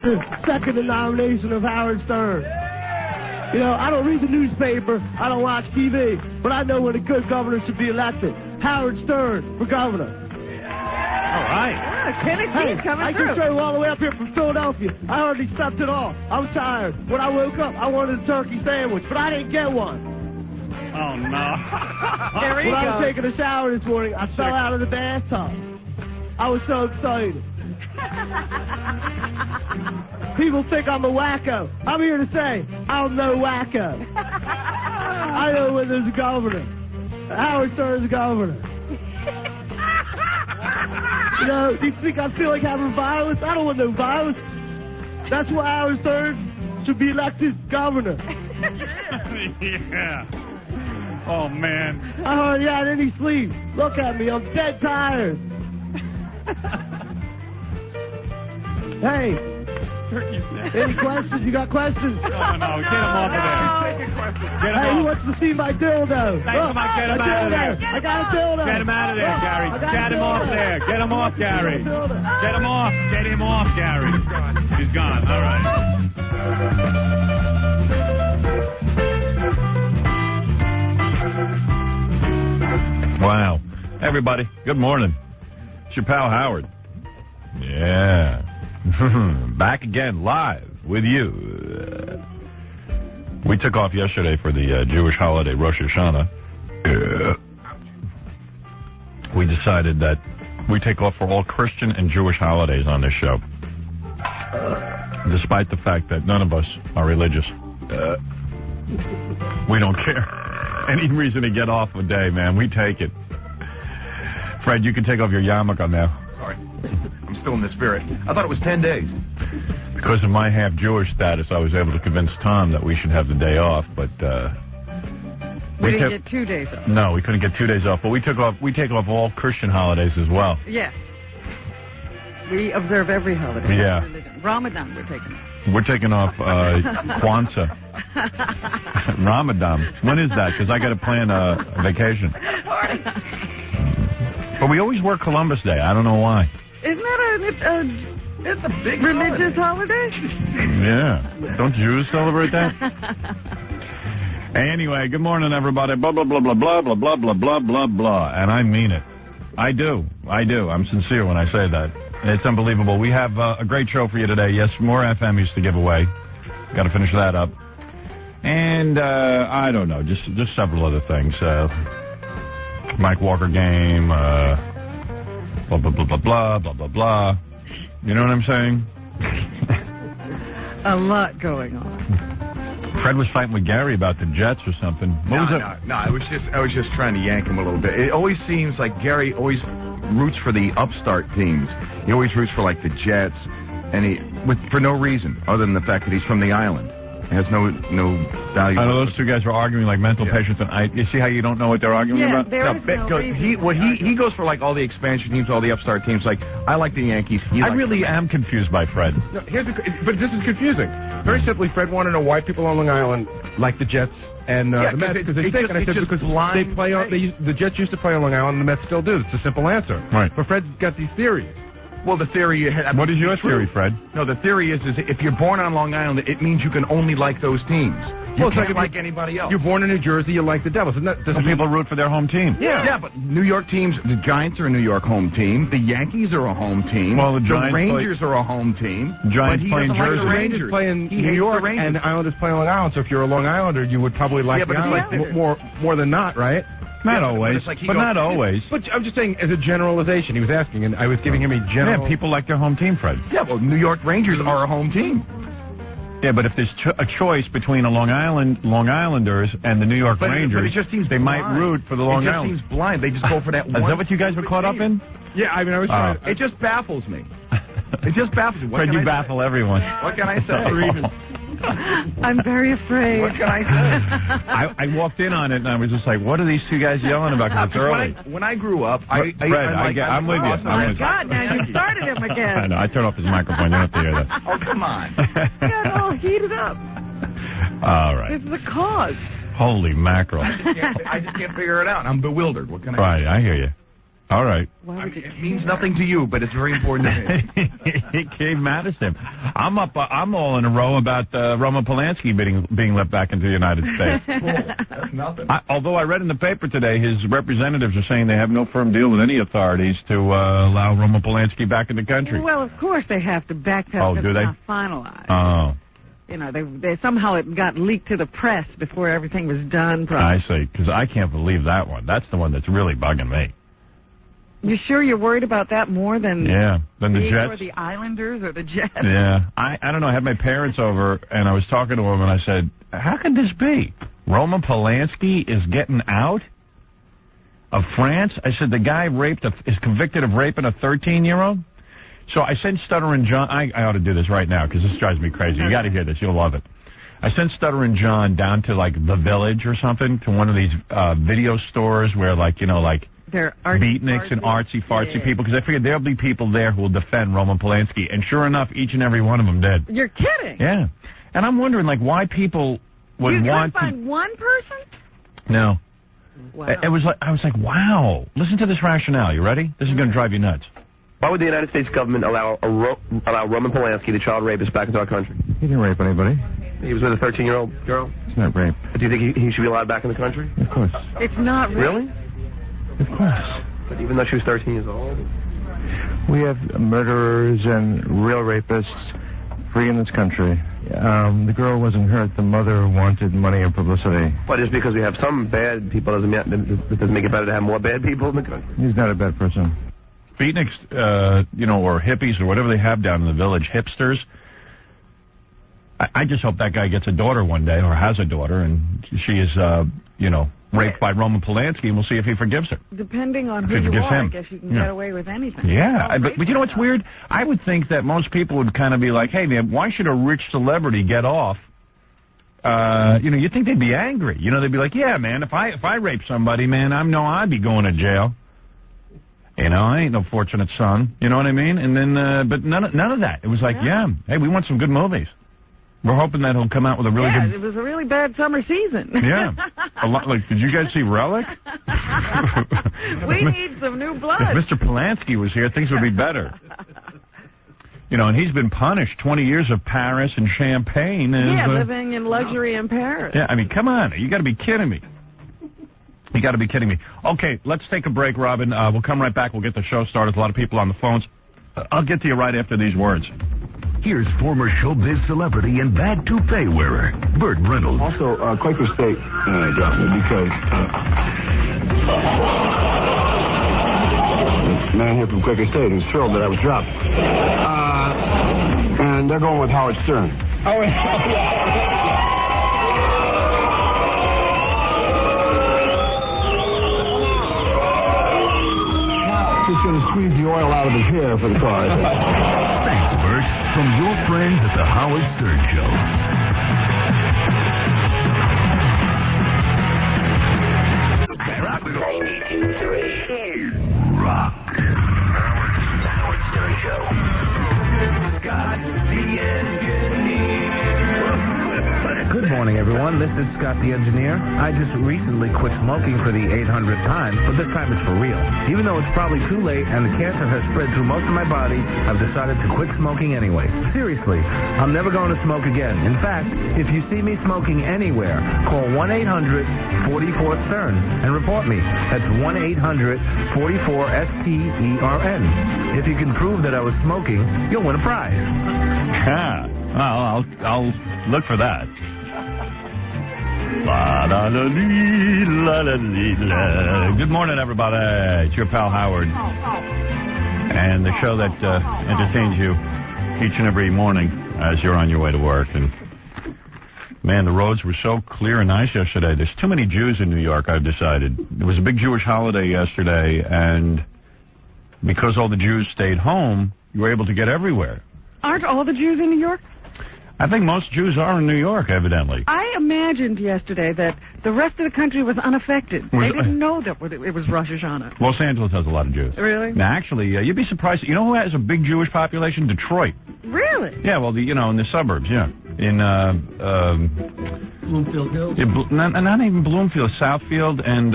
Second the nomination of Howard Stern. You know, I don't read the newspaper, I don't watch TV, but I know when a good governor should be elected. Howard Stern for governor. All right. Yeah, Tennessee's coming I through. just drove all the way up here from Philadelphia. I hardly slept at all. I was tired. When I woke up, I wanted a turkey sandwich, but I didn't get one. Oh, no. There you When I was go. taking a shower this morning, I fell out of the bathtub. I was so excited. People think I'm a wacko. I'm here to say, I'm no wacko. I know when there's a governor. Howard Stern's a governor. You know, do you think I feel like having violence? I don't want no violence. That's why Howard Stern should be elected governor. Yeah. Oh, man. I hardly had any sleep. Look at me, I'm dead tired. Hey, any questions? You got questions? No, get him off of there. Get him Hey, who off. wants to see my dildo? Hey, come on, get him out of there. I got a dildo. Get him out of there, Gary. I got a Get him dildo. off there. Get him off, Gary. Dildo. Get him off. Get him off, Gary. He's gone. All right. Wow. Everybody, good morning. It's your pal Howard. Yeah. Back again, live with you. We took off yesterday for the Jewish holiday, Rosh Hashanah. We decided that we take off for all Christian and Jewish holidays on this show. Despite the fact that none of us are religious. We don't care. Any reason to get off a day, man, we take it. Fred, you can take off your yarmulke now. Sorry. I'm still in the spirit. I thought it was 10 days. Because of my half-Jewish status, I was able to convince Tom that we should have the day off, but We didn't get 2 days off. No, we couldn't get 2 days off, but we take off all Christian holidays as well. Yes. We observe every holiday. Yeah. Ramadan we're taking off. We're taking off Kwanzaa. Ramadan. When is that? Because I got to plan a vacation. But we always work Columbus Day. I don't know why. Isn't that It's a big religious holiday? Yeah. Don't Jews celebrate that? Anyway, good morning, everybody. Blah, blah, blah, blah, blah, blah, blah, blah, blah, blah, blah. And I mean it. I do. I'm sincere when I say that. It's unbelievable. We have a great show for you today. Yes, more FMEs to give away. Got to finish that up. And I don't know, just several other things. Mike Walker game, blah, blah, blah, blah, blah, blah, blah, blah. You know what I'm saying? A lot going on. Fred was fighting with Gary about the Jets or something. What was it? No, I was just trying to yank him a little bit. It always seems like Gary always roots for the upstart teams. He always roots for like the Jets, and for no reason other than the fact that he's from the island. It has no value. I know those two guys were arguing like mental patients, and you see how you don't know what they're arguing about? There is no reason. He goes for like all the expansion teams, all the upstart teams. Like I like the Yankees. I really am confused by Fred. No, but this is confusing. Very simply, Fred wanted to know why people on Long Island like the Jets and the Mets because they stink. And I said because they play on the Jets used to play on Long Island, and the Mets still do. It's a simple answer. Right. But Fred's got these theories. Well, the theory... What is your theory, Fred? No, the theory is if you're born on Long Island, it means you can only like those teams. You can't like anybody else. You're born in New Jersey, you like the Devils. Some people root for their home team. Yeah, but New York teams, the Giants are a New York home team. The Yankees are a home team. Well, the Giants Rangers are a home team. Giants but he play in doesn't like Jersey. the Rangers play in New York, and the Islanders play on Long Island. So if you're a Long Islander, you would probably like the Islanders more than not, right? Not always, but not always. But I'm just saying, as a generalization, he was asking, and I was giving him a general... Yeah, people like their home team, Fred. Yeah, well, New York Rangers are a home team. Yeah, but if there's a choice between Long Islanders and the New York Rangers, but it just seems they might root for the Long Islanders. It just seems blind. They just go for that one. Is that what you guys were caught up in? Yeah, I mean, I was trying... It just baffles me. It just baffles me. Fred, you baffle everyone. What can I say? I'm very afraid. What can I say? I walked in on it, and I was just like, what are these two guys yelling about? Because it's early. When I grew up, I'm with you. Oh, my God, now you started him again. I know. I turned off his microphone. You don't have to hear that. Oh, come on. Got all heated up. All right. This is the cause. Holy mackerel. I just can't figure it out. I'm bewildered. What can I Right, I hear you. All right. It means nothing to you, but it's very important to me. Cave Madison. I'm all in a row about Roman Polanski being let back into the United States. Cool. That's nothing. Although I read in the paper today, his representatives are saying they have no firm deal with any authorities to allow Roman Polanski back in the country. Well, of course they have to backpedal because it's not finalized. Oh. You know, they somehow it got leaked to the press before everything was done. I see, because I can't believe that one. That's the one that's really bugging me. You sure you're worried about that more than the Jets or the Islanders or the Jets? Yeah, I don't know. I had my parents over and I was talking to them and I said, "How could this be? Roman Polanski is getting out of France?" I said, "The guy is convicted of raping a 13-year-old." So I sent Stuttering John. I ought to do this right now because this drives me crazy. You got to hear this. You'll love it. I sent Stuttering John down to like the Village or something, to one of these video stores where they're beatniks and artsy-fartsy people, because I figured there'll be people there who will defend Roman Polanski. And sure enough, each and every one of them did. You're kidding. Yeah. And I'm wondering, why people would want to... You couldn't find one person? No. Wow. I was like, wow. Listen to this rationale. You ready? This is going to drive you nuts. Why would the United States government allow Roman Polanski, the child rapist, back into our country? He didn't rape anybody. He was with a 13-year-old girl? It's not rape. Do you think he should be allowed back in the country? Of course. It's not rape. Really? Of course. But even though she was 13 years old? We have murderers and real rapists free in this country. The girl wasn't hurt. The mother wanted money and publicity. But just because we have some bad people doesn't make it better to have more bad people in the country. He's not a bad person. Beatniks, or hippies or whatever they have down in the Village, hipsters. I just hope that guy gets a daughter one day, or has a daughter, and she is, raped by Roman Polanski, and we'll see if he forgives her. Depending on who If he you forgives are, him. I guess you can get away with anything. Yeah, but you know what's weird? I would think that most people would kind of be like, hey, man, why should a rich celebrity get off? You'd think they'd be angry. They'd be like, yeah, man, if I rape somebody, man, I'd be going to jail. I ain't no fortunate son. You know what I mean? And then, but none of that. It was like, hey, we want some good movies. We're hoping that he'll come out with a really good... it was a really bad summer season. Yeah. A lot. Did you guys see Relic? We need some new blood. If Mr. Polanski was here, things would be better. And he's been punished 20 years of Paris and champagne. Living in luxury in Paris. Yeah, I mean, come on. You got to be kidding me. You got to be kidding me. Okay, let's take a break, Robin. We'll come right back. We'll get the show started. A lot of people on the phones. I'll get to you right after these words. Here's former showbiz celebrity and bad toupee wearer, Burt Reynolds. Also, Quaker State dropped me because the man here from Quaker State was thrilled that I was dropped. And they're going with Howard Stern. Oh, He's going to squeeze the oil out of his hair for the car. Thanks, Burt. From your friends at the Howard Stern Show. 92.3 Rock. The Howard Stern Show. Scott the Engineer. Good morning, everyone. This is Scott the Engineer. I just recently quit smoking for the 800th time, but this time it's for real. Even though it's probably too late and the cancer has spread through most of my body, I've decided to quit smoking anyway. Seriously, I'm never going to smoke again. In fact, if you see me smoking anywhere, call 1-800-44-STERN and report me. That's 1-800-44-STERN. If you can prove that I was smoking, you'll win a prize. Well, I'll look for that. Good morning, everybody. It's your pal Howard, and the show that entertains you each and every morning as you're on your way to work. And man, the roads were so clear and nice yesterday. There's too many Jews in New York, I've decided. There was a big Jewish holiday yesterday, and because all the Jews stayed home, you were able to get everywhere. Aren't all the Jews in New York? I think most Jews are in New York, evidently. I imagined yesterday that the rest of the country was unaffected. They didn't know that it was Rosh Hashanah. Los Angeles has a lot of Jews. Really? Now, actually, you'd be surprised. You know who has a big Jewish population? Detroit. Really? Yeah, well, in the suburbs, yeah. In Bloomfield Hills? Yeah, not even Bloomfield, Southfield, and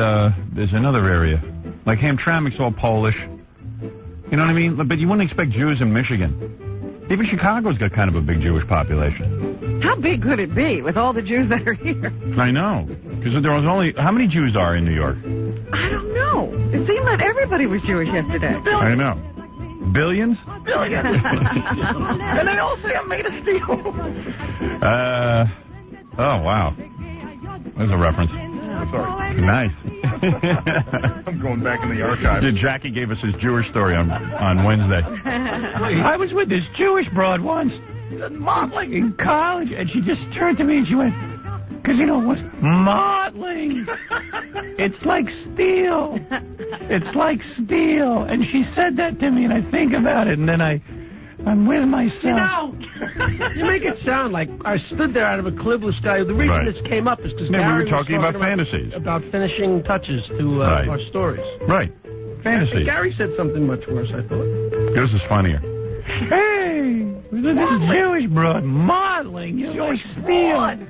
there's another area. Like Hamtramck's all Polish. You know what I mean? But you wouldn't expect Jews in Michigan. Even Chicago's got kind of a big Jewish population. How big could it be with all the Jews that are here? I know. Because there was only... How many Jews are in New York? I don't know. It seemed that everybody was Jewish yesterday. I know. Billions? Billions. And they all say I'm made of steel. Oh, wow. There's a reference. Sorry. Nice. I'm going back in the archives. Jackie gave us his Jewish story on Wednesday. I was with this Jewish broad once, modeling in college, and she just turned to me and she went, because you know what's modeling? It's like steel. It's like steel. And she said that to me, and I think about it, and then I'm with myself. You know, you make it sound like I stood there out of a clibless sky. The reason this came up is because we Gary were talking about fantasies. About finishing touches to our stories. Right. Fantasies. Gary said something much worse, I thought. Yours is funnier. Hey, this Jewish broad modeling. You're like steel.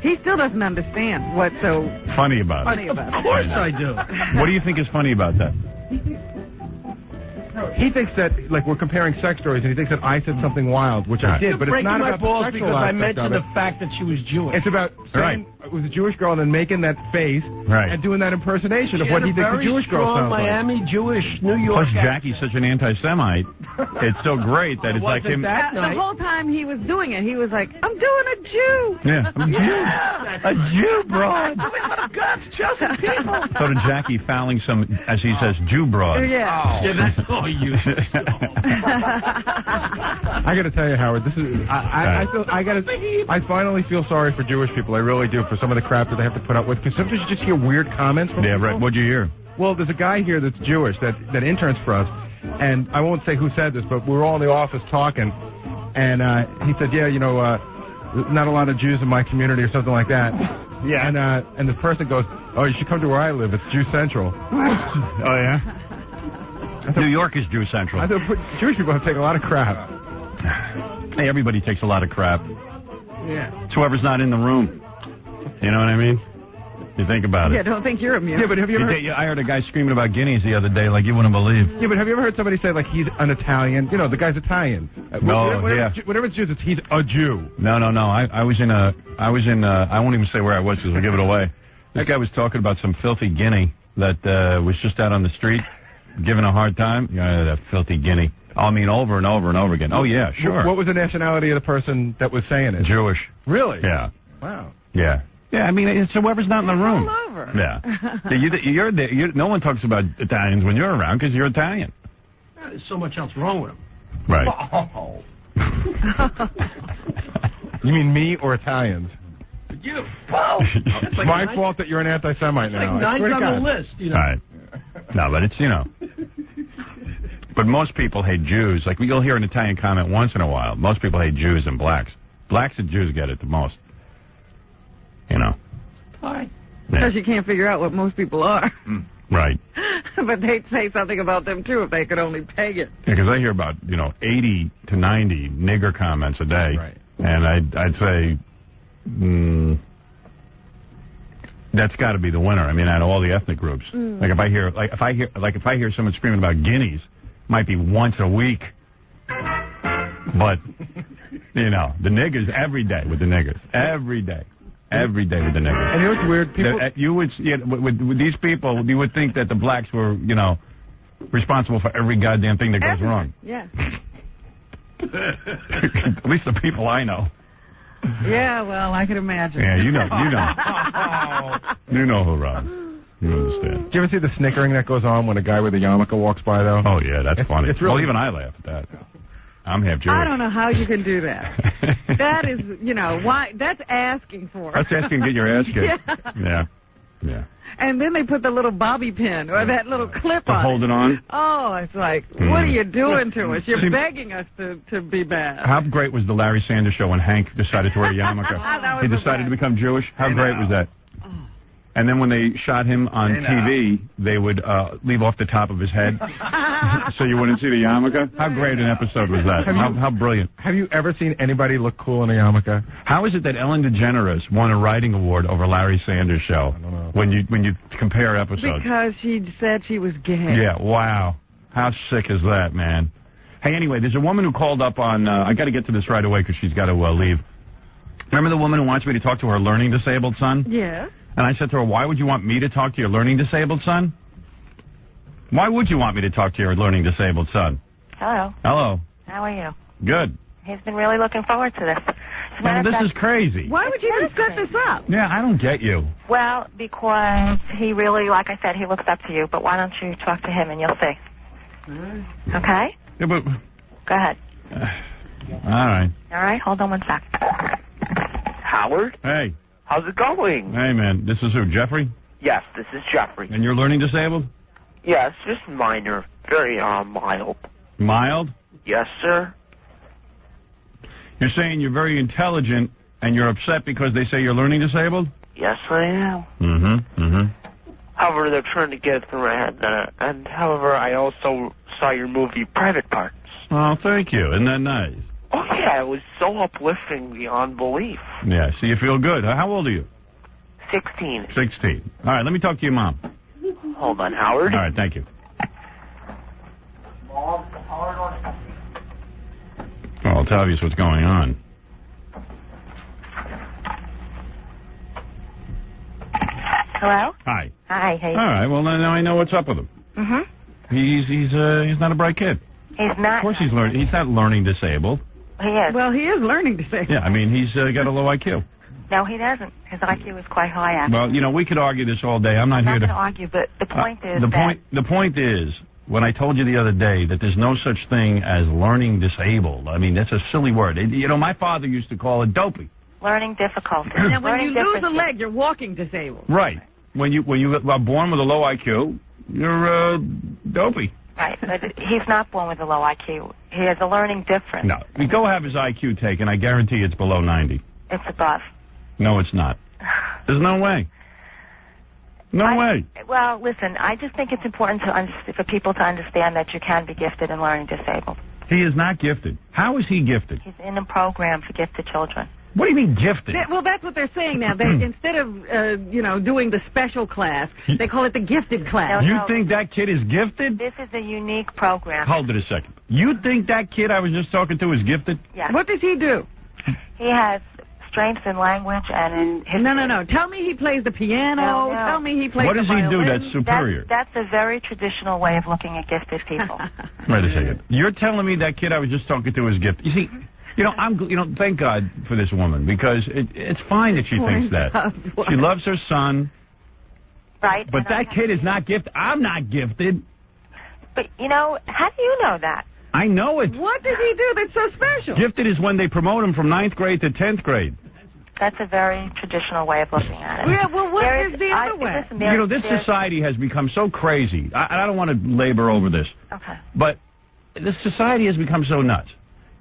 He still doesn't understand what's so funny about it. Of course I do. What do you think is funny about that? He thinks that, like, we're comparing sex stories, and he thinks that I said something wild, which I did, but it's not about the balls sexual because I aspect mentioned of the fact that she was Jewish. It's about saying it was a Jewish girl and then making that face and doing that impersonation of what he thinks a Jewish girl sounds like. Miami, Jewish, New York. Plus, Jackie's such an anti-Semite. It's so great that it's like him. The whole time he was doing it, he was like, I'm doing a Jew. Yeah, I'm a Jew. A Jew broad. God's chosen people. So did Jackie fouling some, as he says, Jew broad. Yeah. Yeah, that's all you. I got to tell you, Howard, this is I finally feel sorry for Jewish people. I really do, for some of the crap that they have to put up with. Because sometimes you just hear weird comments from people. Right. What'd you hear? Well, there's a guy here that's Jewish that interns for us, and I won't say who said this, but we were all in the office talking, and he said, yeah, you know, not a lot of Jews in my community or something like that. Yeah. And the person goes, oh, you should come to where I live. It's Jew Central. Oh, yeah? New York is Jew Central. I thought Jewish people take a lot of crap. Hey, everybody takes a lot of crap. Yeah. It's whoever's not in the room. You know what I mean? You think about it. Yeah, don't think you're immune. Yeah, but have you ever heard... I heard a guy screaming about guineas the other day like you wouldn't believe. Yeah, but have you ever heard somebody say, like, he's an Italian? You know, the guy's Italian. Whenever it's Jews, it's he's a Jew. No. I was in I won't even say where I was because we'll give it away. That guy was talking about some filthy guinea that was just out on the street giving a hard time. Yeah, that filthy guinea. I mean, over and over and over again. Oh, yeah, sure. What was the nationality of the person that was saying it? Jewish. Really? Yeah. Wow. Yeah. Yeah, I mean, it's whoever's not in the room. All over. Yeah. No one talks about Italians when you're around because you're Italian. There's so much else wrong with them. Right. Oh. You mean me or Italians? You both. It's my fault that you're an anti-Semite now. Like 9 on the list, you know. All right. No, but it's, you know. But most people hate Jews. Like, you'll hear an Italian comment once in a while. Most people hate Jews and blacks. Blacks and Jews get it the most. You know. Why? Because you can't figure out what most people are. Right. But they'd say something about them, too, if they could only peg it. Yeah, because I hear about, 80 to 90 nigger comments a day. Right. And I'd say that's got to be the winner. I mean, out of all the ethnic groups. Like, if I hear someone screaming about guineas, might be once a week. But, the niggers, every day with the niggers. Every day. Every day with the niggers. And you know what's weird? People... with these people, you would think that the blacks were, responsible for every goddamn thing that goes wrong. Yeah. At least the people I know. Yeah, well, I can imagine. Yeah, you know. You know who, Rob. You understand. Do you ever see the snickering that goes on when a guy with a yarmulke walks by, though? Oh, yeah, that's funny. It's really... Well, even I laugh at that. I'm half Jewish. I don't know how you can do that. That is, why? That's asking for it. That's asking to get your ass kicked. Yeah. And then they put the little bobby pin or that little clip on. Hold it on. Oh, it's like, what are you doing to us? You're begging us to be bad. How great was the Larry Sanders Show when Hank decided to wear a yarmulke? He decided to become Jewish. How great was that? And then when they shot him on TV, they would leave off the top of his head so you wouldn't see the yarmulke. How great an episode was that? How brilliant. Have you ever seen anybody look cool in a yarmulke? How is it that Ellen DeGeneres won a writing award over Larry Sanders' show? I don't know. When you compare episodes? Because she said she was gay. Yeah, wow. How sick is that, man? Hey, anyway, there's a woman who called up on, I got to get to this right away because she's got to leave. Remember the woman who wants me to talk to her learning disabled son? Yeah. And I said to her, why would you want me to talk to your learning disabled son? Why would you want me to talk to your learning disabled son? Hello. Hello. How are you? Good. He's been really looking forward to this. Well, this is crazy. Why would you even set this up? Yeah, I don't get you. Well, because he really, like I said, he looks up to you. But why don't you talk to him and you'll see. Okay? Yeah, but... Go ahead. All right. All right, hold on one sec. Howard? Hey. How's it going? Hey, man. This is who, Jeffrey? Yes, this is Jeffrey. And you're learning disabled? Yes, just minor. Very, mild. Mild? Yes, sir. You're saying you're very intelligent and you're upset because they say you're learning disabled? Yes, I am. Mm-hmm. However, they're trying to get it through my head. And however, I also saw your movie Private Parts. Oh, thank you. Isn't that nice? Oh, yeah, it was so uplifting beyond belief. Yeah, so you feel good. How old are you? 16. 16. All right, let me talk to your mom. Hold on, Howard. All right, thank you. Mom, Well, it's obvious what's going on. Hello? Hi. Hi, hey. All right, well, now I know what's up with him. Mm-hmm. He's not a bright kid. He's not. Of course he's learning. He's not learning disabled. He is. Well, he is learning disabled. Yeah, I mean, he's got a low IQ. No, he doesn't. His IQ is quite high, actually. Well, you know, we could argue this all day. I'm not here I'm to... not going to argue, but the point is The point is, when I told you the other day that there's no such thing as learning disabled, I mean, that's a silly word. You know, my father used to call it dopey. learning difficulty. Now, when learning you lose a differences. leg, you're walking disabled. Right. When you are born with a low IQ, you're dopey. Right, but he's not born with a low IQ. He has a learning difference. No. You go have his IQ taken, I guarantee it's below 90. It's above. No, it's not. There's no way. No way. Well, listen, I just think it's important for people to understand that you can be gifted and learning disabled. He is not gifted. How is he gifted? He's in a program for gifted children. What do you mean gifted? Well, that's what they're saying now. They instead of doing the special class, they call it the gifted class. You think that kid is gifted? This is a unique program. Hold it a second. You think that kid I was just talking to is gifted? Yes. What does he do? He has strengths in language and in history. No. Tell me he plays the piano. No. Tell me he plays What does the he do violin. that's superior? That's a very traditional way of looking at gifted people. Wait a second. You're telling me that kid I was just talking to is gifted. You see, thank God for this woman, because it's fine that she thinks that. She loves her son. Right. But that kid is not gifted. I'm not gifted. But, how do you know that? I know it. What does he do that's so special? Gifted is when they promote him from 9th grade to 10th grade. That's a very traditional way of looking at it. Yeah, well, what is the other way? Listen, This society has become so crazy. I don't want to labor over this. Okay. But this society has become so nuts.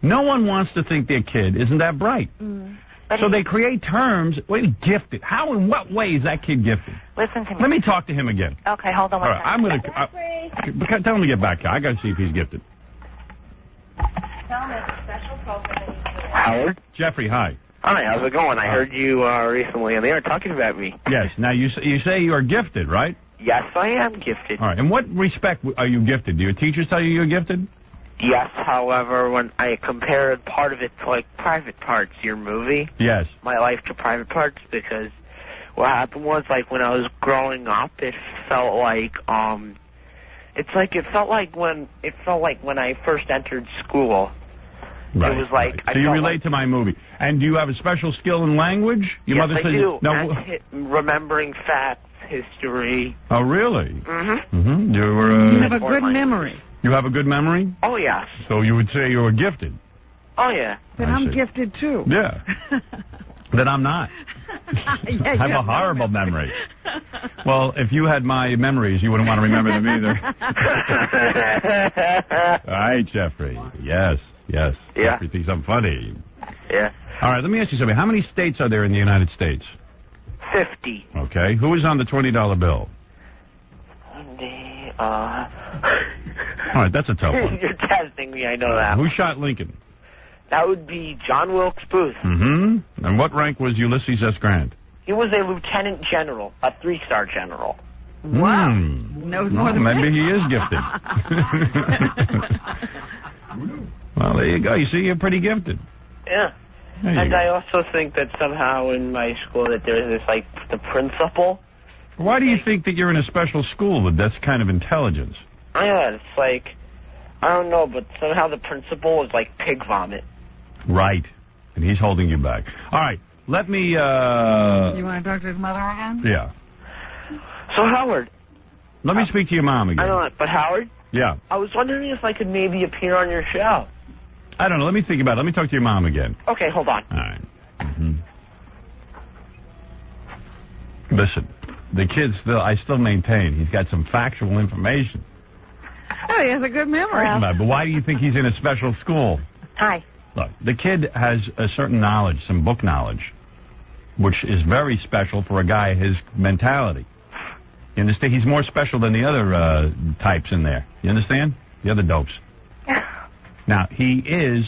No one wants to think their kid isn't that bright. So they create terms. Wait, gifted. How, in what way is that kid gifted? Listen to me. Let me talk to him again. Okay, hold on one second. I'm going to... Tell him to get back here. I got to see if he's gifted. Tell him it's a special program. Howard? Jeffrey, hi. Hi, how's it going? I heard you recently on the air talking about me. Yes. Now, you say you are gifted, right? Yes, I am gifted. All right. In what respect are you gifted? Do your teachers tell you you're gifted? Yes, however, when I compared part of it to, like, Private Parts, your movie. Yes. My life to Private Parts, because what happened was, like, when I was growing up, it felt like, it felt like when I first entered school. Right. It was like... So you relate to my movie. And do you have a special skill in language? Your yes, mother I says do. No. And remembering facts, history. Oh, really? Mm-hmm. Mm-hmm. You have a good memory. You have a good memory? Oh, yes. So you would say you were gifted? Oh, yeah. But I'm gifted, too. Yeah. Then I'm not. Yeah, I have a horrible memory. Well, if you had my memories, you wouldn't want to remember them either. All right, Jeffrey. Yes. Yeah. Jeffrey thinks I'm funny. Yeah. All right, let me ask you something. How many states are there in the United States? 50. Okay. Who is on the $20 bill? All right, that's a tough one. You're testing me, I know that. Who shot Lincoln? That would be John Wilkes Booth. Mm-hmm. And what rank was Ulysses S. Grant? He was a lieutenant general, a 3-star general. Wow. Knows more than maybe me. he is gifted. Well, there you go. You see, you're pretty gifted. Yeah. And I also think that somehow in my school that there's this, like, the principal. Why do you think that you're in a special school with that kind of intelligence? Yeah, it's like, I don't know, but somehow the principal is like pig vomit. Right. And he's holding you back. All right. Let me, You want to talk to his mother again? Yeah. So, Howard. Let me speak to your mom again. I don't know, but Howard? Yeah. I was wondering if I could maybe appear on your show. I don't know. Let me think about it. Let me talk to your mom again. Okay, hold on. All right. Mm-hmm. Listen, the kid I still maintain he's got some factual information. Oh, he has a good memory. But why do you think he's in a special school? Hi. Look, the kid has a certain knowledge, some book knowledge, which is very special for a guy his mentality. You understand? He's more special than the other types in there. You understand? The other dopes. Now, the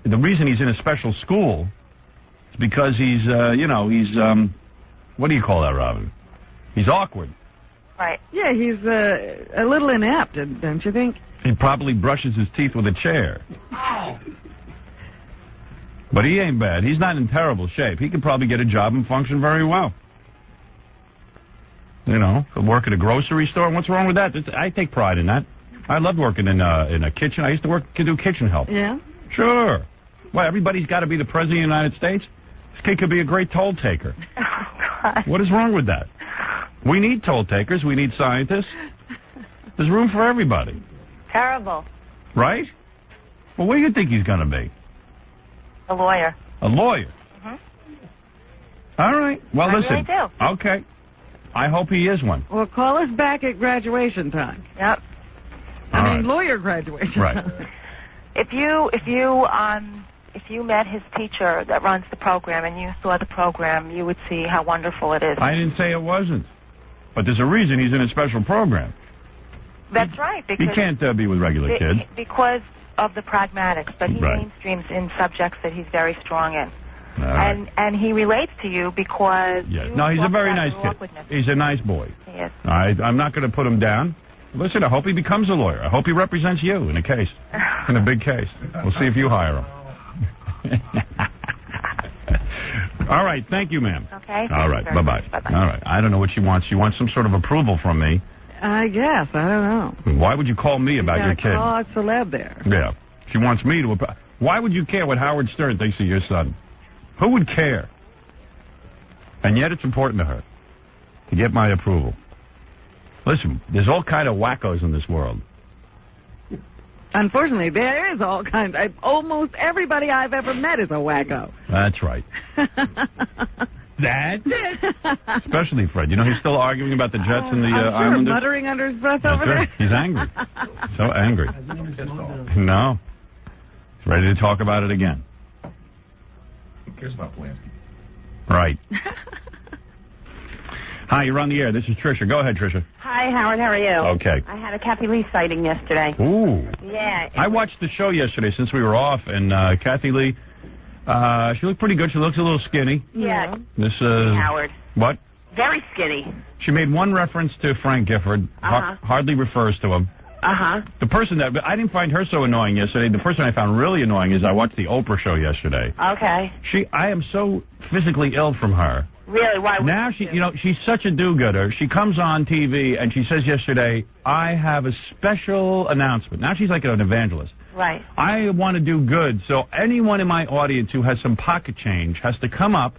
reason he's in a special school is because he's, what do you call that, Robin? He's awkward. Right. Yeah, he's a little inept, don't you think? He probably brushes his teeth with a chair. But he ain't bad. He's not in terrible shape. He could probably get a job and function very well. You know, could work at a grocery store. What's wrong with that? I take pride in that. I loved working in a kitchen. I used to do kitchen help. Yeah? Sure. Well, everybody's got to be the president of the United States? This kid could be a great toll taker. What is wrong with that? We need toll takers. We need scientists. There's room for everybody. Terrible. Right? Well, what do you think he's going to be? A lawyer. A lawyer? Mm-hmm. All right. Well, I listen. really do. Okay. I hope he is one. Well, call us back at graduation time. Yep. I mean, lawyer graduation. Right. If you met his teacher that runs the program and you saw the program, you would see how wonderful it is. I didn't say it wasn't. But there's a reason he's in a special program. That's right. Because He can't be with regular kids. Because of the pragmatics, but he Right. mainstreams in subjects that he's very strong in. All right. And he relates to you because Yeah. you No, he's a talk very about nice your kid. awkwardness. He's a nice boy. He is. All right. I'm not going to put him down. Listen, I hope he becomes a lawyer. I hope he represents you in a case, in a big case. We'll see if you hire him. All right. Thank you, ma'am. Okay. All right. Thank you very Bye-bye. much. Bye-bye. All right. I don't know what she wants. She wants some sort of approval from me. I guess. I don't know. Why would you call me about your kid? Call a celeb there. Yeah. She wants me to... Why would you care what Howard Stern thinks of your son? Who would care? And yet it's important to her to get my approval. Listen, there's all kind of wackos in this world. Unfortunately, there is all kinds. Almost everybody I've ever met is a wacko. That's right. That's it. Especially Fred. You know, he's still arguing about the Jets and the I'm sure, Islanders. muttering under his breath That's over right. there. He's angry. So angry. No. He's ready to talk about it again. Who cares about Polanski? Right. Hi, you're on the air. This is Tricia. Go ahead, Tricia. Hi, Howard. How are you? Okay. I had a Kathy Lee sighting yesterday. Ooh. Yeah. I watched the show yesterday since we were off, and Kathy Lee, she looked pretty good. She looks a little skinny. Yeah. This Howard. What? Very skinny. She made one reference to Frank Gifford. Hardly refers to him. The person that I didn't find her so annoying yesterday. The person I found really annoying is I watched the Oprah show yesterday. Okay. I am so physically ill from her. Really? Why? Now she's such a do-gooder. She comes on TV and she says yesterday, "I have a special announcement." Now she's like an evangelist. Right. I want to do good, so anyone in my audience who has some pocket change has to come up.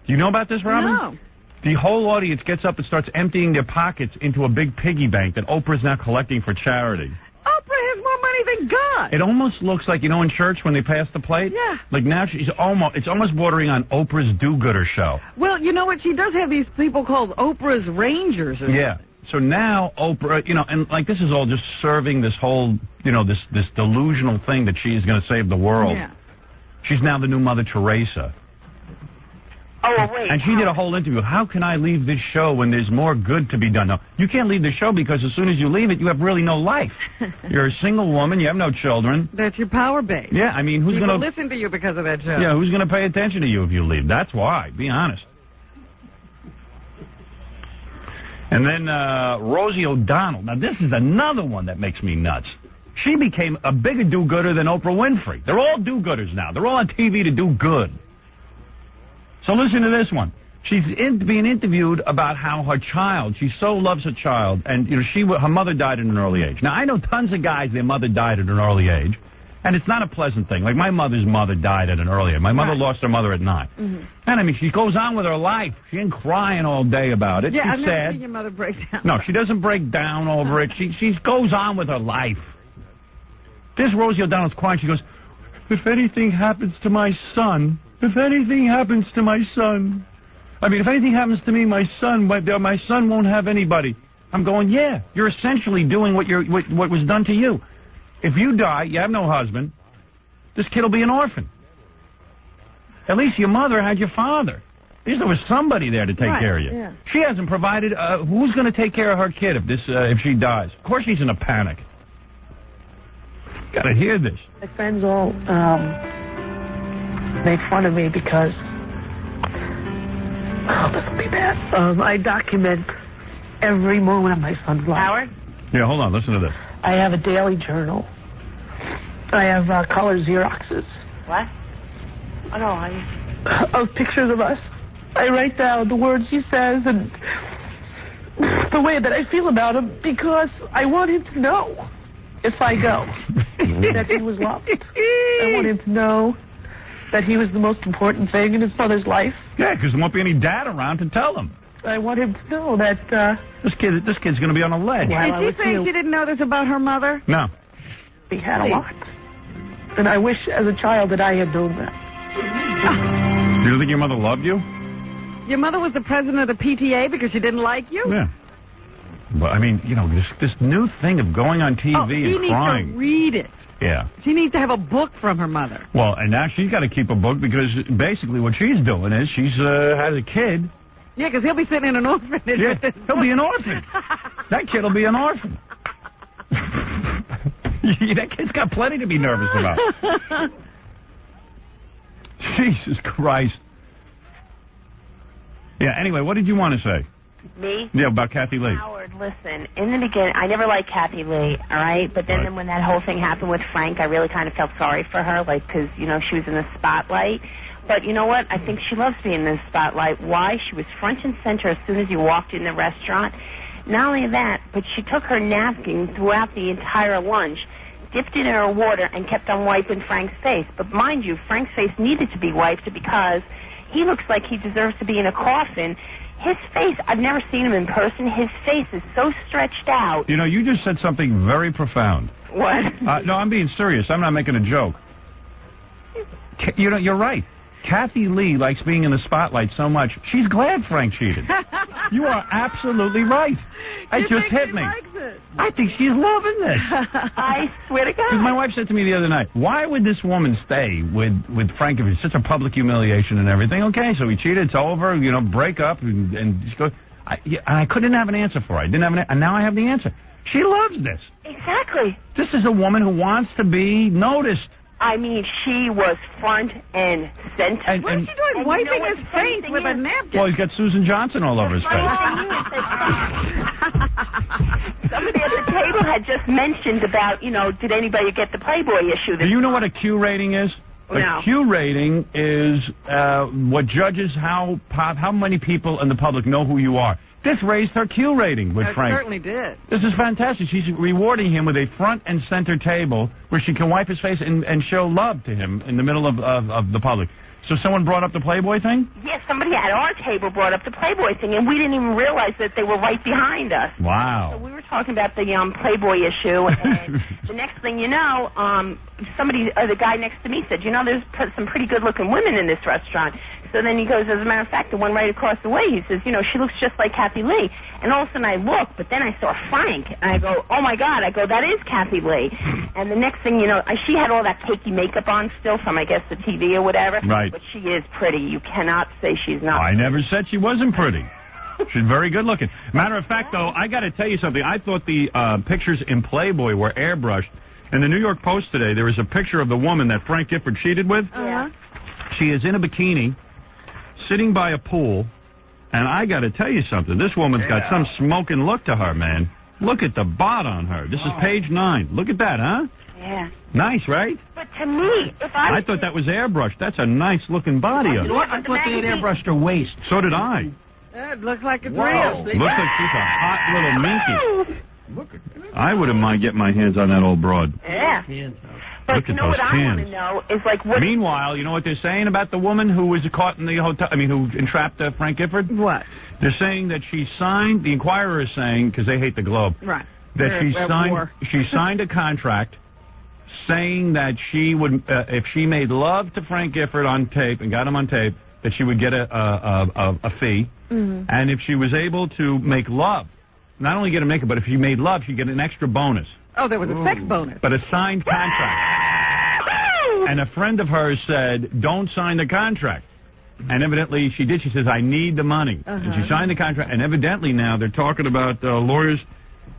Do you know about this, Robin? No. The whole audience gets up and starts emptying their pockets into a big piggy bank that Oprah's now collecting for charity. Oprah has more money than God. It almost looks like, in church when they pass the plate? Yeah. Like now it's almost bordering on Oprah's do-gooder show. Well, you know what? She does have these people called Oprah's Rangers. Yeah. So now Oprah, and like this is all just serving this whole, this delusional thing that she is going to save the world. Yeah. She's now the new Mother Teresa. Oh, wait. And she did a whole interview. How can I leave this show when there's more good to be done? No, you can't leave the show because as soon as you leave it, you have really no life. You're a single woman. You have no children. That's your power base. Yeah, I mean, who's going to listen to you because of that show? Yeah, who's going to pay attention to you if you leave? That's why. Be honest. And then Rosie O'Donnell. Now, this is another one that makes me nuts. She became a bigger do-gooder than Oprah Winfrey. They're all do-gooders now. They're all on TV to do good. So listen to this one. She's being interviewed about how her child, she so loves her child, and her mother died at an early age. Now, I know tons of guys, their mother died at an early age, and it's not a pleasant thing. Like, my mother's mother died at an early age. My mother lost her mother at 9. Mm-hmm. And, I mean, she goes on with her life. She ain't crying all day about it. Yeah, She's I've never sad. seen your mother break down. No, she doesn't break down over it. She goes on with her life. This Rosie O'Donnell's crying. She goes, if anything happens to my son, if anything happens to my son, I mean, if anything happens to me, my son won't have anybody. I'm going, yeah, you're essentially doing what was done to you. If you die, you have no husband, this kid will be an orphan. At least your mother had your father. At least there was somebody there to take care of you. Yeah. She hasn't provided. Who's going to take care of her kid if she dies? Of course she's in a panic. Got to hear this. My friends all make fun of me because, this will be bad. I document every moment of my son's life. Howard? Yeah, hold on. Listen to this. I have a daily journal. I have color Xeroxes. What? Oh, no, of pictures of us. I write down the words he says and the way that I feel about him because I want him to know, if I go, that he was loved. I want him to know that he was the most important thing in his mother's life. Yeah, because there won't be any dad around to tell him. I want him to know that this kid's going to be on a ledge. Did she say she didn't know this about her mother? No. He had a lot. And I wish as a child that I had known that. Do you think your mother loved you? Your mother was the president of the PTA because she didn't like you? Yeah. But, I mean, this new thing of going on TV and crying. She needs to read it. Yeah. She needs to have a book from her mother. Well, and now she's got to keep a book because basically what she's doing is she's has a kid. Yeah, because he'll be sitting in an orphanage. Yeah, he'll be an orphan. That kid will be an orphan. That kid's got plenty to be nervous about. Jesus Christ. Yeah, anyway, what did you want to say? Me? Yeah, about Kathy Lee. Howard, listen, in the beginning, I never liked Kathy Lee, all right? But then when that whole thing happened with Frank, I really kind of felt sorry for her, like, because, she was in the spotlight. But you know what? I think she loves being in the spotlight. Why? She was front and center as soon as you walked in the restaurant. Not only that, but she took her napkin throughout the entire lunch, dipped it in her water, and kept on wiping Frank's face. But mind you, Frank's face needed to be wiped because he looks like he deserves to be in a coffin. His face, I've never seen him in person. His face is so stretched out. You just said something very profound. What? No, I'm being serious. I'm not making a joke. You're right. Kathy Lee likes being in the spotlight so much. She's glad Frank cheated. You are absolutely right. It just hit me. I think she's loving this. I swear to God. My wife said to me the other night, why would this woman stay with Frank if it's such a public humiliation and everything? Okay, so he cheated. It's over. Break up and just go. I couldn't have an answer for her. I didn't have and now I have the answer. She loves this. Exactly. This is a woman who wants to be noticed. I mean, she was front and center. What is she doing? Wiping his face with a napkin? Well, he's got Susan Johnson all over his face. Somebody at the table had just mentioned about, did anybody get the Playboy issue? Do you know what a Q rating is? No. A Q rating is what judges how many people in the public know who you are. This raised her Q rating with Frank. It certainly did. This is fantastic. She's rewarding him with a front and center table where she can wipe his face and show love to him in the middle of the public. So someone brought up the Playboy thing? Yes, somebody at our table brought up the Playboy thing, and we didn't even realize that they were right behind us. Wow. So we were talking about the Playboy issue, and the next thing you know, the guy next to me said, there's some pretty good-looking women in this restaurant. So then he goes, as a matter of fact, the one right across the way, he says, she looks just like Kathy Lee. And all of a sudden I look, but then I saw Frank, and I go, oh, my God. I go, that is Kathy Lee. And the next thing you know, she had all that cakey makeup on still from, I guess, the TV or whatever. Right. But she is pretty. You cannot say she's not. I never said she wasn't pretty. She's very good looking. Matter of fact, though, I got to tell you something. I thought the pictures in Playboy were airbrushed. In the New York Post today, there was a picture of the woman that Frank Gifford cheated with. Yeah. She is in a bikini, sitting by a pool, and I got to tell you something. This woman's got some smoking look to her, man. Look at the bod on her. This is page 9. Look at that, huh? Yeah. Nice, right? But to me, if I thought that was airbrushed. That's a nice-looking body of You know what? I thought they had airbrushed her waist. So did I. It looks like it's Whoa. real. Looks like she's a hot little minky. I wouldn't mind getting my hands on that old broad. Yeah. But Look you at know those what I want to hands. know is like what. Meanwhile, you know what they're saying about the woman who was caught in the hotel? I mean, who entrapped Frank Gifford? What? They're saying that she signed. The Inquirer is saying, because they hate the Globe, Right. that she They're at signed. war. She signed a contract saying that she would, if she made love to Frank Gifford on tape and got him on tape, that she would get a fee, and if she was able to make love, not only get a makeup, but if she made love, she'd get an extra bonus. Oh, there was a sex bonus. But a signed contract. And a friend of hers said, don't sign the contract. And evidently she did. She says, I need the money. And she signed the contract. And evidently now they're talking about, lawyers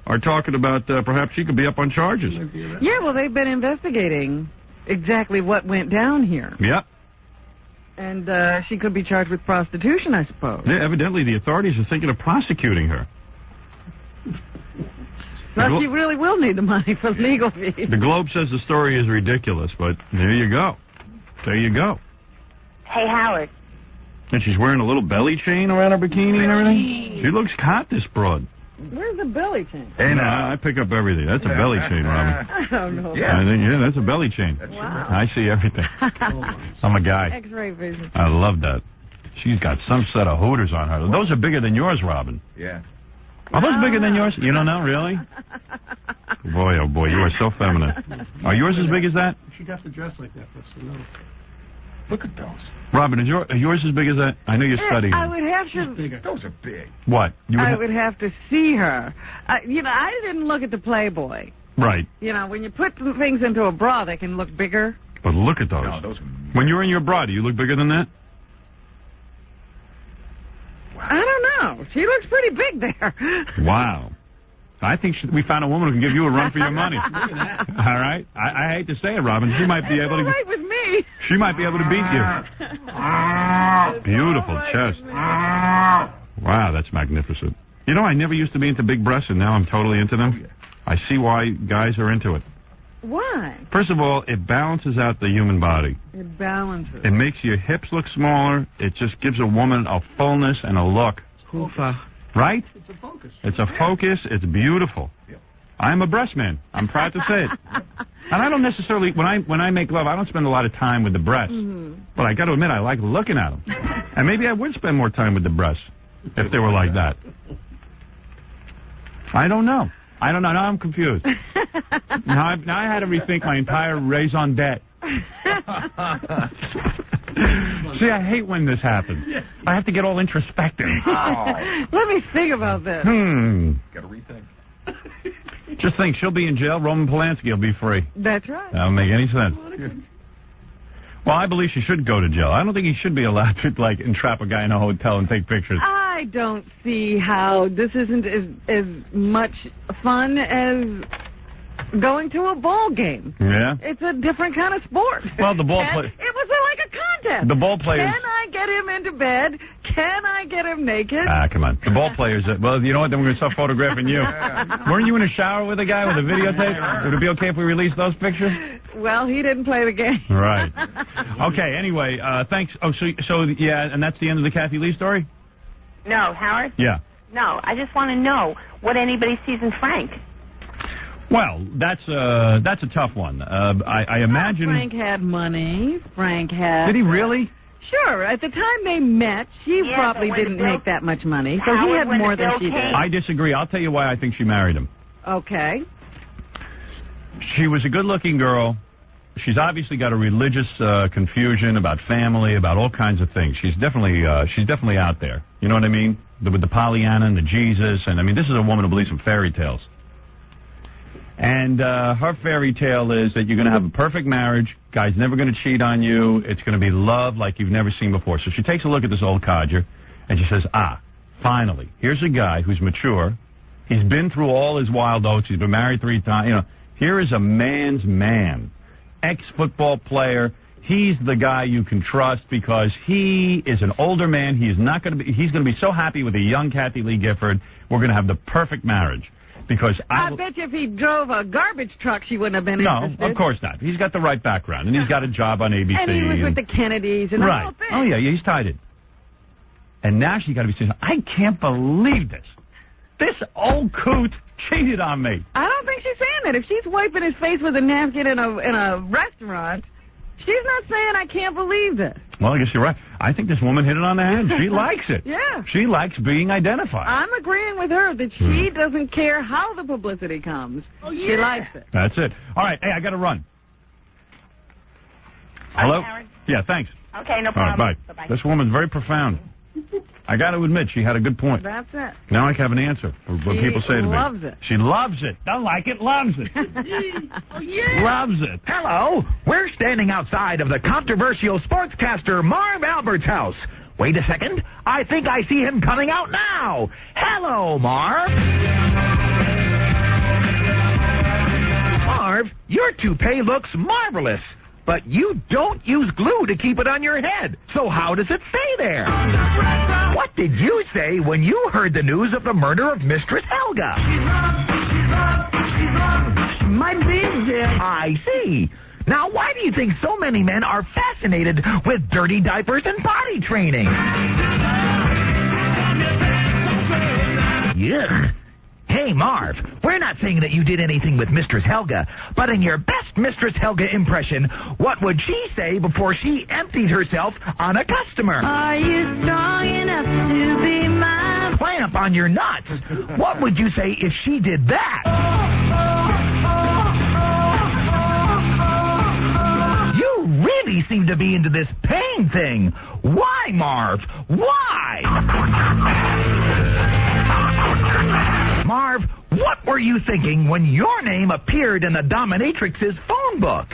are talking about perhaps she could be up on charges. Yeah, well, they've been investigating exactly what went down here. Yep. And she could be charged with prostitution, I suppose. Yeah, evidently the authorities are thinking of prosecuting her. Well, she really will need the money for legal fees. The Globe says the story is ridiculous, but there you go. There you go. Hey, Howard. And she's wearing a little belly chain around her bikini and everything. She looks hot, this broad. Where's the belly chain? And I pick up everything. That's a belly chain, Robin. I don't know. I think, that's a belly chain. Wow. I see everything. I'm a guy. X-ray vision. I love that. She's got some set of hooters on her. Those are bigger than yours, Robin. Yeah. Are those bigger than yours? You don't know, really? Boy, oh boy, you are so feminine. Are yours as big as that? She'd have to dress like that for us to know. Look at those. Robin, is yours as big as that? I know you're studying. I would have to. Those are big. What? I would have to see her. You know, I didn't look at the Playboy. Right. You know, when you put some things into a bra, they can look bigger. But look at those. No, those when you're in your bra, do you look bigger than that? I don't know. She looks pretty big there. Wow. I think we found a woman who can give you a run for your money. All right? I hate to say it, Robin. She might be able to. All right with me. She might be able to beat you. Beautiful chest. Wow, that's magnificent. You know, I never used to be into big breasts, and now I'm totally into them. I see why guys are into it. Why? First of all, it balances out the human body. It balances. It makes your hips look smaller. It just gives a woman a fullness and a look. Hoofa. Right? It's a focus. It's a focus. It's beautiful. I'm a breast man. I'm proud to say it. And I don't necessarily, when I make love, I don't spend a lot of time with the breasts. But I got to admit, I like looking at them. And maybe I would spend more time with the breasts if they were like that. I don't know. Now I'm confused. now I had to rethink my entire raison d'etre. See, I hate when this happens. I have to get all introspective. Let me think about this. Got to rethink. Just think, she'll be in jail. Roman Polanski will be free. That's right. That don't make any sense. Well, I believe she should go to jail. I don't think he should be allowed to, like, entrap a guy in a hotel and take pictures. I don't see how this isn't as much fun as going to a ball game. Yeah? It's a different kind of sport. Well, the ball It was like a contest. The ball players... Can I get him into bed? Can I get him naked? Come on. The ball players... Well, you know what? Then we're going to start photographing you. Weren't you in a shower with a guy with a videotape? Would it be okay if we release those pictures? Well, he didn't play the game. Right. Okay, anyway, thanks. Oh, so, yeah, and that's the end of the Kathy Lee story? No, Howard? Yeah. No, I just want to know what anybody sees in Frank. Well, that's a tough one. I imagine... Frank had money. Frank had... Did he really? Sure. At the time they met, she probably didn't make that much money, so he had more than she did. I disagree. I'll tell you why I think she married him. Okay. She was a good-looking girl. She's obviously got a religious confusion about family, about all kinds of things. She's definitely out there. You know what I mean? With the Pollyanna and the Jesus, and I mean, this is a woman who believes in fairy tales. And her fairy tale is that you're going to have a perfect marriage. Guy's never going to cheat on you. It's going to be love like you've never seen before. So she takes a look at this old codger, and she says, finally, here's a guy who's mature. He's been through all his wild oats. He's been married 3 times. You know, here is a man's man, ex-football player. He's the guy you can trust because he is an older man. He's going to be so happy with a young Kathy Lee Gifford. We're going to have the perfect marriage. Because I bet you if he drove a garbage truck, she wouldn't have been interested. No, of course not. He's got the right background, and he's got a job on ABC. And he was with the Kennedys and the whole thing. Oh, yeah, he's tied in. And now she's got to be saying, I can't believe this. This old coot cheated on me. I don't think she's saying that. If she's wiping his face with a napkin in a restaurant, she's not saying, I can't believe this. Well, I guess you're right. I think this woman hit it on the head. She likes it. Yeah. She likes being identified. I'm agreeing with her that she doesn't care how the publicity comes. Oh, yeah. She likes it. That's it. All right. Hey, I got to run. Hello? Howard. Yeah, thanks. Okay, no problem. All right, bye. Bye-bye. This woman's very profound. I got to admit, she had a good point. That's it. Now I have an answer for what people say to me. She loves it. She loves it. Don't like it, loves it. Oh, yeah. Loves it. Hello. We're standing outside of the controversial sportscaster Marv Albert's house. Wait a second. I think I see him coming out now. Hello, Marv. Marv, your toupee looks marvelous. But you don't use glue to keep it on your head. So how does it stay there? What did you say when you heard the news of the murder of Mistress Helga? My business. I see. Now, why do you think so many men are fascinated with dirty diapers and potty training? Yuck. Hey, Marv, we're not saying that you did anything with Mistress Helga, but in your best Mistress Helga impression, what would she say before she emptied herself on a customer? Are you strong enough to be mine? Clamp on your nuts. What would you say if she did that? You really seem to be into this pain thing. Why, Marv? Why? Marv, what were you thinking when your name appeared in the dominatrix's phone book?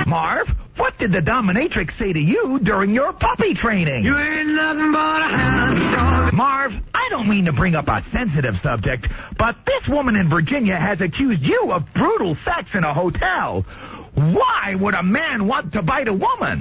Marv, what did the dominatrix say to you during your puppy training? You ain't nothing but a hound dog. Marv, I don't mean to bring up a sensitive subject, but this woman in Virginia has accused you of brutal sex in a hotel. Why would a man want to bite a woman?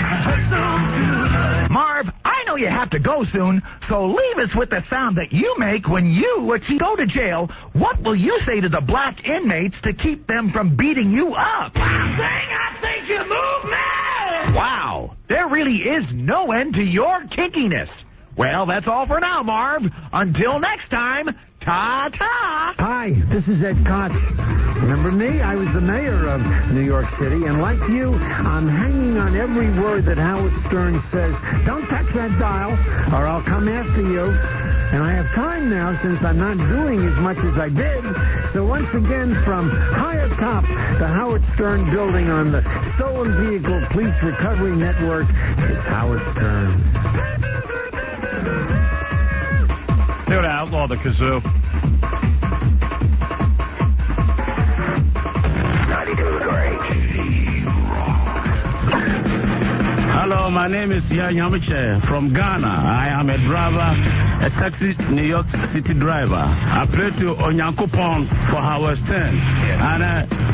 Marv, I know you have to go soon, so leave us with the sound that you make when you go to jail. What will you say to the black inmates to keep them from beating you up? I think you move me. Wow, there really is no end to your kinkiness. Well, that's all for now, Marv. Until next time, ta-ta. Hi, this is Ed Koch. Remember me? I was the mayor of New York City, and like you, I'm hanging on every word that Howard Stern says. Don't touch that dial, or I'll come after you. And I have time now, since I'm not doing as much as I did. So once again, from high atop the Howard Stern building on the Stolen Vehicle Police Recovery Network, it's Howard Stern. They would outlaw the kazoo. 92 great. Hello, my name is Yaya Miche from Ghana. I am a driver, a taxi New York City driver. I pray to Onyankopon for Howard Stern. And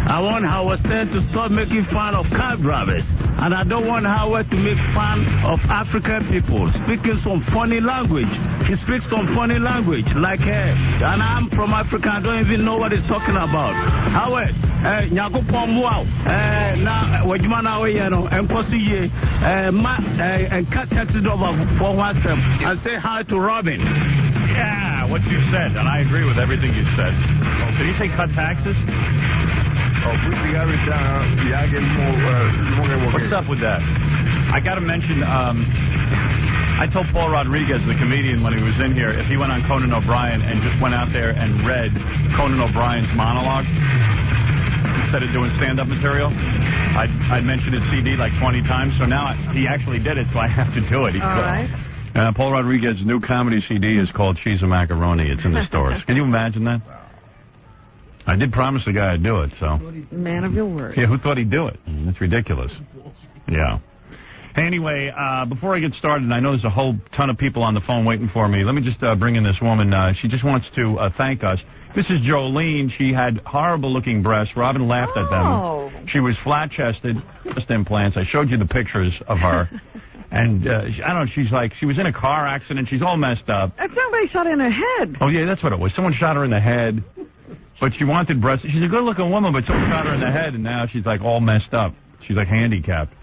I want Howard Stern to stop making fun of cab drivers. And I don't want Howard to make fun of African people speaking some funny language. He speaks some funny language like her. And I'm from Africa. I don't even know what he's talking about. Howard, Nyakopon Wow, na Wajimana Oyeno, and Kosi and cut taxi driver for WhatsApp and say hi to Robin. Yeah, what you said, and I agree with everything you said. Oh, did you say cut taxes? What's up with that? I got to mention, I told Paul Rodriguez, the comedian, when he was in here, if he went on Conan O'Brien and just went out there and read Conan O'Brien's monologue instead of doing stand-up material, I'd mentioned his CD like 20 times, so now he actually did it, so I have to do it. All right. Paul Rodriguez's new comedy CD is called Cheese and Macaroni. It's in the stores. Can you imagine that? I did promise the guy I'd do it, so. Man of your word. Yeah, who thought he'd do it? It's ridiculous. Yeah. Anyway, before I get started, and I know there's a whole ton of people on the phone waiting for me, let me just bring in this woman. She just wants to thank us. This is Jolene. She had horrible-looking breasts. Robin laughed at them. She was flat-chested, breast implants. I showed you the pictures of her. And, I don't know, she was in a car accident. She's all messed up. Somebody shot in her head. Oh, yeah, that's what it was. Someone shot her in the head. But she wanted breasts. She's a good-looking woman, but someone shot her in the head, and now she's, like, all messed up. She's, like, handicapped.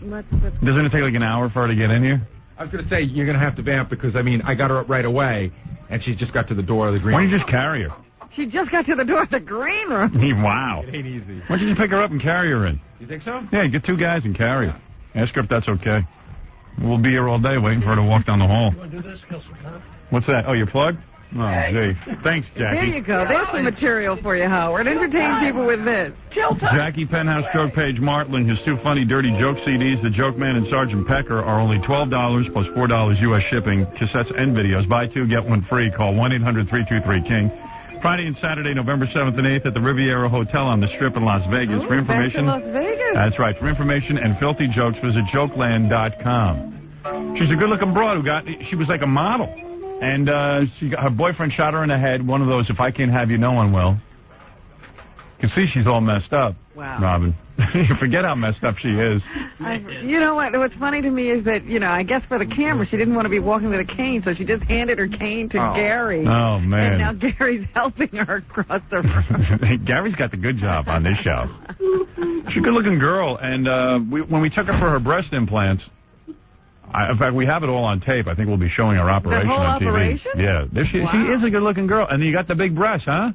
Doesn't it take, like, an hour for her to get in here? I was going to say, you're going to have to vamp because, I mean, I got her up right away, and she just got to the door of the green room. Why don't you just carry her? She just got to the door of the green room. Wow. It ain't easy. Why don't you just pick her up and carry her in? You think so? Yeah, get two guys and carry her. Ask her if that's okay. We'll be here all day waiting for her to walk down the hall. What's that? Oh, your plug? Oh, gee. Thanks, Jackie. There you go. There's some material for you, Howard. Entertain people with this. Jackie Penthouse Joke Page Martling, his two funny dirty joke CDs, The Joke Man and Sergeant Pecker, are only $12 plus $4 U.S. shipping, cassettes and videos. Buy two, get one free. Call 1-800-323-KING. Friday and Saturday, November 7th and 8th at the Riviera Hotel on the Strip in Las Vegas. For information, Las Vegas. That's right. For information and filthy jokes, visit jokeland.com. She's a good-looking broad she was like a model. And her boyfriend shot her in the head, one of those, if I can't have you, no one will. You can see she's all messed up, wow. Robin. You forget how messed up she is. You know what? What's funny to me is that, I guess for the camera, she didn't want to be walking with a cane, so she just handed her cane to Gary. Oh, man. And now Gary's helping her across the room. Gary's got the good job on this show. She's a good-looking girl, and when we took her for her breast implants, in fact, we have it all on tape. I think we'll be showing our operation on TV. Operation? Yeah. She is a good-looking girl. And then you got the big breasts, huh?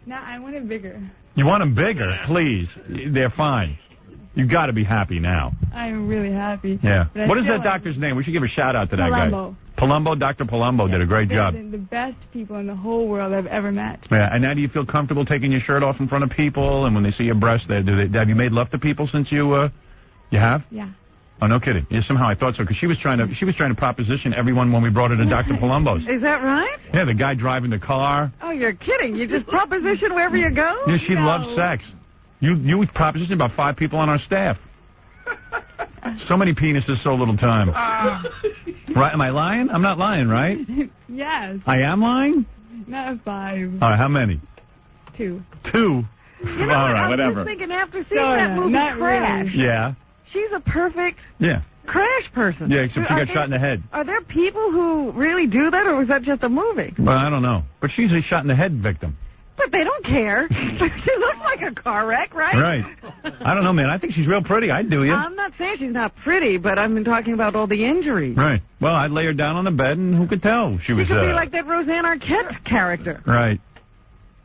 No, I want it bigger. You want them bigger? Please. They're fine. You got to be happy now. I'm really happy. Yeah. What is that doctor's name? We should give a shout-out to that guy. Palumbo. Dr. Palumbo did a great job. The best people in the whole world I've ever met. Yeah. And now do you feel comfortable taking your shirt off in front of people? And when they see your breasts, have you made love to people since you have? Yeah. Oh, no kidding. Yeah, somehow I thought so, because she was trying to proposition everyone when we brought her to Dr. Palumbo's. Is that right? Yeah, the guy driving the car. Oh, you're kidding. You just proposition wherever you go? Yeah, she loves sex. You propositioned about 5 people on our staff. So many penises, so little time. Right? Am I lying? I'm not lying, right? Yes. I am lying? Not 5. All right, how many? 2. 2? You know all right, I whatever. was just thinking after seeing that movie Crash. Really. Yeah. She's a perfect crash person. Yeah, except she got shot in the head. Are there people who really do that, or was that just a movie? Well, I don't know. But she's a shot in the head victim. But they don't care. She looks like a car wreck, right? Right. I don't know, man. I think she's real pretty. I'd do you. I'm not saying she's not pretty, but I've been talking about all the injuries. Right. Well, I'd lay her down on the bed, and who could tell? She was. She could be like that Roseanne Arquette character. Right.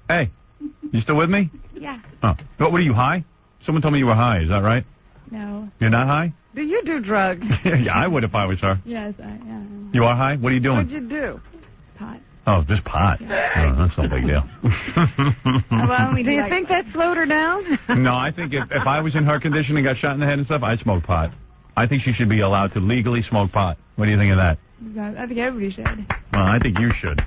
Hey, you still with me? Yeah. Oh. What are you, high? Someone told me you were high. Is that right? No. You're not high? Do you do drugs? Yeah, I would if I was her. Yes, I am. You are high? What are you doing? What'd you do? Pot. Oh, just pot. Oh, that's no big deal. Do you think that slowed her down? No, I think if I was in her condition and got shot in the head and stuff, I'd smoke pot. I think she should be allowed to legally smoke pot. What do you think of that? I think everybody should. Well, I think you should.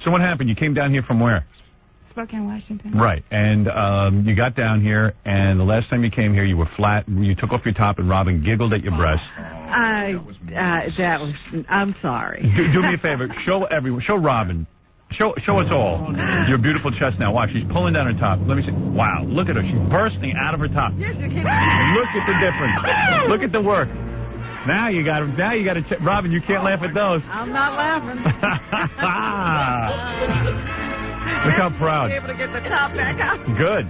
So what happened? You came down here from where? Spokane, Washington. Right, and you got down here, and the last time you came here, you were flat. You took off your top, and Robin giggled at your breast. I'm sorry. Do me a favor. Show Robin. Show us all your beautiful chest now. Watch, she's pulling down her top. Let me see. Wow, look at her. She's bursting out of her top. Yes, you can. Look at the difference. Look at the work. Now you got to. Robin, you can't laugh at those. I'm not laughing. Look how proud. Be able to get the top back up. Good.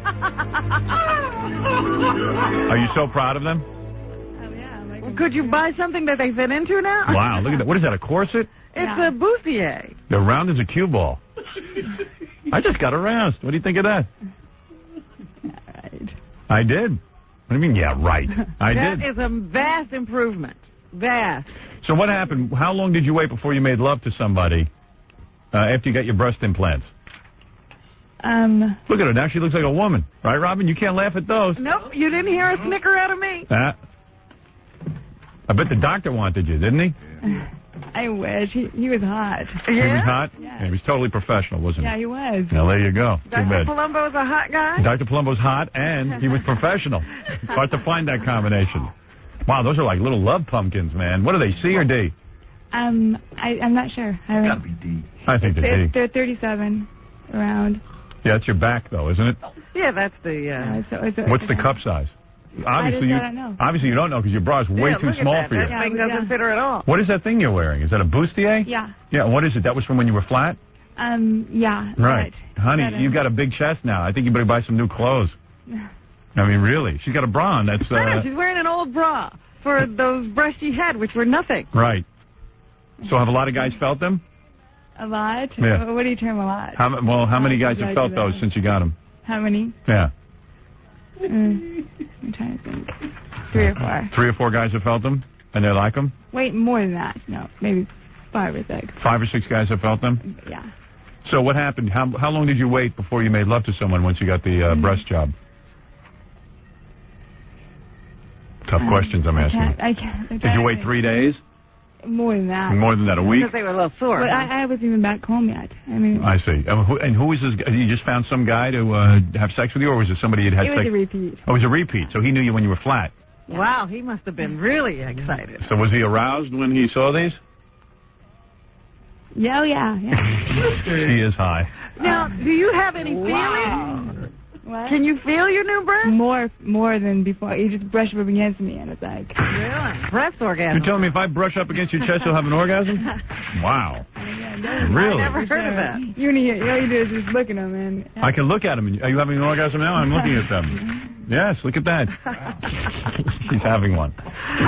Are you so proud of them? Oh, yeah. Well, could you buy something that they fit into now? Wow, look at that. What is that, a corset? It's a bustier. They're round as a cue ball. I just got aroused. What do you think of that? Right. I did. What do you mean, yeah, right? I did. That is a vast improvement. Vast. So what happened? How long did you wait before you made love to somebody after you got your breast implants? Look at her. Now she looks like a woman. Right, Robin? You can't laugh at those. Nope, you didn't hear a snicker out of me. I bet the doctor wanted you, didn't he? I wish. He was hot. He was hot? Yeah. He was totally professional, wasn't Yeah, he? he was. Now, there you go. Too Dr. bad. Palumbo's a hot guy? Dr. Palumbo's hot, and he was professional. It's hard to find that combination. Wow, those are like little love pumpkins, man. What are they, C or D? I'm not sure. I Gotta be D. I think they're D. They're 37 around. Yeah, it's your back, though, isn't it? Yeah, that's the... What's the cup size? Obviously, I don't know. Obviously, you don't know because your bra is way too look at small that. for you. That thing doesn't fit her at all. What is that thing you're wearing? Is that a bustier? Yeah. Yeah, what is it? That was from when you were flat? Yeah. Right. Honey, Better. you've got a big chest now. I think you better buy some new clothes. I mean, really. She's got a bra on. That's, She's wearing an old bra for those breasts she had, which were nothing. right. So have a lot of guys felt them? A lot? Yeah. What do you term a lot? How many guys have felt those since you got them? How many? Yeah. I'm trying to think. 3 or 4. 3 or 4 guys have felt them, and they like them? Wait, more than that. No, maybe 5 or 6. 5 or 6 guys have felt them? Yeah. So what happened? How long did you wait before you made love to someone once you got the breast job? Tough questions I'm asking. I can't. Did you wait 3 days? More than that. More than that, a week? Because they were a little sore. But I wasn't even back home yet. I mean, I see. And who is this guy? You just found some guy to have sex with you, or was it somebody you'd had it sex? was a repeat. Oh, it was a repeat. So he knew you when you were flat. Wow, he must have been really excited. So was he aroused when he saw these? Yeah, yeah. He is high. Now, do you have any feelings? What? Can you feel your new breast? More than before. You just brush up against me, and it's like... Really? Breast orgasm. You're telling me if I brush up against your chest, you'll have an orgasm? Wow. Really? I never heard of that. All you do is just look at them, and... I can look at them. Are you having an orgasm now? I'm looking at them. Yes, look at that. She's having one.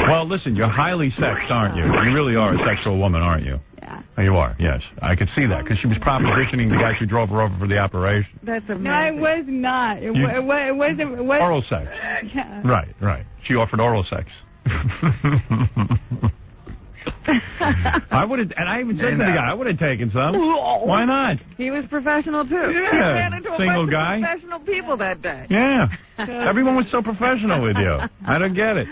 Well, listen, you're highly sexed, aren't you? You really are a sexual woman, aren't you? Yeah. Oh, you are, yes. I could see that, because she was propositioning the guys who drove her over for the operation. That's amazing. No, I was not. It wasn't... Oral sex. Yeah. Right. She offered oral sex. I would have, and I even said to the guy, I would have taken some. Why not? He was professional, too. Yeah. He ran into Single a bunch guy. of professional people that day. Yeah. Everyone was so professional with you. I don't get it.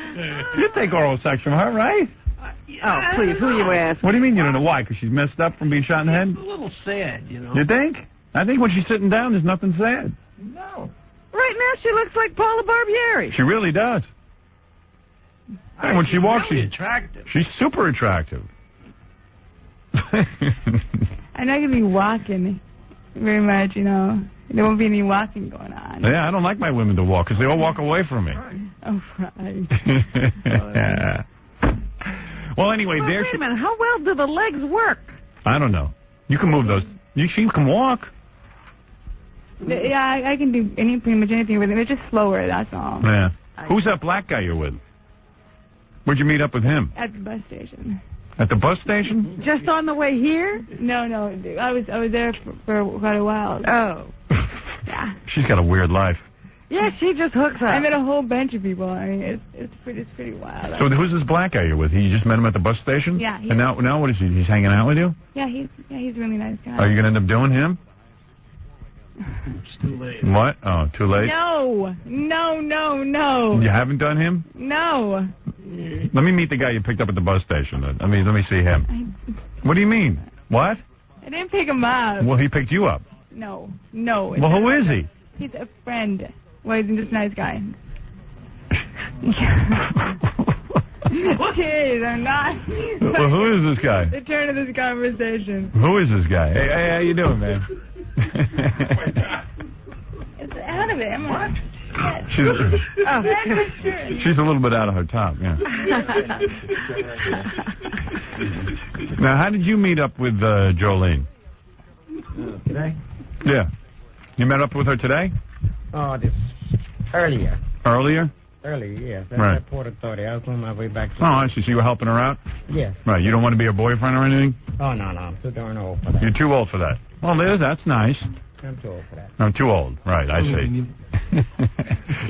You'd take oral sex from her, right? Oh, please, who you ask? What do you mean you don't know why? Because she's messed up from being shot in the head? It's a little sad, you know. You think? I think when she's sitting down, there's nothing sad. No. Right now, she looks like Paula Barbieri. She really does. And when she walks, really attractive. She's super attractive. I'm not going to be walking very much, you know. There won't be any walking going on. Yeah, I don't like my women to walk because they all walk away from me. Oh, right. Yeah. Well, anyway, Well, there wait she... a minute. How well do the legs work? I don't know. You can move those. She can walk. Yeah, I can do pretty much anything with it. It's just slower, that's all. Yeah. Who's that black guy you're with? Where'd you meet up with him? At the bus station. At the bus station? Just on the way here? No, I was there for quite a while. Oh. Yeah. She's got a weird life. Yeah, she just hooks up. I met a whole bunch of people. I mean, it's pretty wild. So who's this black guy you're with? You just met him at the bus station? Yeah. And now what is he? He's hanging out with you? Yeah, he's a really nice guy. Are you going to end up doing him? It's too late. What? Oh, too late? No. You haven't done him? No. Let me meet the guy you picked up at the bus station. Let me see him. What do you mean? What? I didn't pick him up. Well, he picked you up. No. Well, who is he? He's a friend. Well, he's just a nice guy. Jeez, I'm not. Well, who is this guy? The turn of this conversation. Who is this guy? Hey, how you doing, man? It's out of it. I'm what? She's a little bit out of her top, yeah. Now, how did you meet up with Jolene? Today? Yeah. You met up with her today? Oh, this earlier. Earlier? Earlier, yes. Right. At Port Authority. I was on my way back. Oh, I see. So you were helping her out? Yes. Right. You don't want to be her boyfriend or anything? Oh, no. I'm too darn old for that. You're too old for that. Well, Liz, that's nice. I'm too old for that. I'm too old. Right, I see.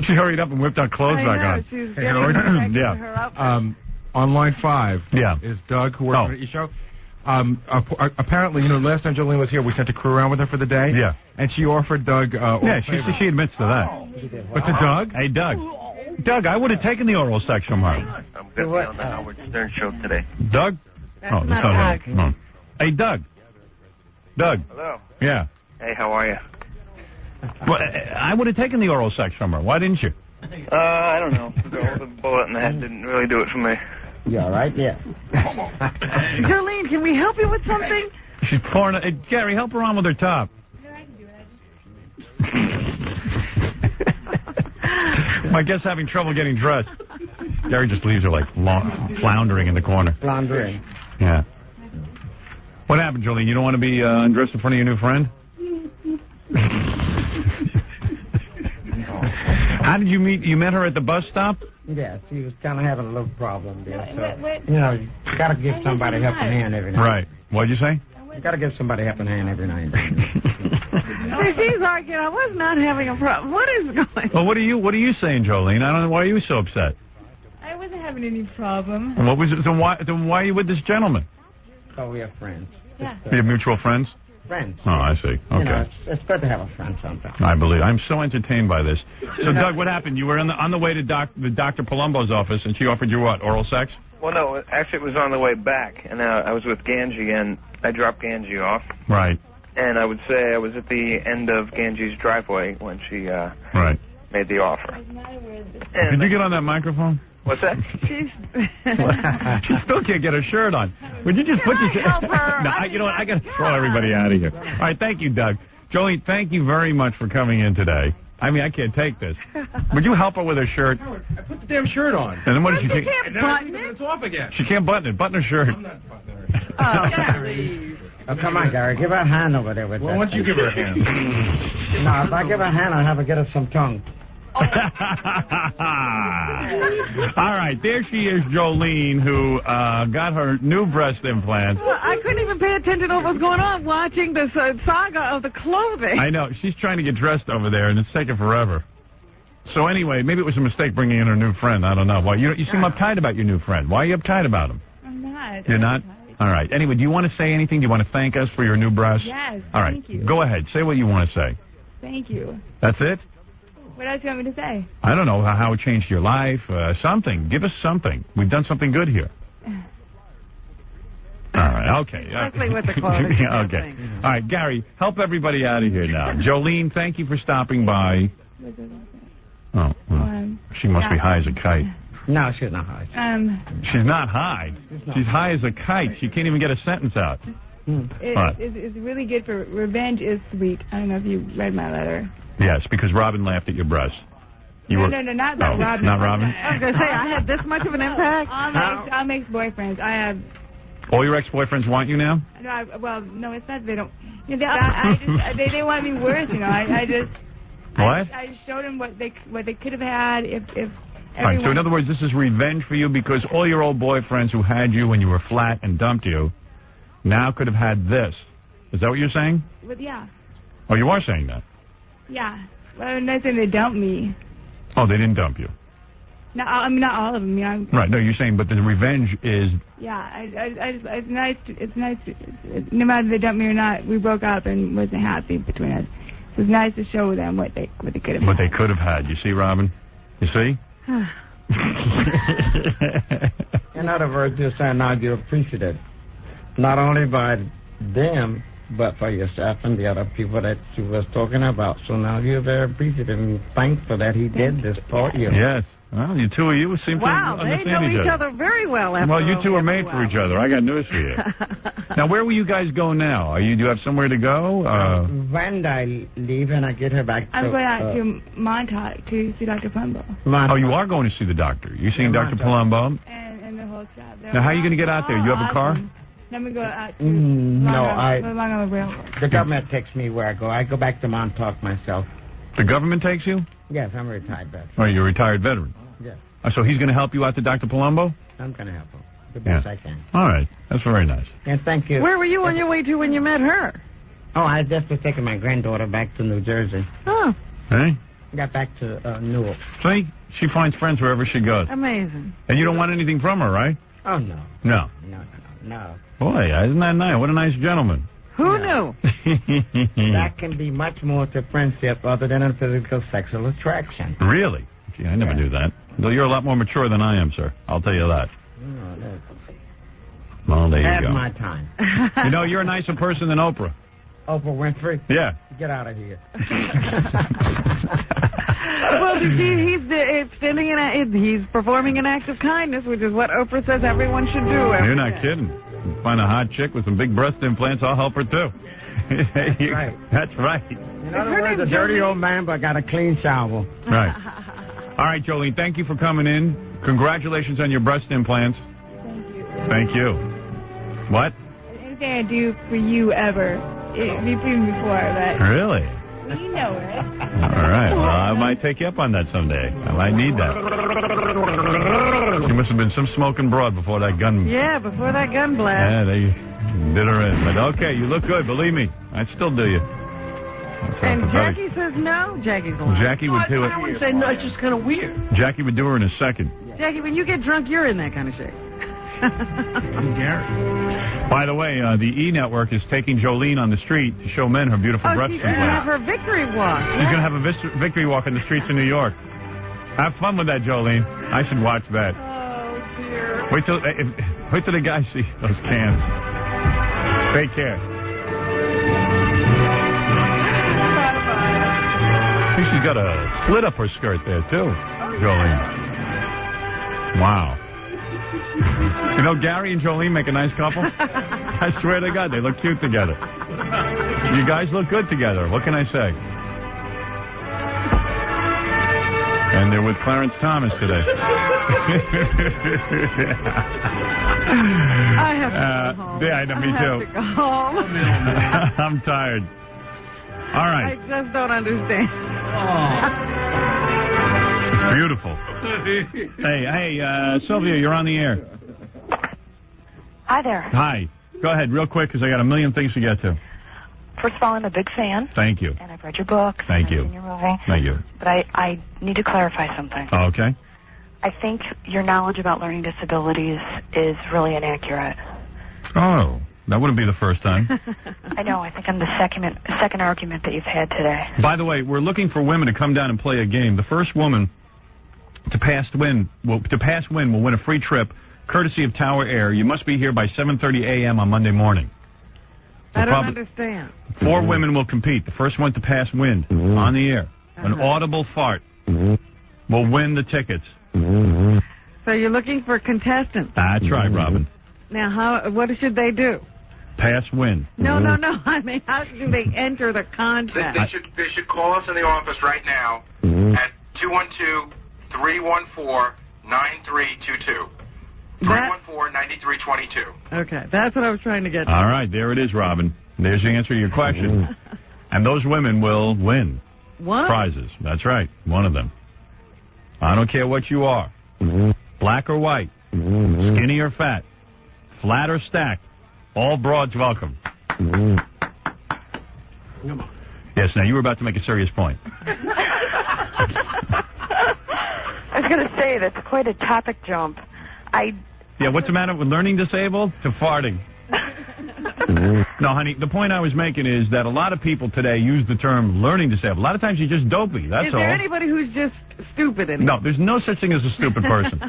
She hurried up and whipped our clothes back on. She's Hey, getting Howard. her Yeah. outfit. On line 5 Yeah. is Doug, who works on the show. Apparently, last time Jolene was here, we sent a crew around with her for the day. Yeah. And she offered Doug. Yeah, she admits to that. But to Doug? Hey, Doug, I would have taken the oral sex from her. I'm going to be on the Howard Stern show today. Doug? Oh, that's not him. Oh. Hey, Doug. Doug. Hello. Yeah. Hey, how are you? Well, I would have taken the oral sex from her. Why didn't you? I don't know. The girl with the bullet in the head didn't really do it for me. You all right? Yeah. Jolene, can we help you with something? She's pouring. Gary, help her on with her top. My guest's having trouble getting dressed. Gary just leaves her like floundering in the corner. Floundering. Yeah. What happened, Jolene? You don't want to be undressed in front of your new friend? How did you meet? You met her at the bus stop? Yeah, she was kind of having a little problem there. So, What? you know, you got to give somebody a helping hand every now and then. Right. What'd you say? You got to give somebody a helping hand every now and then. She's arguing. I was not having a problem. What is going on? Well, what are you saying, Jolene? I don't know. Why are you so upset? I wasn't having any problem. And what was it? Then why are you with this gentleman? Oh, we are friends. Yeah. You have mutual friends? Friends. Oh, I see. Okay. You know, it's good to have a friend sometimes. I believe. I'm so entertained by this. So, Doug, what happened? You were on the way to Dr. Palumbo's office, and she offered you what? Oral sex? Well, no, actually it was on the way back, and I was with Ganji, and I dropped Ganji off. Right. And I would say I was at the end of Ganji's driveway when she right. made the offer. Did you get on that microphone? What's that? She still can't get her shirt on. Would you just put your shirt? No, you know what? I got to throw everybody out of here. All right, thank you, Doug. Jolene, thank you very much for coming in today. I mean, I can't take this. Would you help her with her shirt? I put the damn shirt on. And then what did she take? And then it's off again. She can't button it. Button her shirt. I'm not buttoning her shirt. Oh, come on, Gary. Give her a hand over there with that. Well, why don't you give her a hand? No, if I give her a hand, I'll have her get her some tongue. All right, there she is, Jolene, who got her new breast implants. Well, I couldn't even pay attention to what was going on watching this saga of the clothing. I know. She's trying to get dressed over there, and it's taking forever. So anyway, maybe it was a mistake bringing in her new friend. I don't know. Why you seem uptight about your new friend. Why are you uptight about him? I'm not. You're not? All right. Anyway, do you want to say anything? Do you want to thank us for your new breast? Yes, All right. thank you. Go ahead. Say what you want to say. Thank you. That's it? What else do you want me to say? I don't know how it changed your life. Something. Give us something. We've done something good here. All right. Okay. Especially with the clothing. Okay. All right, Gary, help everybody out of here now. Jolene, thank you for stopping by. Oh, well, she must be high as a kite. No, she's not high. She's not high. She's high as a kite. She can't even get a sentence out. It's really good for revenge is sweet. I don't know if you read my letter. Yes, because Robin laughed at your breast. No, not Robin. Not Robin? I was going to say, I had this much of an impact. All my ex-boyfriends. I have... All your ex-boyfriends want you now? No, no, it's not. They don't... they want me worse, you know. I just... What? I just showed them what they could have had if All right, so in other words, this is revenge for you because all your old boyfriends who had you when you were flat and dumped you now could have had this. Is that what you're saying? Well, yeah. Oh, you are saying that? Yeah. Well, I'm not saying they dumped me. Oh, they didn't dump you. No, I mean, not all of them. Yeah. Right. No, you're saying, but the revenge is. Yeah, it's nice. It's nice. No matter if they dumped me or not, we broke up and wasn't happy between us. So it's nice to show them what they could have. What they could have had. You see, Robin? You see? In other words, you're saying now you're appreciative, not only by them, but for yourself and the other people that she was talking about. So now you're very appreciative and thankful that he did this for you. Yes. Well, you two of you seem to understand they know each other. other very well. After Well, you two are made for each other. I got news for you. Now, where will you guys go now? Do you have somewhere to go? When I leave and I get her back to... I'm going out to Montauk to see Dr. Palumbo. Oh, you are going to see the doctor. You're seeing Dr. Palumbo? And the whole staff. Now, how are you going to get out there? You have a car? Let me go out to No, Long Island Railroad. The government takes me where I go. I go back to Montauk myself. The government takes you? Yes, I'm a retired veteran. Oh, you're a retired veteran? Yes. So he's going to help you out to Dr. Palumbo? I'm going to help him the best I can. All right. That's very nice. And thank you. Where were you on your way to when you met her? Oh, I just was taking my granddaughter back to New Jersey. Oh. Hey? Got back to Newark. See? She finds friends wherever she goes. Amazing. And you don't want anything from her, right? Oh, no. No. No. Boy, isn't that nice? What a nice gentleman. Who knew? That can be much more to friendship other than a physical sexual attraction. Really? Gee, I never knew that. Though you're a lot more mature than I am, sir. I'll tell you that. Well, there you Have go. my time. You know, you're a nicer person than Oprah. Oprah Winfrey? Yeah. Get out of here. Well, he's performing an act of kindness, which is what Oprah says everyone should do. You're not kidding. Find a hot chick with some big breast implants, I'll help her too. That's right. That's right. In other words, a dirty old man, but got a clean shower. Right. All right, Jolene, thank you for coming in. Congratulations on your breast implants. Thank you. Thank you. What? Anything I do for you ever, you've seen before, but Really? you know it. All right. Well, I might take you up on that someday. I might need that. You must have been some smoking broad before that gun. Yeah, before that gun blast. Yeah, they did her in. But okay, you look good. Believe me, I'd still do you. And Jackie says no. Jackie's lying. Jackie would do it. I would say no, it's just kind of weird. Jackie would do her in a second. Jackie, when you get drunk, you're in that kind of shape. By the way, the E! Network is taking Jolene on the street to show men her beautiful breast she's going to have implants. her victory walk. She's going to have a victory walk in the streets of New York. Have fun with that, Jolene. I should watch that. Oh, dear. Wait till the guys see those cans. Take care. I think she's got a slit up her skirt there, too, Jolene. Wow. You know, Gary and Jolene make a nice couple. I swear to God, they look cute together. You guys look good together. What can I say? And they're with Clarence Thomas today. I have to go home. Yeah, I know, me I too. have to go home. I'm tired. All right. I just don't understand. Beautiful. Hey, Sylvia, you're on the air. Hi there. Hi. Go ahead, real quick, because I got a million things to get to. First of all, I'm a big fan. Thank you. And I've read your book. Thank you. Seen your movie. Thank you. But I need to clarify something. Okay. I think your knowledge about learning disabilities is really inaccurate. Oh, that wouldn't be the first time. I know. I think I'm the second argument that you've had today. By the way, we're looking for women to come down and play a game. The first woman to pass win will win a free trip, courtesy of Tower Air. You must be here by 7:30 a.m. on Monday morning. I don't understand. 4 women will compete. The first one to pass wind on the air. An audible fart will win the tickets. So you're looking for contestants. That's right, Robin. Now, what should they do? Pass wind. No. I mean, how do they enter the contract? They should call us in the office right now at 212-314-9322. 314-9322. Okay, that's what I was trying to get to. All right, there it is, Robin. There's the answer to your question. And those women will win prizes. That's right, one of them. I don't care what you are, black or white, skinny or fat, flat or stacked, all broads welcome. Yes, now you were about to make a serious point. I was going to say, that's quite a topic jump. Yeah, what's the matter with learning disabled to farting? No, honey, the point I was making is that a lot of people today use the term learning disabled. A lot of times you're just dopey, that's all. Is there anybody who's just stupid in it? No, there's no such thing as a stupid person.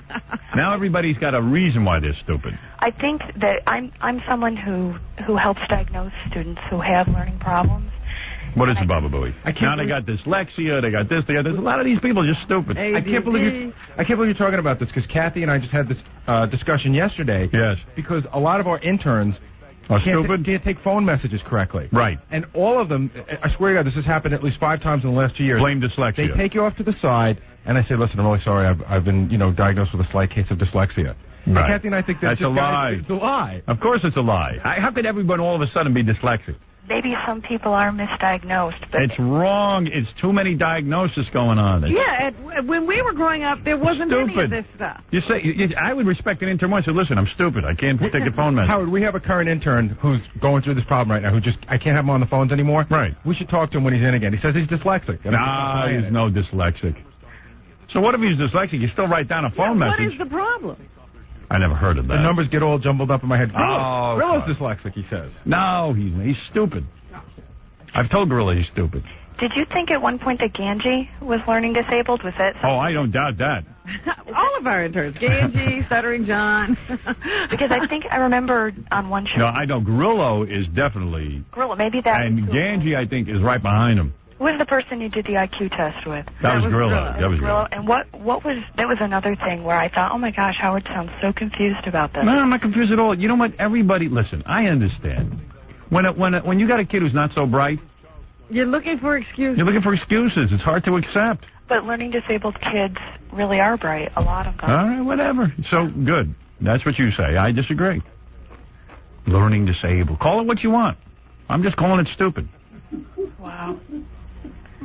Now everybody's got a reason why they're stupid. I think that I'm someone who helps diagnose students who have learning problems. What is it, Baba Booey? Now they got dyslexia, they got this, they got this. A lot of these people are just stupid. I can't believe you're talking about this, because Kathy and I just had this discussion yesterday. Yes. Because a lot of our interns can't take phone messages correctly. Right. And all of them, I swear to God, this has happened at least 5 times in the last 2 years. Blame dyslexia. They take you off to the side, and I say, listen, I'm really sorry, I've been diagnosed with a slight case of dyslexia. Right. And Kathy and I think that's a lie. It's a lie. Of course it's a lie. How could everyone all of a sudden be dyslexic? Maybe some people are misdiagnosed, but It's wrong. It's too many diagnoses going on. Yeah, when we were growing up, there wasn't any of this stuff. You say, I would respect an intern once and say, listen, I'm stupid. I can't take a phone message. Howard, we have a current intern who's going through this problem right now, I can't have him on the phones anymore. Right. We should talk to him when he's in again. He says he's dyslexic. Nah, he's no dyslexic. So what if he's dyslexic? You still write down a phone What message. is the problem? I never heard of that. The numbers get all jumbled up in my head. Oh, Gorilla's dyslexic, he says. No, he's stupid. I've told Gorilla he's stupid. did you think at one point that Ganji was learning disabled? Was that? Oh, I don't doubt that. All of our interns. Ganji, Stuttering John. Because I think I remember on one show. No, I know Grillo is definitely... Gorilla, maybe that And was Ganji, I think, is right behind him. Who was the person you did the IQ test with? That was Grillo. That was Grillo. And what was, that was another thing where I thought, oh my gosh, Howard sounds so confused about this. No, I'm not confused at all. You know what? Everybody, listen, I understand. When you got a kid who's not so bright, you're looking for excuses. You're looking for excuses. It's hard to accept. But learning disabled kids really are bright, a lot of them. All right, whatever. So, good. That's what you say. I disagree. Learning disabled. Call it what you want. I'm just calling it stupid. Wow.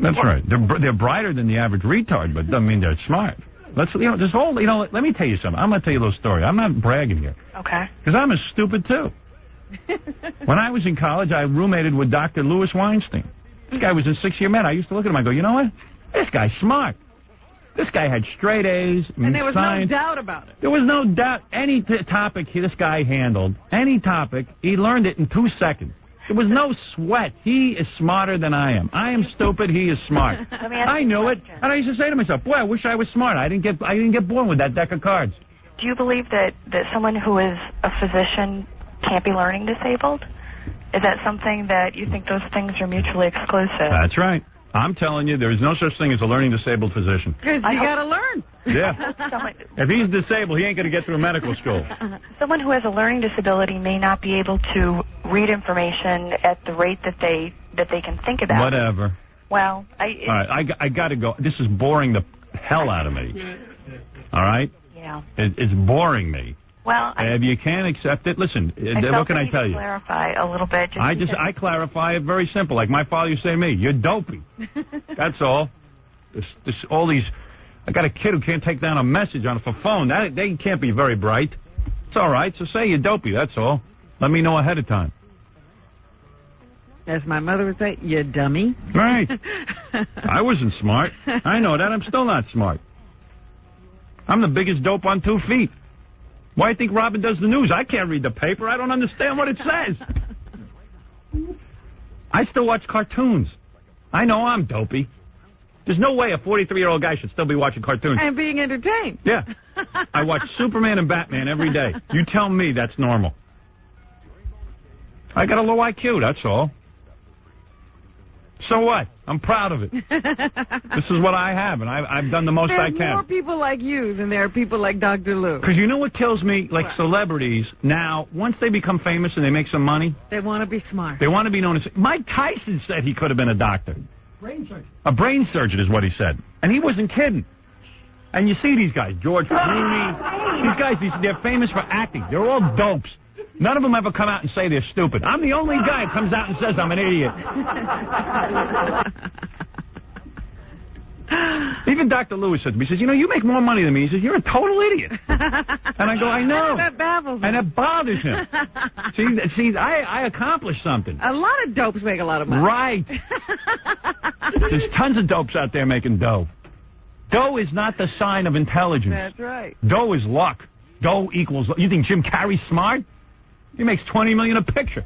That's right. They're brighter than the average retard, but doesn't mean they're smart. Let me tell you something. I'm going to tell you a little story. I'm not bragging here. Okay. Because I'm as stupid, too. When I was in college, I roommated with Dr. Louis Weinstein. This guy was in 6-year med. I used to look at him. I go, you know what? This guy's smart. This guy had straight A's. And there was science. no doubt about it. There was no doubt. Any topic this guy handled, any topic, he learned it in 2 seconds. There was no sweat. He is smarter than I am. I am stupid. He is smart. I knew it, and I used to say to myself, "Boy, I wish I was smart. I didn't get born with that deck of cards." Do you believe that someone who is a physician can't be learning disabled? Is that something that you think those things are mutually exclusive? That's right. I'm telling you, there is no such thing as a learning disabled physician. Because you got to learn. Yeah. If he's disabled, he ain't going to get through medical school. Someone who has a learning disability may not be able to read information at the rate that they can think about. Whatever. Well, all right, I got to go. This is boring the hell out of me. All right? Yeah. It's boring me. Well, if you can't accept it, listen, what can I tell you? Clarify a little bit. I clarify it very simple. Like my father used to say to me, you're dopey. That's all. All these, I got a kid who can't take down a message on a phone. They can't be very bright. It's all right. So say you're dopey. That's all. Let me know ahead of time. As my mother would say, you dummy. Right. I wasn't smart. I know that. I'm still not smart. I'm the biggest dope on 2 feet. Why do you think Robin does the news? I can't read the paper. I don't understand what it says. I still watch cartoons. I know I'm dopey. There's no way a 43-year-old guy should still be watching cartoons. And being entertained. Yeah. I watch Superman and Batman every day. You tell me that's normal. I got a low IQ, that's all. So what? I'm proud of it. This is what I have, and I've done the most I can. There's more people like you than there are people like Dr. Lou. Because you know what kills me? Like celebrities, now, once they become famous and they make some money... They want to be smart. They want to be known as... Mike Tyson said he could have been a doctor. Brain surgeon. A brain surgeon is what he said. And he wasn't kidding. And you see these guys, George Clooney, these guys, they're famous for acting. They're all dopes. None of them ever come out and say they're stupid. I'm the only guy who comes out and says I'm an idiot. Even Dr. Lewis said to me, he says, you know, you make more money than me. He says, you're a total idiot. And I go, I know. That baffles me. And it bothers him. See, I accomplished something. A lot of dopes make a lot of money. Right. There's tons of dopes out there making dough. Dough is not the sign of intelligence. That's right. Dough is luck. Dough equals... You think Jim Carrey's smart? He makes $20 million a picture.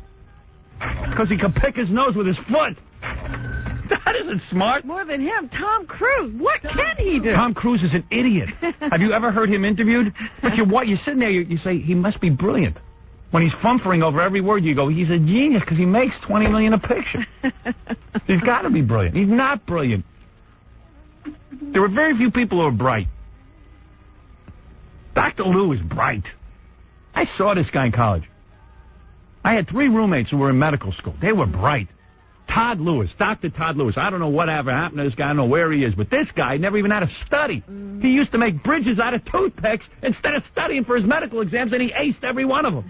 Because he can pick his nose with his foot. That isn't smart. More than him, Tom Cruise. What can he do? Tom Cruise is an idiot. Have you ever heard him interviewed? But you're sitting there, you say, he must be brilliant. When he's fumfering over every word, you go, he's a genius because he makes $20 million a picture. He's got to be brilliant. He's not brilliant. There are very few people who are bright. Dr. Lou is bright. I saw this guy in college. I had 3 roommates who were in medical school. They were bright. Todd Lewis, Dr. Todd Lewis. I don't know whatever happened to this guy. I don't know where he is. But this guy never even had a study. He used to make bridges out of toothpicks instead of studying for his medical exams, and he aced every one of them.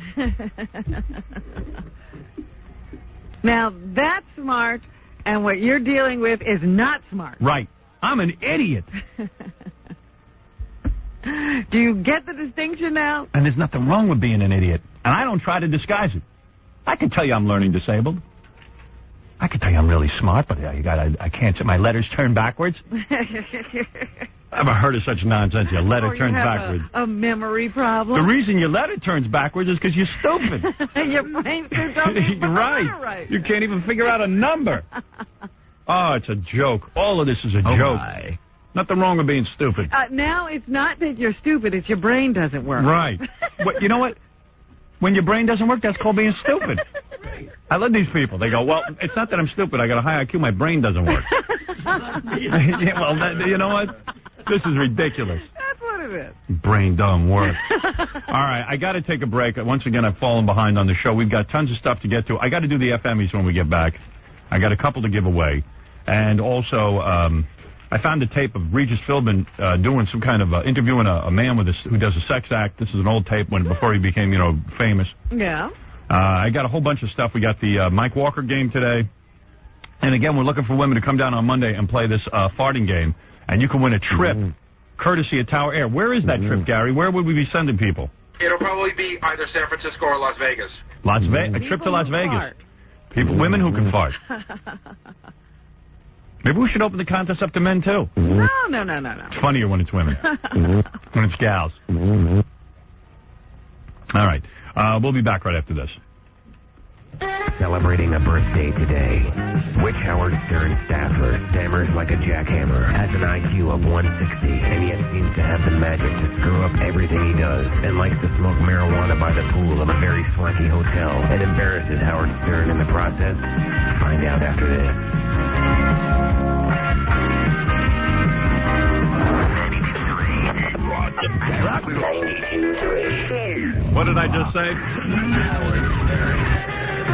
Now, that's smart, and what you're dealing with is not smart. Right. I'm an idiot. Do you get the distinction now? And there's nothing wrong with being an idiot. And I don't try to disguise it. I can tell you I'm learning disabled. I can tell you I'm really smart, but I can't say my letters turn backwards. Ever heard of such nonsense? Your letter turns backwards. A memory problem. The reason your letter turns backwards is because you're stupid. Your brain doesn't right. You can't even figure out a number. Oh, it's a joke. All of this is a joke. My. Nothing wrong with being stupid. Now it's not that you're stupid, it's your brain doesn't work. Right. But you know what? When your brain doesn't work, that's called being stupid. I love these people. They go, well, it's not that I'm stupid. I got a high IQ. My brain doesn't work. Yeah, well, you know what? This is ridiculous. That's what it is. Brain don't work. All right, I got to take a break. Once again, I've fallen behind on the show. We've got tons of stuff to get to. I got to do the FMEs when we get back. I got a couple to give away. And also, I found a tape of Regis Philbin doing some kind of interviewing a man who does a sex act. This is an old tape before he became, famous. Yeah. I got a whole bunch of stuff. We got the Mike Walker game today. And again, we're looking for women to come down on Monday and play this farting game. And you can win a trip, courtesy of Tower Air. Where is that trip, Gary? Where would we be sending people? It'll probably be either San Francisco or Las Vegas. A trip to Las Vegas. Women who can fart. Maybe we should open the contest up to men, too. No. It's funnier when it's women. When it's gals. All right. We'll be back right after this. Celebrating a birthday today. Which Howard Stern staffer stammers like a jackhammer, has an IQ of 160, and yet seems to have the magic to screw up everything he does, and likes to smoke marijuana by the pool of a very swanky hotel, and embarrasses Howard Stern in the process? Find out after this. What did I just say?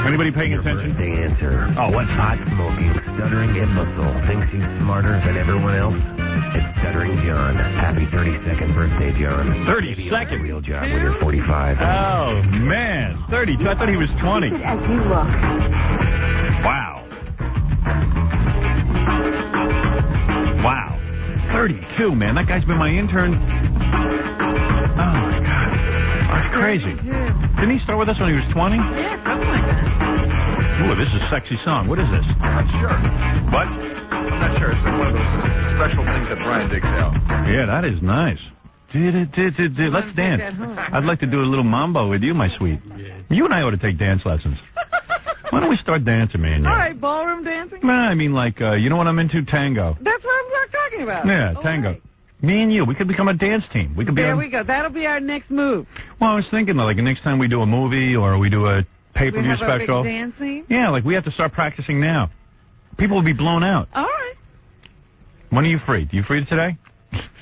Anybody paying attention? The answer. Oh, what? Hot smoking, stuttering imbecile thinks he's smarter than everyone else. It's Stuttering John. Happy 32nd birthday, John. 32nd? Real job when you're 45. Oh, man. 32. I thought he was 20. As you look. Wow. Wow. 32, man. That guy's been my intern. Oh, my God. That's crazy. Didn't he start with us when he was 20? Yeah, something like that. Ooh, this is a sexy song. What is this? I'm not sure. What? I'm not sure. It's one of those special things that Brian digs out. Yeah, that is nice. Let's dance. I'd like to do a little mambo with you, my sweet. You and I ought to take dance lessons. Why don't we start dancing, man? All right, ballroom dancing? Nah, I mean, like, you know what I'm into? Tango. That's what I'm talking about. Yeah, All tango. right. Me and you, we could become a dance team. We could be. There we go. That'll be our next move. Well, I was thinking, like, next time we do a movie or we do a pay-per-view we have special. A big dance scene? Yeah, like, we have to start practicing now. People will be blown out. All right. When are you free? Are you free today?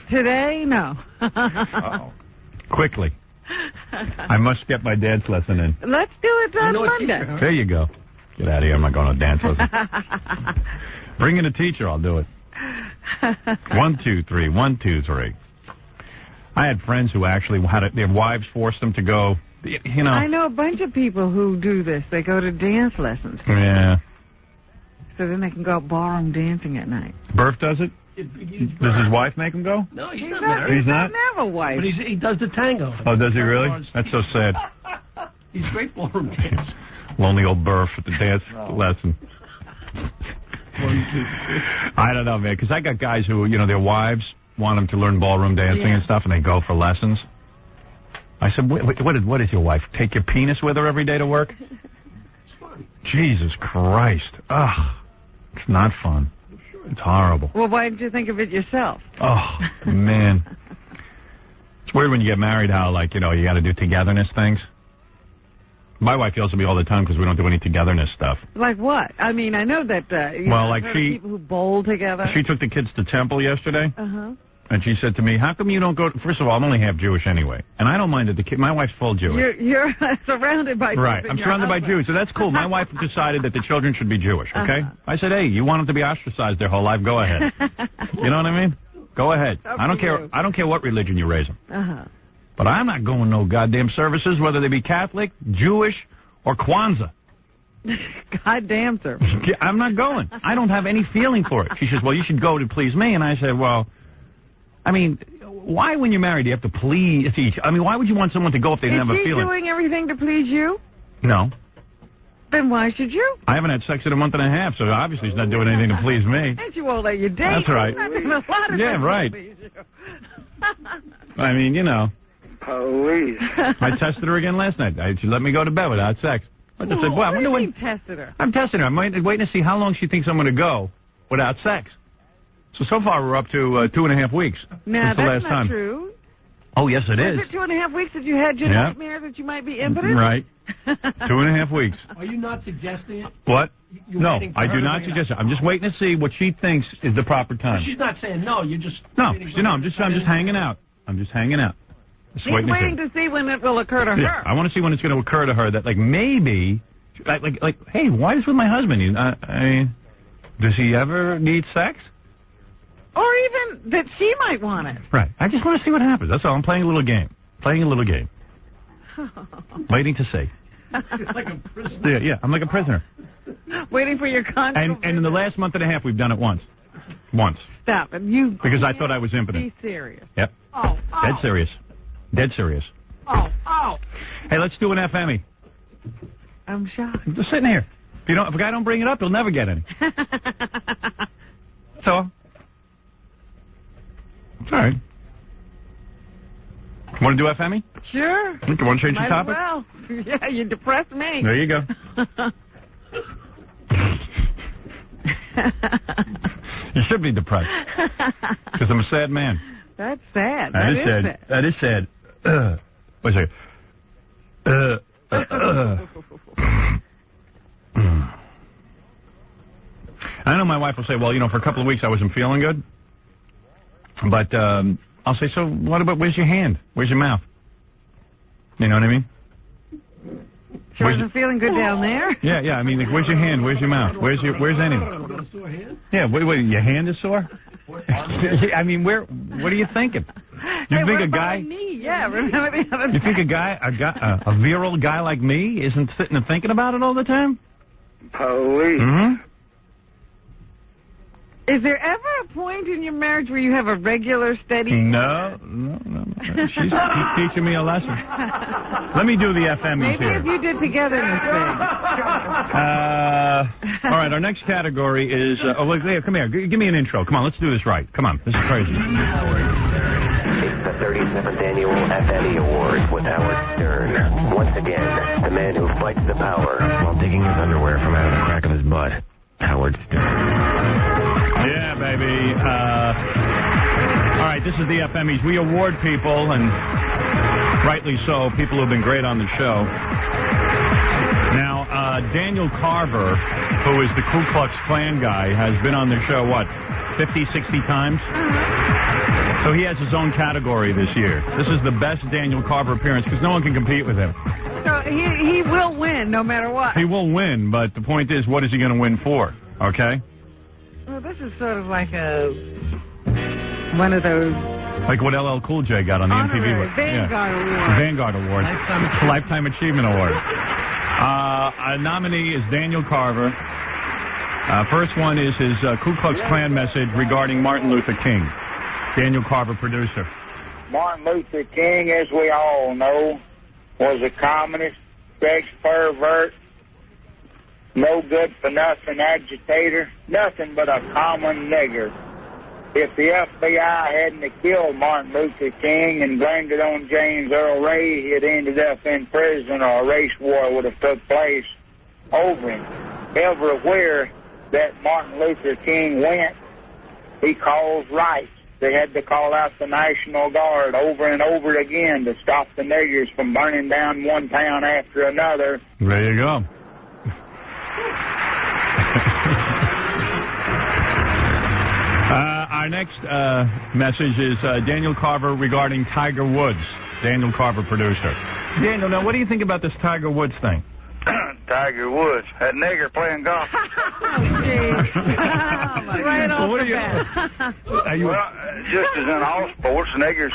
Today, no. Uh-oh. Quickly. I must get my dance lesson in. Let's do it on Monday. There you go. Get out of here. I'm not going to dance lesson. Bring in a teacher. I'll do it. 1, 2, 3. 1, 2, 3. I had friends who actually had their wives forced them to go. You know. I know a bunch of people who do this. They go to dance lessons. Yeah. So then they can go ballroom dancing at night. Burf does it? Does his wife make him go? No, he's not married. He's not? Never wife. But he does the tango. Oh, does he really? That's so sad. He's great ballroom dance. Lonely old Burf at the dance lesson. I don't know, man, because I got guys who, their wives want them to learn ballroom dancing and stuff, and they go for lessons. I said, what is your wife? Take your penis with her every day to work? It's fun. Jesus Christ. Ugh. It's not fun. It's horrible. Well, why didn't you think of it yourself? Oh, man. It's weird when you get married how, like, you got to do togetherness things. My wife yells at me all the time because we don't do any togetherness stuff. Like what? I mean, I know that. Well, like people who bowl together. She took the kids to temple yesterday. Uh-huh. And she said to me, how come you don't go... First of all, I'm only half Jewish anyway. And I don't mind that the kid... My wife's full Jewish. You're surrounded by Jews. Right. I'm surrounded by Jews, so that's cool. My wife decided that the children should be Jewish, okay? I said, hey, you want them to be ostracized their whole life, go ahead. You know what I mean? Go ahead. I don't care. I don't care what religion you raise them. Uh-huh. But I'm not going no goddamn services, whether they be Catholic, Jewish, or Kwanzaa. Goddamn service. I'm not going. I don't have any feeling for it. She says, well, you should go to please me. And I said, well... I mean, why when you're married do you have to please each? I mean, why would you want someone to go if they didn't have a feeling? Is she doing everything to please you? No. Then why should you? I haven't had sex in a month and a half, so obviously he's not doing anything to please me. And she won't let you date. That's right. Yeah, right. I mean, Police. I tested her again last night. She let me go to bed without sex. I just said, well, I'm tested her. I'm testing her. I'm waiting to see how long she thinks I'm going to go without sex. So far we're up to 2.5 weeks. Now, since the that's last not time. true. Oh, yes, it is. Was it 2.5 weeks that you had your Yeah. nightmare that you might be impotent? Right. 2.5 weeks. Are you not suggesting it? What? You're No, waiting for I her do to not bring it suggest it. I'm just waiting to see what she thinks is the proper time. She's not saying no. You're just No, waiting for you know, her I'm to just come in. hanging out. I'm just hanging out. Just He's waiting waiting to see. to see when it will occur to Yeah, her. I want to see when it's going to occur to her that, like, maybe, like, hey, why is with my husband? I mean, does he ever need sex? Or even that she might want it. Right. I just want to see what happens. That's all. I'm playing a little game. Waiting to see. Like a prisoner. Yeah, I'm like a prisoner. Waiting for your conjugal. And in the last month and a half, we've done it once. Once. Stop it. You Because I thought I was impotent. be serious. Yep. Oh, Dead serious. Dead serious. oh, oh. Hey, let's do an FME. I'm shocked. I'm just sitting here. If a guy don't bring it up, he'll never get any. So, it's all right. Want to do FME? Sure. You want to change Might the as topic? well. Yeah, you depressed me. There you go. You should be depressed because I'm a sad man. That's sad. That is sad. That is sad. Wait a second. I know my wife will say, well, for a couple of weeks I wasn't feeling good. But I'll say, so what about, where's your hand? Where's your mouth? You know what I mean? She wasn't feeling good down there? Yeah. I mean, like, where's your hand? Where's your mouth? Where's anything? Yeah, wait, your hand is sore? I mean, what are you thinking? You think a guy? Me? Yeah, remember the other You think a virile guy like me isn't sitting and thinking about it all the time? Police. Mm-hmm. Is there ever a point in your marriage where you have a regular, steady... No. She's teaching me a lesson. Let me do the FMEs Maybe here. if you did togetherness thing. All right, our next category is... come here. Give me an intro. Come on, let's do this right. Come on, this is crazy. It's the 37th Annual FME Awards with Howard Stern. Once again, the man who fights the power while digging his underwear from out of the crack of his butt, Howard Stern. Yeah, baby. All right, this is the FMEs. We award people, and rightly so, people who have been great on the show. Now, Daniel Carver, who is the Ku Klux Klan guy, has been on the show, 50, 60 times? So he has his own category this year. This is the best Daniel Carver appearance because no one can compete with him. So he will win no matter what. He will win, but the point is, what is he going to win for? Okay? Well, this is sort of like one of those... Like what LL Cool J got on the MTV. Vanguard Award. Vanguard Award. Lifetime Achievement Award. A nominee is Daniel Carver. First one is his Ku Klux Klan message regarding Martin Luther King. Daniel Carver, producer. Martin Luther King, as we all know, was a communist, sex pervert, no good for nothing agitator, nothing but a common nigger. If the FBI hadn't killed Martin Luther King and blamed it on James Earl Ray, he'd ended up in prison or a race war would have took place over him. Everywhere that Martin Luther King went, he caused riots. They had to call out the National Guard over and over again to stop the niggers from burning down one town after another. There you go. Our next message is Daniel Carver regarding Tiger Woods. Daniel Carver, producer. Daniel, now what do you think about this Tiger Woods thing? Tiger Woods, that nigger playing golf. Right off the bat. Well, just as in all sports, niggers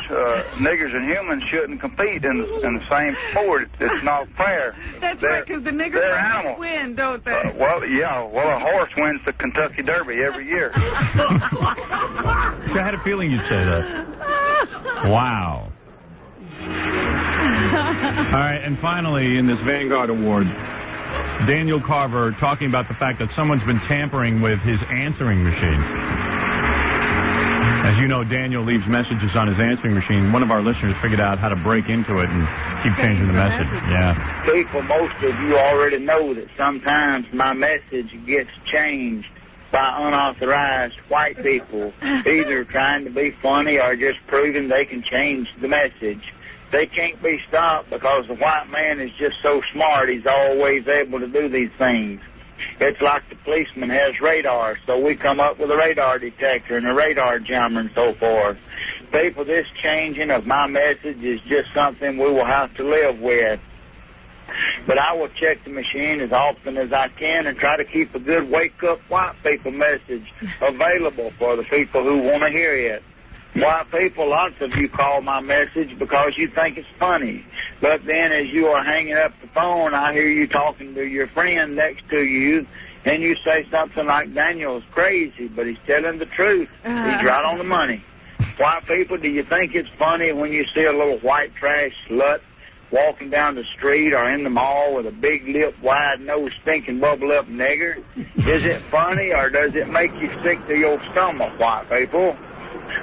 and humans shouldn't compete in the same sport. It's not fair. That's right, because the niggers they're animals. win, don't they? A horse wins the Kentucky Derby every year. See, I had a feeling you'd say that. Wow. All right, and finally, in this Vanguard Award, Daniel Carver talking about the fact that someone's been tampering with his answering machine. As you know, Daniel leaves messages on his answering machine. One of our listeners figured out how to break into it and keep changing the message. Yeah. People, most of you already know that sometimes my message gets changed by unauthorized white people, either trying to be funny or just proving they can change the message. They can't be stopped because the white man is just so smart, he's always able to do these things. It's like the policeman has radar, so we come up with a radar detector and a radar jammer and so forth. People, this changing of my message is just something we will have to live with. But I will check the machine as often as I can and try to keep a good wake-up white people message available for the people who want to hear it. White people, lots of you call my message because you think it's funny. But then as you are hanging up the phone, I hear you talking to your friend next to you, and you say something like, Daniel's crazy, but he's telling the truth. He's right on the money. White people, do you think it's funny when you see a little white trash slut walking down the street or in the mall with a big lip, wide nose, stinking bubble-up nigger? Is it funny or does it make you sick to your stomach, white people?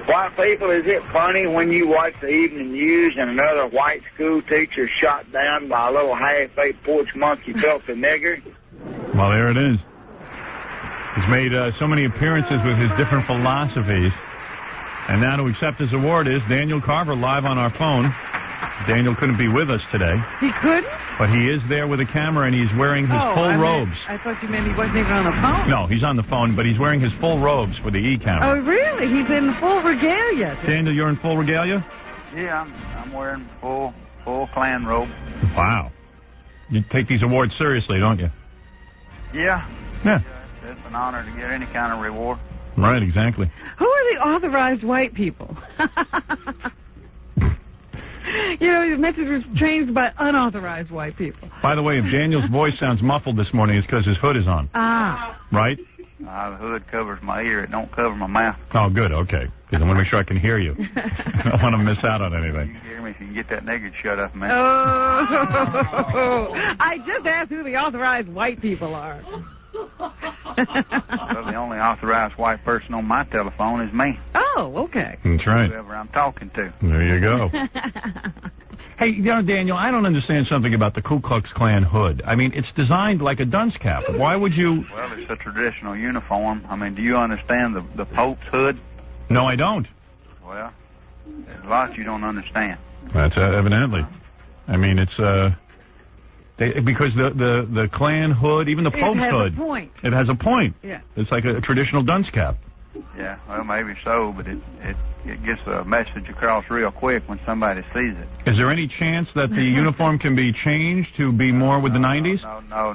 White people, is it funny when you watch the evening news and another white school teacher shot down by a little half-baked porch monkey filthy nigger? Well, there it is. He's made so many appearances with his different philosophies. And now to accept his award is Daniel Carver live on our phone. Daniel couldn't be with us today. He couldn't? But he is there with a camera, and he's wearing his full robes. I thought you meant he wasn't even on the phone. No, he's on the phone, but he's wearing his full robes for the E-camera. Oh, really? He's in full regalia. Daniel, you're in full regalia? Yeah, I'm wearing full Klan robe. Wow. You take these awards seriously, don't you? Yeah. Yeah. It's an honor to get any kind of reward. Right, exactly. Who are the authorized white people? You know, the message was changed by unauthorized white people. By the way, if Daniel's voice sounds muffled this morning, it's because his hood is on. Ah. Right? The hood covers my ear. It don't cover my mouth. Oh, good. Okay. Because I want to make sure I can hear you. I don't want to miss out on anything. You can hear me if you can get that nigger shut up, man. Oh. I just asked who the authorized white people are. Well, the only authorized white person on my telephone is me. Oh, okay. That's right. Whoever I'm talking to. There you go. Hey, you know, Daniel, I don't understand something about the Ku Klux Klan hood. I mean, it's designed like a dunce cap. Why would you... Well, it's a traditional uniform. I mean, do you understand the Pope's hood? No, I don't. Well, there's a lot you don't understand. That's evidently. I mean, it's... because the Klan hood, even the Pope's hood, it has a point. It has a point. Yeah. It's like a traditional dunce cap. Yeah, well, maybe so, but it gets the message across real quick when somebody sees it. Is there any chance that the uniform can be changed to be more with the 90s?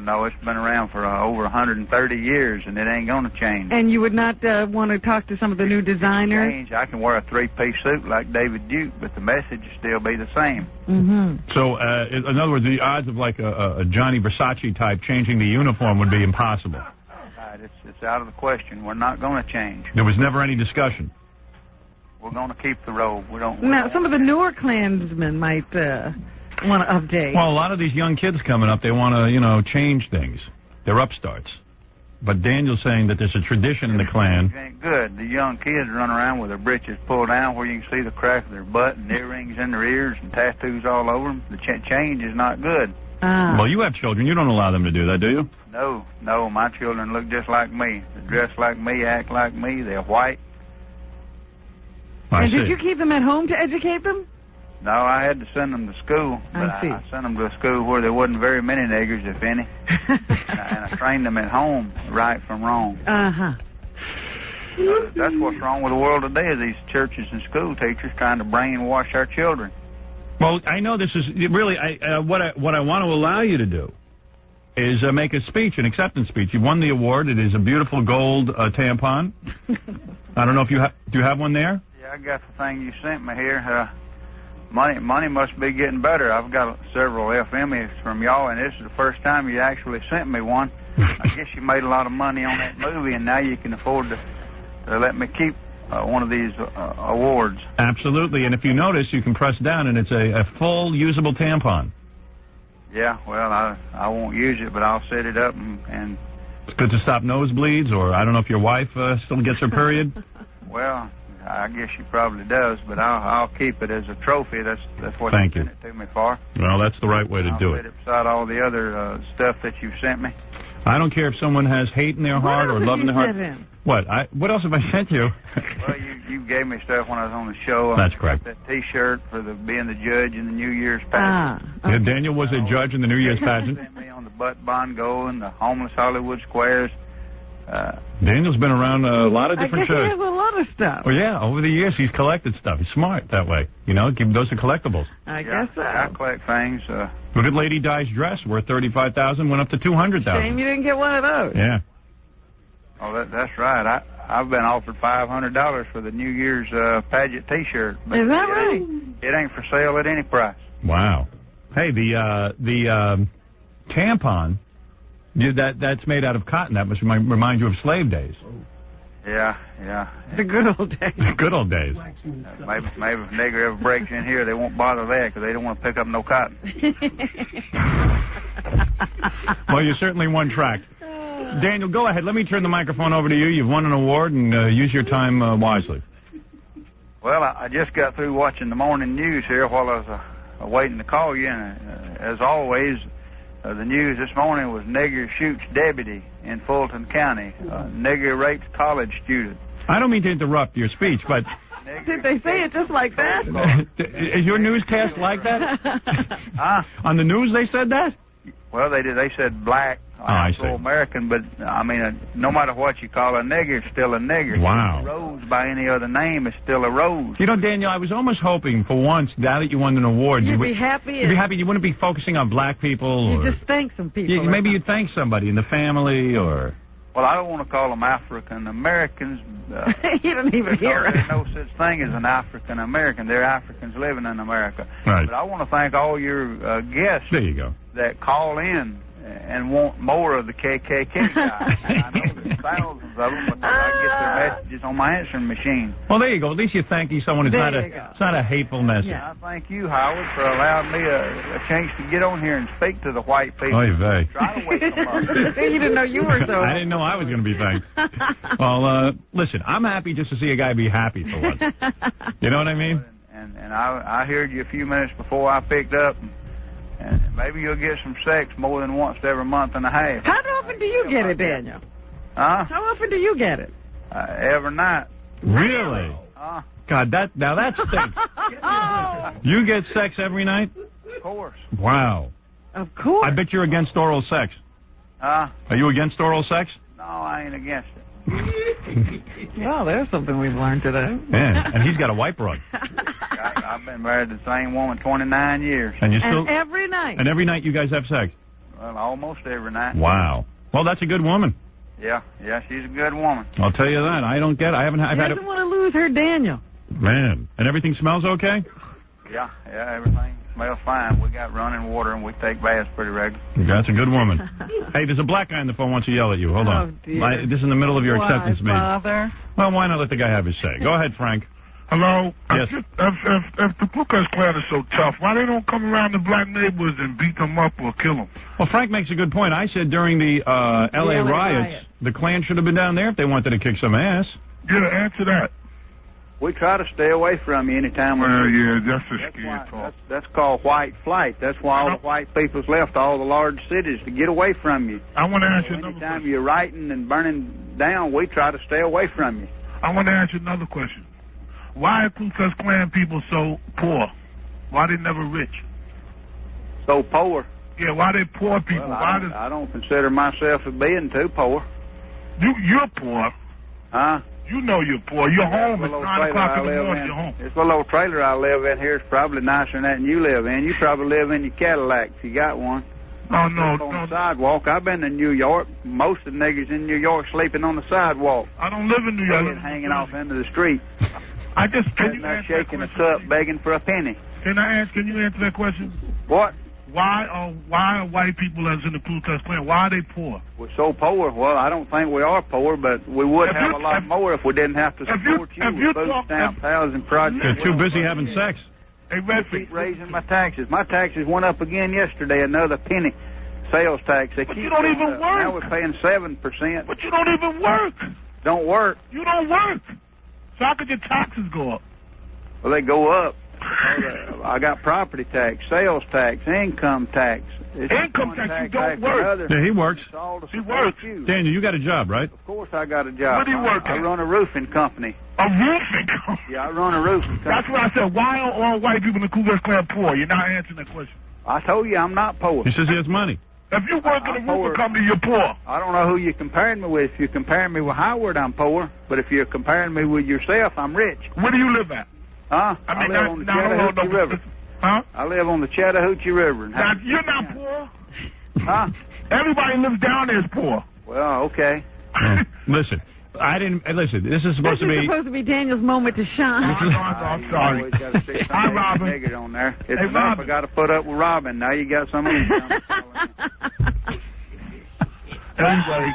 No, it's been around for over 130 years, and it ain't going to change. And you would not want to talk to some of the new designers? I can wear a three-piece suit like David Duke, but the message will still be the same. Mm-hmm. So, in other words, the odds of like a Johnny Versace type changing the uniform would be impossible. It's out of the question. We're not going to change. There was never any discussion. We're going to keep the robe. We don't. Now, some of the newer Klansmen might want to update. Well, a lot of these young kids coming up, they want to, change things. They're upstarts. But Daniel's saying that there's a tradition in the Klan. It ain't good. The young kids run around with their britches pulled down where you can see the crack of their butt and earrings in their ears and tattoos all over them. The change is not good. Well, you have children. You don't allow them to do that, do you? No, my children look just like me. They dress like me, act like me. They're white. I and see. did you keep them at home to educate them? No, I had to send them to school. But I sent them to a school where there wasn't very many niggers, if any. and I trained them at home, right from wrong. Uh-huh. That's what's wrong with the world today, is these churches and school teachers trying to brainwash our children. Well, I know this is really what I want to allow you to do is make a speech, an acceptance speech. You won the award. It is a beautiful gold tampon. I don't know if do you have one there? Yeah, I got the thing you sent me here. Money must be getting better. I've got several FMs from y'all, and this is the first time you actually sent me one. I guess you made a lot of money on that movie, and now you can afford to let me keep one of these awards. Absolutely, and if you notice, you can press down, and it's a full usable tampon. Yeah, well, I won't use it, but I'll set it up and it's good to stop nosebleeds, or I don't know if your wife still gets her period. Well, I guess she probably does, but I'll keep it as a trophy. That's what you sent it to me for. Well, that's the right way to do I'll it. set it beside all the other stuff that you sent me. I don't care if someone has hate in their heart or love in their heart. What? What else have I sent you? Well, you gave me stuff when I was on the show. That's correct. That T-shirt for being the judge in the New Year's pageant. Yeah, Daniel was a judge in the New Year's pageant. Sent me on the Butt Bongo and the Homeless Hollywood Squares. Daniel's been around a lot of different shows. He has a lot of stuff. Well, yeah, over the years he's collected stuff. He's smart that way. You know, those are collectibles. I guess so. I collect things. Look at Lady Di's dress, worth $35,000, went up to $200,000. Shame you didn't get one of those. Yeah. Oh, that's right. I've been offered $500 for the New Year's pageant T-shirt. Is that right? It ain't for sale at any price. Wow. Hey, the tampon, that's made out of cotton. That must remind you of slave days. Yeah. The good old days. The good old days. Maybe if a nigger ever breaks in here, they won't bother that because they don't want to pick up no cotton. Well, you're certainly one track. Daniel, go ahead. Let me turn the microphone over to you. You've won an award, and use your time wisely. Well, I just got through watching the morning news here while I was waiting to call you, and as always, the news this morning was nigger shoots deputy in Fulton County. Nigger rapes college student. I don't mean to interrupt your speech, but... Did they say it just like that? Is your newscast like that? On the news they said that? Well, they did. They said black, Afro-American, but, I mean, no matter what you call a nigger, it's still a nigger. Wow. Rose by any other name is still a rose. You know, Daniel, I was almost hoping for once, now that you won an award... You'd be happy. You'd be happy. You wouldn't be focusing on black people. You just thank some people. Maybe you'd thank somebody in the family or... Well, I don't want to call them African Americans. You don't even hear it. There's no such thing as an African American. They're Africans living in America. Right. But I want to thank all your guests. There you go. That call in and want more of the KKK guys. I know there's thousands of them, but I get their messages on my answering machine. Well, there you go. At least you're thanking someone. It's not a hateful message. Yeah, I thank you, Howard, for allowing me a chance to get on here and speak to the white people. Oy vey. Try to wake them up. You didn't know you were so... I didn't know I was going to be thanked. Well, listen, I'm happy just to see a guy be happy for once. You know what I mean? And I heard you a few minutes before I picked up. And maybe you'll get some sex more than once every month and a half. How often do you get it, Daniel? Huh? How often do you get it? Every night. Really? God, that stinks. You get sex every night? Of course. Wow. Of course. I bet you're against oral sex. Are you against oral sex? No, I ain't against it. Well, there's something we've learned today. Yeah, and he's got a wipe rug. I've been married to the same woman 29 years. And you still... And every night. And every night you guys have sex? Well, almost every night. Wow. Well, that's a good woman. Yeah, she's a good woman. I'll tell you that. I don't get it. I've had doesn't want to lose her Daniel. Man. And everything smells okay? Yeah, everything smells fine. We got running water and we take baths pretty regular. That's a good woman. Hey, there's a black guy on the phone who wants to yell at you. Hold on. Dear. This is in the middle of your acceptance meeting. Father? Well, why not let the guy have his say? Go ahead, Frank. Hello? Yes. If the Ku Klux Klan is so tough, why they don't come around the black neighborhoods and beat them up or kill them? Well, Frank makes a good point. I said during the L.A. riots, the Klan should have been down there if they wanted to kick some ass. Yeah, answer that. We try to stay away from you anytime we're... yeah, that's a scary talk. That's called white flight. That's why all the white people's left all the large cities, to get away from you. I want to ask you another question. Anytime you're writing and burning down, we try to stay away from you. I want to ask you another question. Why are Ku Klux Klan people so poor? Why they never rich? So poor? Yeah, why they poor people? Well, I don't consider myself as being too poor. You're poor. Huh? You know you're poor. You're home at 9 o'clock in the morning. You're home. This little trailer I live in here is probably nicer than that you live in. You probably live in your Cadillac if you got one. No. On the sidewalk. I've been to New York. Most of the niggas in New York sleeping on the sidewalk. I don't live in New York. Hanging off into the street. Can you answer shaking a cup, begging for a penny. Can you answer that question? What? Why are white people that's in the Ku Klux Klan, why are they poor? We're so poor. Well, I don't think we are poor, but we would have a lot more if we didn't have to support you with food stamp housing projects. They're too busy having sex. Hey, keep raising my taxes. My taxes went up again yesterday, another penny. Sales tax. They keep you don't even work. Now we're paying 7%. But you don't even work. Don't work. You don't work. So how could your taxes go up? Well, they go up. I got property tax, sales tax, income tax, Income tax, you don't work. Yeah, he works. He works. Daniel, you got a job, right? Of course I got a job. Where do you work I at? run a roofing company. A roofing company? Yeah, I run a roofing company. That's what I said. Why are all white people in the Ku Klux Klan poor? You're not answering that question. I told you I'm not poor. He says he has money. If you work in a roofing company, you're poor. I don't know who you're comparing me with. If you're comparing me with Howard, I'm poor. But if you're comparing me with yourself, I'm rich. Where do you live at? Huh? I mean, live on the Chattahoochee River. Huh? I live on the Chattahoochee River. Now, you're not poor? Huh? Everybody lives down there is poor. Well, okay. Listen, listen, this is supposed to be... supposed to be Daniel's moment to shine. I'm sorry. Always got to see Hi, Robin. nigger on there. It's Hey, enough. Robin. I got to put up with Robin. Now you got some of these. Anyway,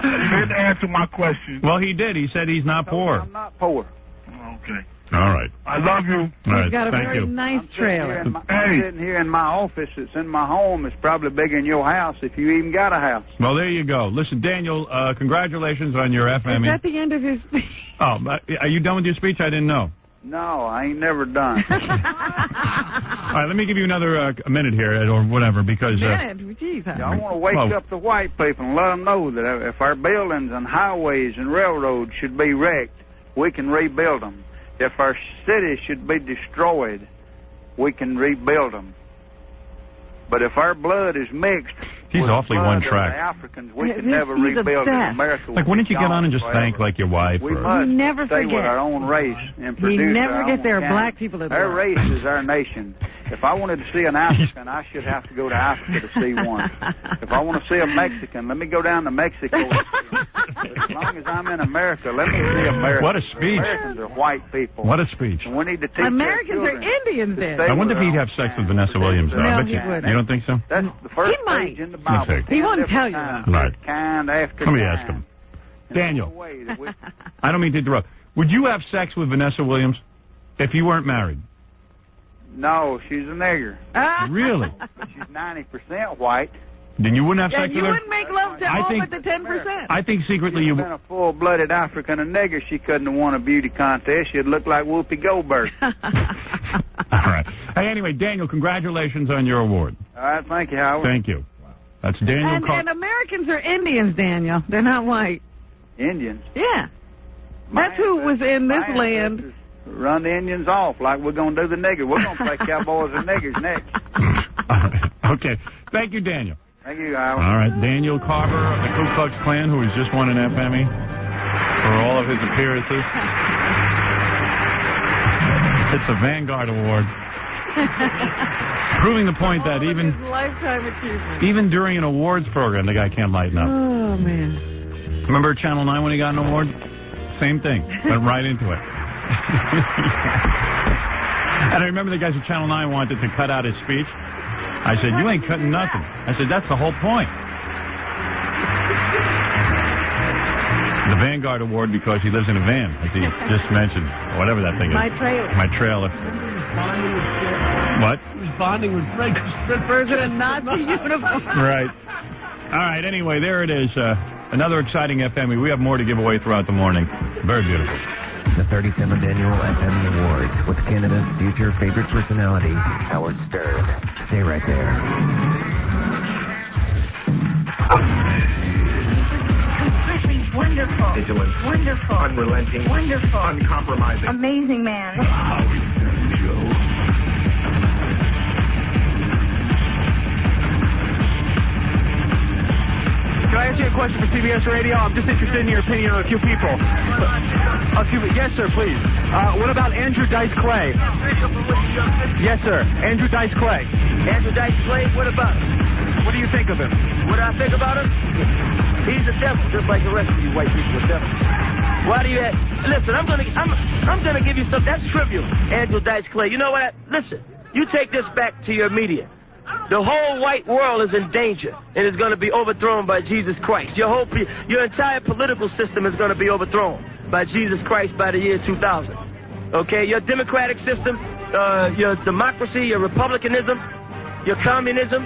you didn't answer my question. Well, he did. He said he's not poor. I'm not poor. Okay. All right. I love you. All right, He's got a thank very you. nice trailer. I'm sitting here in my office. It's in my home. It's probably bigger than your house if you even got a house. Well, there you go. Listen, Daniel, congratulations on your Is FME. that the end of his speech? Oh, are you done with your speech? I didn't know. No, I ain't never done. All right, let me give you another a minute here or whatever because... Jeez, I want to wake up the white people and let them know that if our buildings and highways and railroads should be wrecked, we can rebuild them. If our cities should be destroyed, we can rebuild them. But if our blood is mixed He's with awfully the blood one of track. the Africans, we can never rebuild in America. Like, why don't you get on and just forever. thank, like, your wife? We or... must never stay with forget. our own race and He produce never our get own there. kind. Black people at Our work. race is our nation. If I wanted to see an African, I should have to go to Africa to see one. If I want to see a Mexican, let me go down to Mexico. But as long as I'm in America, let me see America. What a speech. Americans are white people. What a speech. And we need to teach Americans our are children Indians to then. stay I wonder if with he'd our have sex with Vanessa Williams, though. No, I bet he wouldn't. You don't think so? That's the first He might. page in the Bible. Let's see. He won't tell you Kind, that. Right. Kind after Let me kind. ask him. In Daniel, a way that we- I don't mean to interrupt. Would you have sex with Vanessa Williams if you weren't married? No, she's a nigger. Really? But she's 90% white. Then you wouldn't have Yeah, sex you with her? wouldn't make love to I all think- but the 10%. I think secretly you... She'd have been a full-blooded African and nigger. She couldn't have won a beauty contest. She'd look like Whoopi Goldberg. All right. Hey, anyway, Daniel, congratulations on your award. All right, thank you, Howard. Thank you. That's Daniel And Americans are Indians, Daniel. They're not white. Indians. Yeah. That's who was in this My land. ancestors run the Indians off like we're going to do the nigger. We're going to play cowboys and niggers next. Okay. Thank you, Daniel. Thank you, Howard. All right. Daniel Carver of the Ku Klux Klan, who has just won an FME for all of his appearances. It's a Vanguard Award. Proving the point that even Lifetime achievement. even during an awards program, the guy can't lighten up. Oh, man. Remember Channel 9 when he got an award? Same thing. Went right into it. And I remember the guys at Channel 9 wanted to cut out his speech. I said, you ain't cutting nothing. I said, that's the whole point. The Vanguard Award because he lives in a van, as he just mentioned. Whatever that thing is. My trailer. My trailer. What? He was bonding with Frank. Prefers in a Nazi uniform. Right. All right, anyway, there it is. Another exciting FME. We have more to give away throughout the morning. Very beautiful. The 37th Annual FME Awards with Canada's future favorite personality, Howard Stern. Stay right there. Completely wonderful. Vigilant. Wonderful. Unrelenting. Wonderful. Uncompromising. Amazing man. Can I ask you a question for CBS Radio? I'm just interested in your opinion on a few people. Yes, sir, please. What about Andrew Dice Clay? Yes, sir. Andrew Dice Clay. Andrew Dice Clay, what about him? What do you think of him? What do I think about him? He's a devil, just like the rest of you white people are devils. Why do you listen? I'm gonna give you some. That's trivial, Andrew Dice Clay. You know what? Listen, you take this back to your media. The whole white world is in danger and is going to be overthrown by Jesus Christ. Your entire political system is going to be overthrown by Jesus Christ by the year 2000. Okay, your democratic system, your democracy, your republicanism, your communism,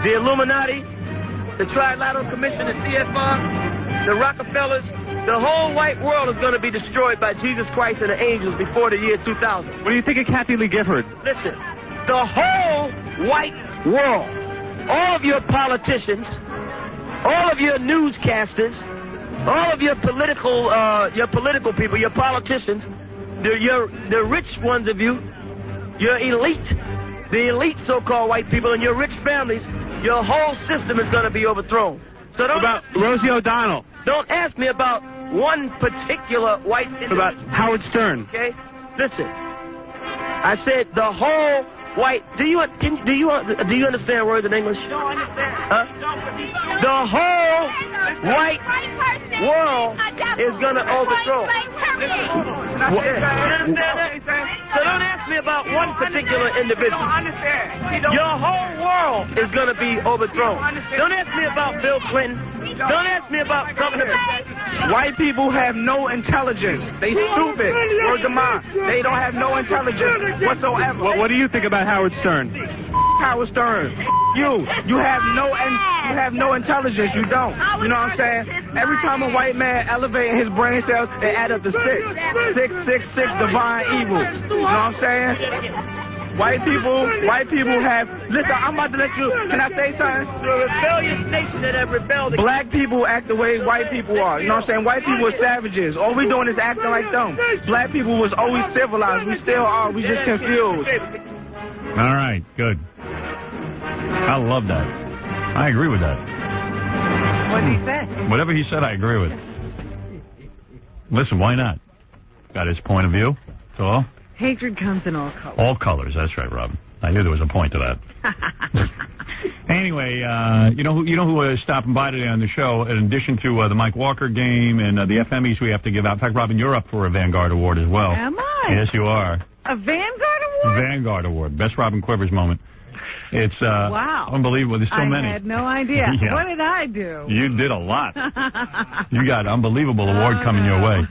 the Illuminati, the Trilateral Commission, the CFR, the Rockefellers, the whole white world is going to be destroyed by Jesus Christ and the angels before the year 2000. What do you think of Kathy Lee Gifford? Listen, the whole white world all of your politicians, all of your newscasters, all of your political people, your politicians, the rich ones of you, your elite, the elite so-called white people, and your rich families, your whole system is going to be overthrown. So don't about Rosie O'Donnell. Don't ask me about one particular white individual. About Howard Stern. Okay, listen. I said the whole white. Do you understand words in English? Don't understand. Huh? The whole white world is going to overthrow. You understand that? So don't ask me about one particular individual. Your whole world is going to be overthrown. Don't ask me about Bill Clinton. Don't ask me about Governor. White people have no intelligence. They stupid. Word to mouth. They don't have no intelligence whatsoever. What do you think about Howard Stern? Howard Stern. You have no intelligence. You don't. You know what I'm saying? Every time a white man elevating his brain cells, they add up to 6. 6, divine evil. You know what I'm saying? White people have. Listen, I'm about to let you. Can I say something? The rebellious nation that have rebelled. Black people act the way white people are. You know what I'm saying? White people are savages. All we doing is acting like them. Black people was always civilized. We still are. We just confused. All right, good. I love that. I agree with that. What did he say? Whatever he said, I agree with. Listen, why not? Got his point of view. That's all. Hatred comes in all colors. All colors. That's right, Robin. I knew there was a point to that. Anyway, you know who is stopping by today on the show? In addition to the Mike Walker game and the FMEs we have to give out. In fact, Robin, you're up for a Vanguard Award as well. Am I? Yes, you are. A Vanguard Award? Vanguard Award. Best Robin Quivers moment. It's wow. Unbelievable. There's so many. I had no idea. Yeah. What did I do? You did a lot. You got an unbelievable award coming your way.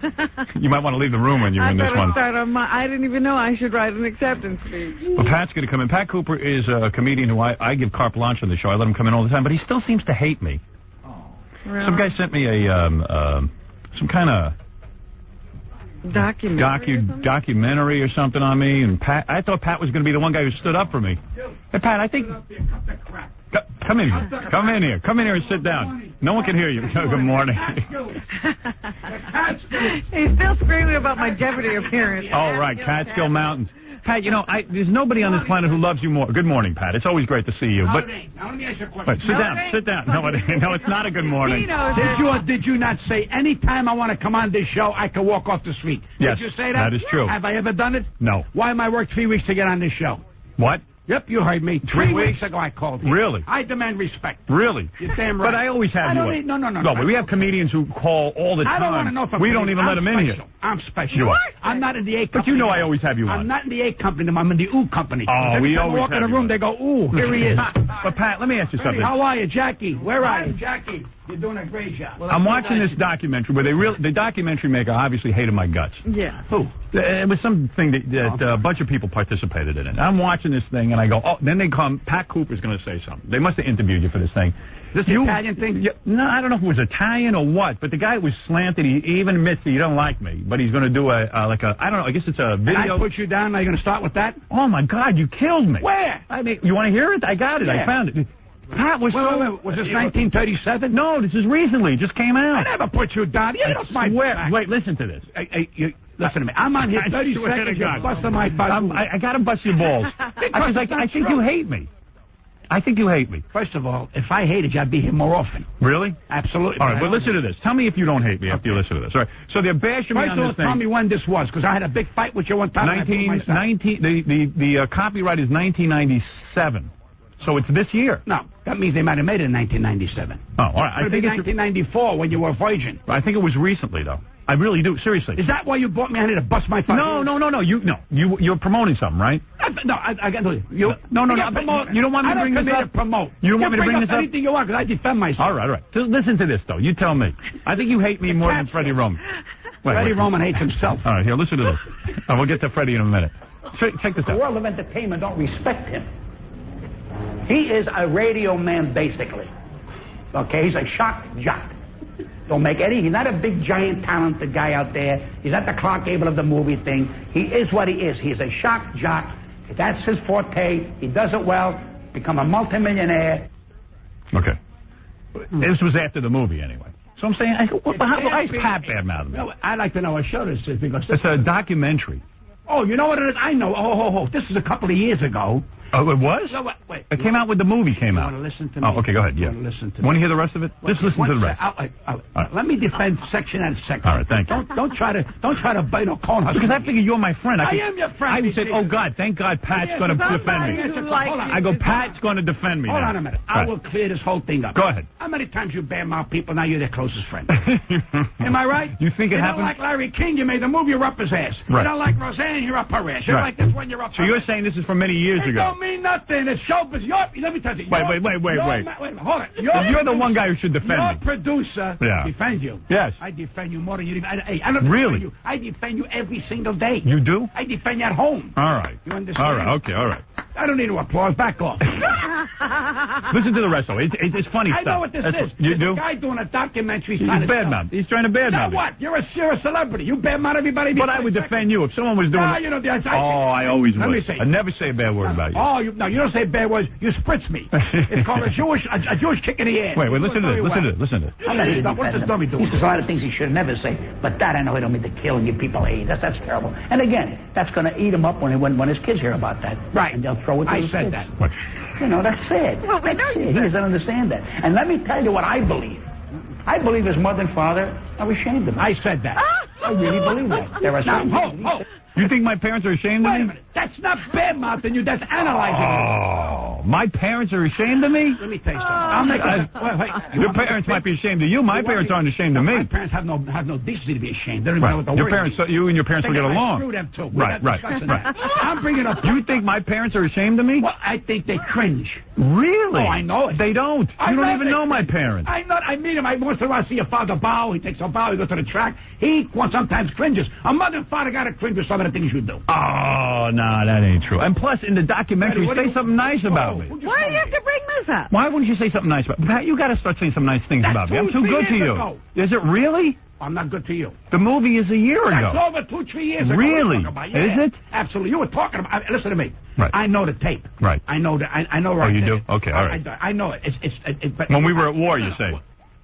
You might want to leave the room when you win this one. I didn't even know I should write an acceptance speech. Well, Pat's going to come in. Pat Cooper is a comedian who I give carte blanche on the show. I let him come in all the time, but he still seems to hate me. Really? Some guy sent me some kind of documentary or something on me, and I thought Pat was going to be the one guy who stood up for me. Hey, Pat, I think... Come in here. Come in here. Come in here and sit down. No one can hear you. Good morning. He's still screaming about my Jeopardy appearance. Oh, right. Catskill Mountains. Pat, there's nobody on this planet who loves you more. Good morning, Pat. It's always great to see you. But Now, let me ask you a question. Wait, sit down. No, it's not a good morning. Did you not say any time I want to come on this show, I can walk off the street? Yes, Did you say that? that is true. Have I ever done it? No. Why am I worked 3 weeks to get on this show? What? Yep, you heard me. 3 weeks ago I called you. Really? I demand respect. Really? You're damn right. But I always have you. No. No, but we have comedians who call all the time. I don't want to know if I'm We don't even let them in here. I'm special. You are. I'm not in the A company. But you know I always have you on. I'm not in the A company. I'm in the OO company. Oh, we always I walk in have the room, you they go, ooh, here he is. But Pat, let me ask you something. How are you, Jackie? Where are you? Jackie, you're doing a great job. I'm watching this documentary where the documentary maker obviously hated my guts. Yeah. Who? It was something that a bunch of people participated in it. I'm watching this thing and I go, oh, then they come, Pat Cooper's going to say something. They must have interviewed you for this thing. This Italian thing? No, I don't know if it was Italian or what, but the guy was slanted. He even admits that you don't like me, but he's going to do I don't know, I guess it's a video. And I put you down, now you're going to start with that? Oh, my God, you killed me. Where? I mean, you want to hear it? I got it. Yeah. I found it. Pat was wait. Was this 1937? No, this is recently. It just came out. I never put you down. You don't mind. Wait, listen to this. Listen to me. I'm on here 30 seconds. You're busting my butt. I got to bust your balls. Because I think you hate me. I think you hate me. First of all, if I hated you, I'd be here more often. Really? Absolutely. All right, but listen to this. Tell me if you don't hate me after you listen to this. All right. So they're bashing me on this thing. Tell me when this was, because I had a big fight with you one time. The copyright is 1997. So it's this year. No, that means they might have made it in 1997. Oh, all right. I think it's 1994 when you were a virgin. I think it was recently, though. I really do. Seriously. Is that why you brought me on here to bust my fucking... No. You're promoting something, right? I got to... No. You don't want me to bring this up? Promote. You don't want me to bring this up? Anything you want, because I defend myself. All right. Listen to this, though. You tell me. I think you hate me more than Freddie Roman. Freddie Roman hates himself. All right, here, listen to this. We'll get to Freddie in a minute. Check this out. The world of entertainment don't respect him. He is a radio man, basically. Okay, he's a shock jock. Don't make any. He's not a big, giant, talented guy out there. He's not the Clark Gable of the movie thing. He is what he is. He's a shock jock. That's his forte. He does it well. Become a multimillionaire. Okay. This was after the movie, anyway. So I'm saying, why is Pat bad-mouthing me? No, I'd like to know what show this is because It's a documentary. Oh, you know what it is? I know. Oh, this is a couple of years ago. Oh, it was? No, wait. It came out when the movie came out. You want to listen to me? Oh, okay, go ahead. Yeah. Listen to Want me. to hear the rest of it? Just listen to the rest. Let me defend section and section. All right, thank you. Don't try to bite no corner. Because I figure you're my friend. I am your friend. I said, oh God, thank God Pat's going to defend me. I go, Pat's going to defend me. Hold now. on a minute. I will clear this whole thing up. Go ahead. How many times you badmouth people? Now you're their closest friend. Am I right? You think it You happened? don't like Larry King? You made the move. You're up his ass. Right. You don't like Roseanne? You're up her ass. You Right. like this one? You're up. So her you're ass. saying this is from many years It ago? don't mean nothing. It's show business. Let me tell you. Wait. Wait a minute. Hold it. You're the one guy who should defend Your me. producer defend you. Yes. I defend you more than you. I don't Really? defend you. I defend you every single day. You do? I defend you at home. All right. You understand? All right. Okay. All right. I don't need no applause. Back off. Listen to the rest of it. It's funny I stuff. know what this is. You There's do? a guy doing a documentary. He's badmouth. He's trying to badmouth. So what? You're a celebrity. You badmouth everybody. But I would defend you if someone was doing. No, you know, I always Let would. me say. I'd never say a bad word about you. Oh, you don't say bad words. You spritz me. It's called a Jewish kick in the ass. Wait, listen to this. Listen to this. What's this dummy doing? He says a lot of things he should never say. But that I know he don't mean to kill and give people AIDS. That's terrible. And again, that's going to eat him up when his kids hear about that. Right. And they'll throw it to I his said kids. that. What? You know, that's sad. Well, we know He doesn't understand that. And let me tell you what I believe. I believe his mother and father are ashamed of him. I said that. I really believe that. There are some You think my parents are ashamed of Wait a me? minute. That's not bad mouthing you. That's analyzing Oh, my parents are ashamed of me? you. Let me tell you something. Your parents might be ashamed of you. My parents aren't ashamed of me. My parents have no decency to be ashamed. They don't even know what the Your word parents, is. you and your parents will get I along. screw them too. Right. I'm bringing up. You think my parents are ashamed of me? Well, I think they cringe. Really? Oh, I know it. They don't. You don't even know my parents. I meet him. I once in a while see your father bow. He takes a bow. He goes to the track. He sometimes cringes. A mother and father got to cringe with some of the things you do. Oh, no, that ain't true. And plus, in the documentary, What do say you- something nice about me. Why do you have to bring this up? Why wouldn't you say something nice about me? Pat, you got to start saying some nice things about me. I'm too 2-3 good to years you. ago. Is it really? I'm not good to you. The movie is a year That's ago. over 2-3 years ago. Really? What are you talking about? Is it? Absolutely. You were talking about. Listen to me. Right. I know the tape. Right. I know that. I know. Oh, Right. you do? Okay, all right. I know it. But When we were at war, you say.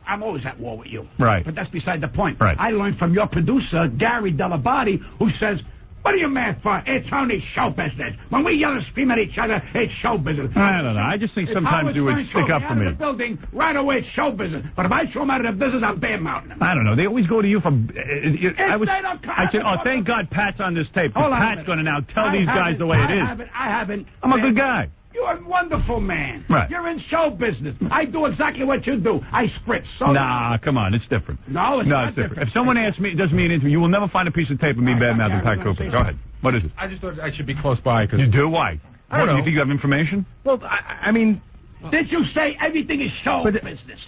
I'm always at war with you. Right. But that's beside the point. Right. I learned from your producer, Gary Delabate, who says, what are you mad for? It's only show business. When we yell and scream at each other, it's show business. I don't know. I just think If sometimes Howard you would Stern stick throws up for out me. of the building, right away, it's show business. But if I throw him out of the business, I'm bad-mouthing him. I don't know. They always go to you for. I said, oh, thank God Pat's on this tape. 'Cause Hold on a Pat's minute. going to now tell I these guys the way it is. I haven't. I'm a good guy. You're a wonderful man. Right. You're in show business. I do exactly what you do. I spritz. So Nah, come on. It's different. No, it's not different. If someone asks me, does me an interview, you will never find a piece of tape of me bad-mouthing Pat Cooper. Go ahead. What is it? I just thought I should be close by. Cause You do? Why? I don't What, know. you think you have information? Well, I mean, Did you say everything is show business?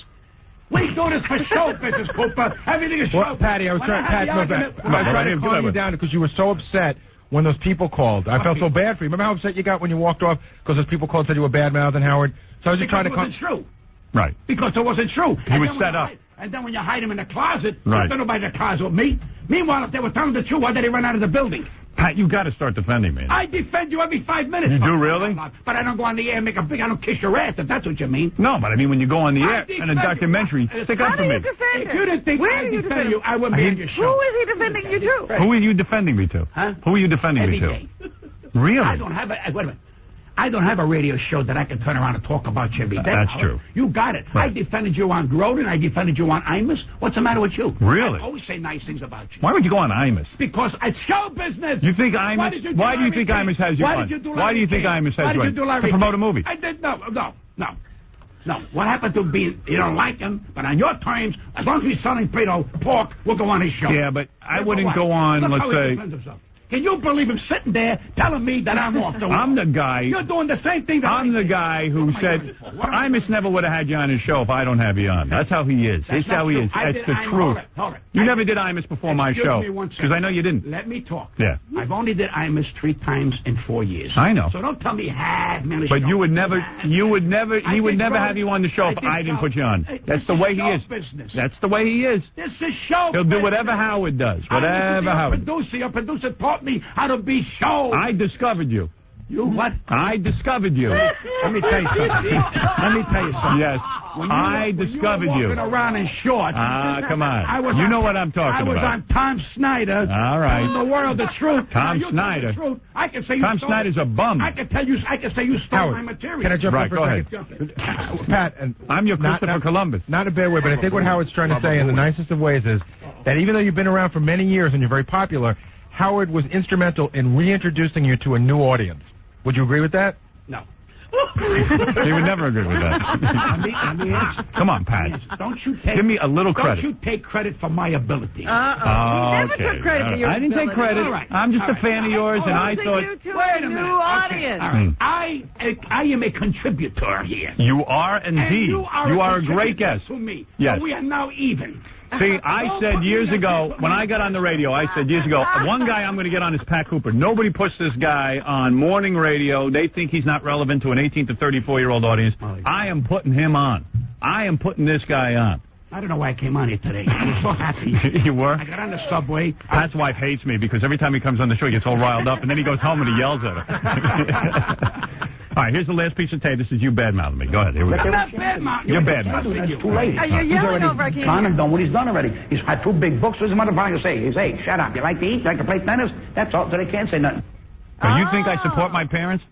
We do this for show business, Cooper. Everything is show well, Patty, I was When trying, had Pat, the no, argument- Pat, I tried to calm you down because you were so upset when those people called. I felt so bad for you. Remember how upset you got when you walked off because those people called and said you were bad-mouthing Howard? So I was just trying to Because it wasn't true. Right. Because it wasn't true. He was then when set you up. And then when you hide him in the closet, Right. there's nobody in the closet with me. Meanwhile, if they were telling the truth, why did they run out of the building? Pat, you got to start defending me. I defend you every 5 minutes. You do, really? But I don't go on the air and make a big, I don't kiss your ass, if that's what you mean. No, but I mean when you go on the I air in defend a you. documentary, stick up for me. If you didn't think I defend you, I wouldn't be on your show. Who is he defending you to? Who are you defending me to? Huh? Who are you defending me to? Every day. Really? I don't have a, wait a minute. I don't have a radio show that I can turn around and talk about you every day. That's true. You got it. Right. I defended you on Grodin. I defended you on Imus. What's the matter with you? Really? I always say nice things about you. Why would you go on Imus? Because it's show business. You think Why Imus? did you Why do you Larry think King? Imus has you Why on? did you do Why do you think Larry Imus King? has you Why on? did you do Larry To promote a King? movie. I did no. What happened to be? You don't like him, but on your terms, as long as he's selling pork, we'll go on his show. Yeah, but I Look wouldn't what? go on. Look Let's how he say. defends himself. Can you believe him sitting there telling me that I'm off the wall? I'm the guy. You're doing the same thing that I'm the guy who said Imus never would have had you on his show if I don't have you on. That's how he is. That's That's how he not is. true. That's the truth. Hold it. You never did Imus before my Excuse show me one because I know you didn't. Let me talk. Yeah. I've only did Imus 3 times in 4 years. I know. So don't tell me man. But you would never, he would never have you on the show if I didn't put you on. That's the way he is. That's the way he is. This is show. He'll do whatever Howard does. Whatever Howard. Your producer taught me how to be show. I discovered you. You what? I discovered you. Let me tell you something. Yes. I discovered you. you. Walking around in shorts. Come on. You know what I'm talking about. I was on Tom Snyder. All right. Telling the world the truth. Tom Now, Snyder. The truth. I can say you Tom stole Snyder's a bum. I can say you stole Howard, my material. Can I jump right, in for go a ahead. second? Pat, and I'm your Christopher Columbus. Not a bad way, but I think what Howard's trying to say in the nicest of ways is that even though you've been around for many years and you're very popular, Howard was instrumental in reintroducing you to a new audience. Would you agree with that? No. He would never agree with that. Come on, Pat. Don't you take, give me a little credit. Don't you take credit for my ability. Okay. I didn't take credit. Right. I'm just a fan of yours, and I thought. Wait a minute. Audience. Okay. All right. I am a contributor here. You are indeed. And you are a great guest. To me. Yes. So we are now even. See, I said years ago, when I got on the radio, one guy I'm going to get on is Pat Cooper. Nobody puts this guy on morning radio. They think he's not relevant to an 18 to 34-year-old audience. I am putting him on. I am putting this guy on. I don't know why I came on here today. I was so happy. You were? I got on the subway. Pat's wife hates me because every time he comes on the show, he gets all riled up, and then he goes home and he yells at her. All right, here's the last piece of tape. This is you bad-mouthing me. Go ahead. Here we go. I'm not bad-mouthing. You're bad-mouthing. It's too late. You're yelling over again. He's done what he's done already. He's had 2 big books. What's the motherfucker say? He's, hey, shut up. You like to eat? You like to play tennis? That's all. So they can't say nothing. Now, you think I support my parents?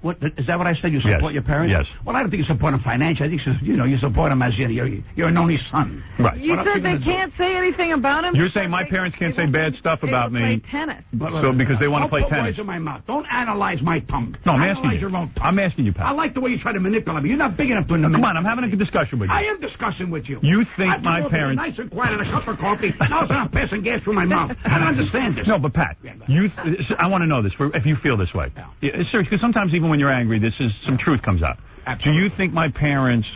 What is that? What I said? You support your parents? Yes. Well, I don't think you support them financially. I think you support them as you're an only son. Right. You said they can't say anything about him. You're saying my parents can't say bad stuff about me. Play tennis. So because they want to play Don't put tennis. words in my mouth. Don't analyze my tongue. No, I'm asking Analyze you. your own tongue. I'm asking you, Pat. I like the way you try to manipulate me. You're not big enough to Come on, I'm having a discussion with you. I am discussing with you. You think I've my been parents? nice and quiet and a cup of coffee. Now it's not passing gas through my mouth. I don't understand this. No, but Pat, I want to know this. If you feel this way, seriously, because sometimes even when you're angry, some truth comes out. Absolutely. Do you think my parents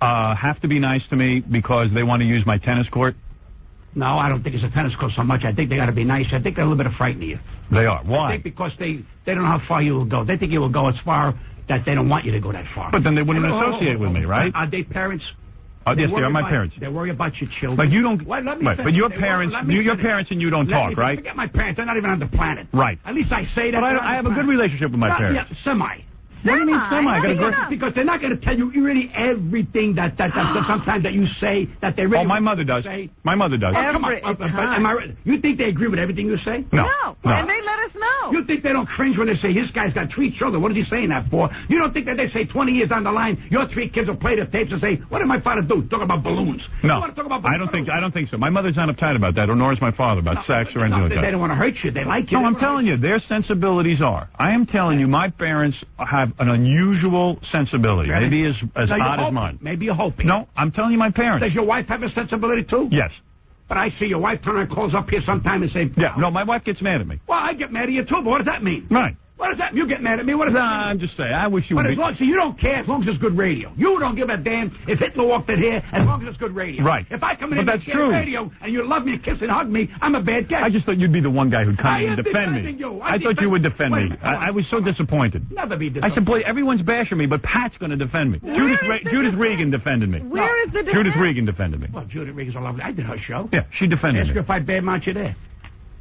have to be nice to me because they want to use my tennis court? No, I don't think it's a tennis court so much. I think they got to be nice. I think they're a little bit afraid of you. They are. Why? I think because they don't know how far you will go. They think you will go as far that they don't want you to go that far. But then they wouldn't associate with me, right? Are they parents? Yes, they are my parents. They worry about your children. But you don't. Well, let me right, finish. but your They parents, let me your finish. parents and you don't talk, right? Forget my parents. They're not even on the planet. Right. At least I say that. But I have a good relationship with my parents. Yeah, semi. What do you mean semi? Because they're not going to tell you really everything that sometimes that you say that they really. Oh, my mother does. Say. My mother does. Oh, come on. Am I right? You think they agree with everything you say? No. And they let us know. You think they don't cringe when they say his guy's got 3 children? What is he saying that for? You don't think that they say 20 years down the line your 3 kids will play the tapes and say, "What did my father do? Talk about balloons." No, you want to talk about balloons? I don't think so. My mother's not uptight about that, or nor is my father about sex or anything like that. They don't want to hurt you. They like you. No, I'm telling you, their sensibilities are. I am telling you, my parents have an unusual sensibility. Really? Maybe as Now, odd as mine. Maybe you're hoping. No, I'm telling you, my parents. Does your wife have a sensibility too? Yes. But I see your wife turn around, calls up here sometime and say, "Yeah, no, my wife gets mad at me." Well, I get mad at you too, but what does that mean? Right. What does that mean? You get mad at me? What does that mean? I'm just saying. I wish you but would as long as you don't care, as long as it's good radio. You don't give a damn if Hitler walked in here, as long as it's good radio. Right. If I come in But and that's get true. radio and you love me and kiss and hug me, I'm a bad guy. I just thought you'd be the one guy who'd come I in and am defend me. defending you. I thought you would defend me. Wait, I was so disappointed. Never be I disappointed. said, boy, everyone's bashing me, but Pat's going to defend me. Judith Regan defended me. Where is the Judith Regan defended me. Well, Judith Regan's a lovely. I did her show. Yeah, she defended Ask her me. if I badmouth you there.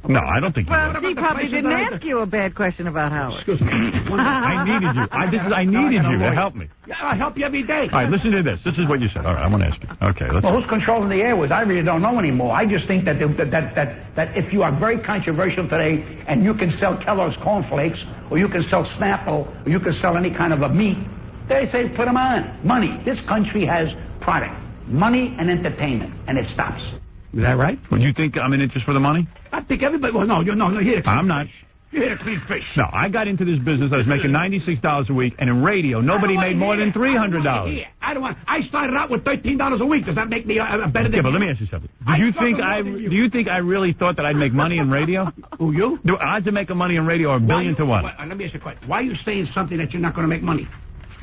No, I don't think you Well, did. she probably didn't ask you a bad question about Howard. Excuse me. I needed you. I needed you to help me. Yeah, I help you every day. All right, listen to this. This is what you said. All right, I want to ask you. Okay, let's. Well, who's controlling the airways? I really don't know anymore. I just think that that if you are very controversial today and you can sell Kellogg's cornflakes or you can sell Snapple or you can sell any kind of a meat, they say put them on. Money. This country has product, money and entertainment, and it stops. Is that right? Well, you think I'm in it just for the money? I think everybody. Well, no, you're here to clean I'm not. You're here to clean fish. No, I got into this business. I was making $96 a week, and in radio, nobody made more than $300. I don't want. I started out with $13 a week. Does that make me a better than? Yeah, but let me ask you something. Do you think I really thought that I'd make money in radio? Who, you? The odds of making money in radio are a billion to 1. Let me ask you a question. Why are you saying something that you're not going to make money?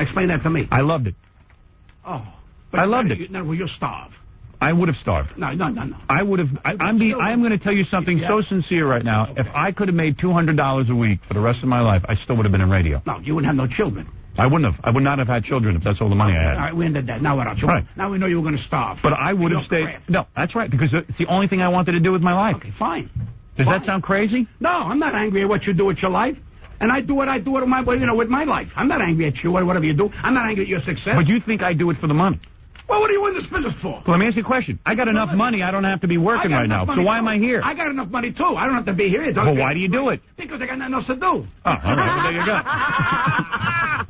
Explain that to me. I loved it. Oh, I loved it. No, well, you'll starve. I would have starved. No. I would have. I am going to tell you something so sincere right now. If I could have made $200 a week for the rest of my life, I still would have been in radio. No, you wouldn't have no children. I wouldn't have. I would not have had children if that's all the money I had. All right, we ended that. Now what else? Right. Now we know you were going to starve. But I would have stayed. No, that's right, because it's the only thing I wanted to do with my life. Okay, fine. Does that sound crazy? No, I'm not angry at what you do with your life. And I do what I do with my, with my life. I'm not angry at you or whatever you do. I'm not angry at your success. But you think I do it for the money? Well, what are you in this business for? Well, let me ask you a question. I got enough money. I don't have to be working right now. So why am I here? I got enough money, too. I don't have to be here. Well, why do you do it? Because I got nothing else to do. Oh, all right. Well, there you go.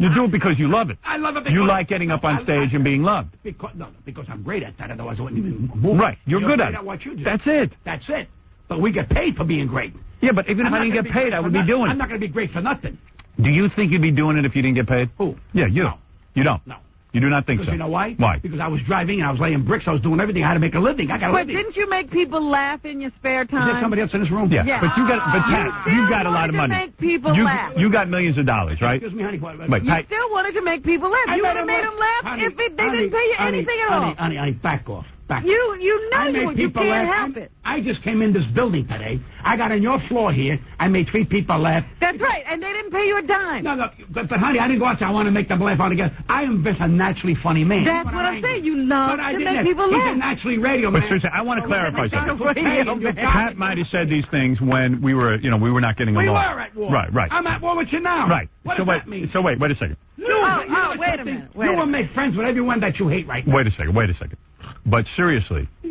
You do it because you love it. I love it because... You like getting up on stage and being loved. Because I'm great at that. Otherwise, I wouldn't even move. Right. You're good at it. What you do. That's it. That's it. But we get paid for being great. Yeah, but even if I didn't get paid, I would be doing it. I'm not going to be great for nothing. Do you think you'd be doing it if you didn't get paid? Who? Yeah, you. No. You don't? No. You do not think because so? You know why? Why? Because I was driving and I was laying bricks. I was doing everything. I had to make a living. I got a But living. didn't you make people laugh in your spare Is there time? somebody else in this room? Yeah. But Pat, you got a lot of money. Make people laugh. You got millions of dollars, right? Excuse me, honey. Wait, You Pat, still wanted to make people laugh. You would have made them laugh if they didn't pay you anything at all. Honey, back off. Back You I know made you people can't laugh. help it. I just came in this building today. I got on your floor here. I made 3 people laugh. That's right, and they didn't pay you a dime. No, but honey, I didn't go out there. I want to make them laugh all together. I am just a naturally funny man. That's what I'm saying. You love to make people He's laugh. a naturally radio but man. seriously, I want to clarify something. Radio man. Pat might have said these things when we were not getting We along. were at war. Right. I'm at war with you now. Right. What does that mean? So wait a second. You wait a minute. You will make friends with everyone that you hate right now. Wait a second. But seriously, I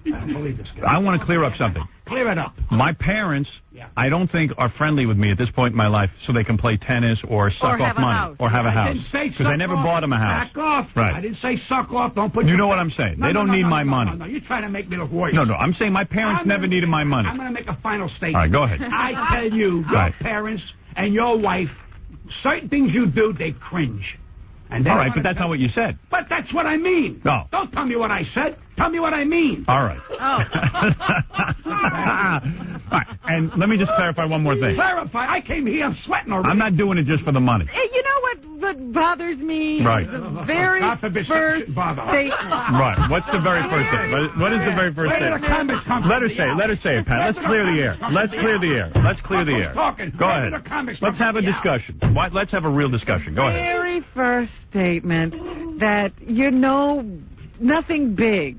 don't believe this guy. I want to clear up something. Clear it up. My parents, I don't think, are friendly with me at this point in my life so they can play tennis or suck off money or have a house. I didn't say because I never bought them a house. Back off. Right. I didn't say suck off. Don't put. You know what I'm saying? They don't need my money. No, you're trying to make me look worse. No, I'm saying my parents never needed my money. I'm going to make a final statement. All right, go ahead. I tell you, your parents and your wife, certain things you do, they cringe. And all right, but that's not what you said. But that's what I mean. No. Don't tell me what I said. Tell me what I mean. All right. Oh. All right. And let me just clarify one more thing. Clarify. I came here, I'm sweating already. I'm not doing it just for the money. Hey, you know what bothers me? Right. The very God forbid first bother. statement. Right. What's the very first thing? What is the very first Where did thing? the comments come Let her from? say it, Pat. Let's clear the air. Let's clear the air. Go ahead. Let's have a discussion. Let's have a real discussion. Go ahead. Very first statement that nothing big.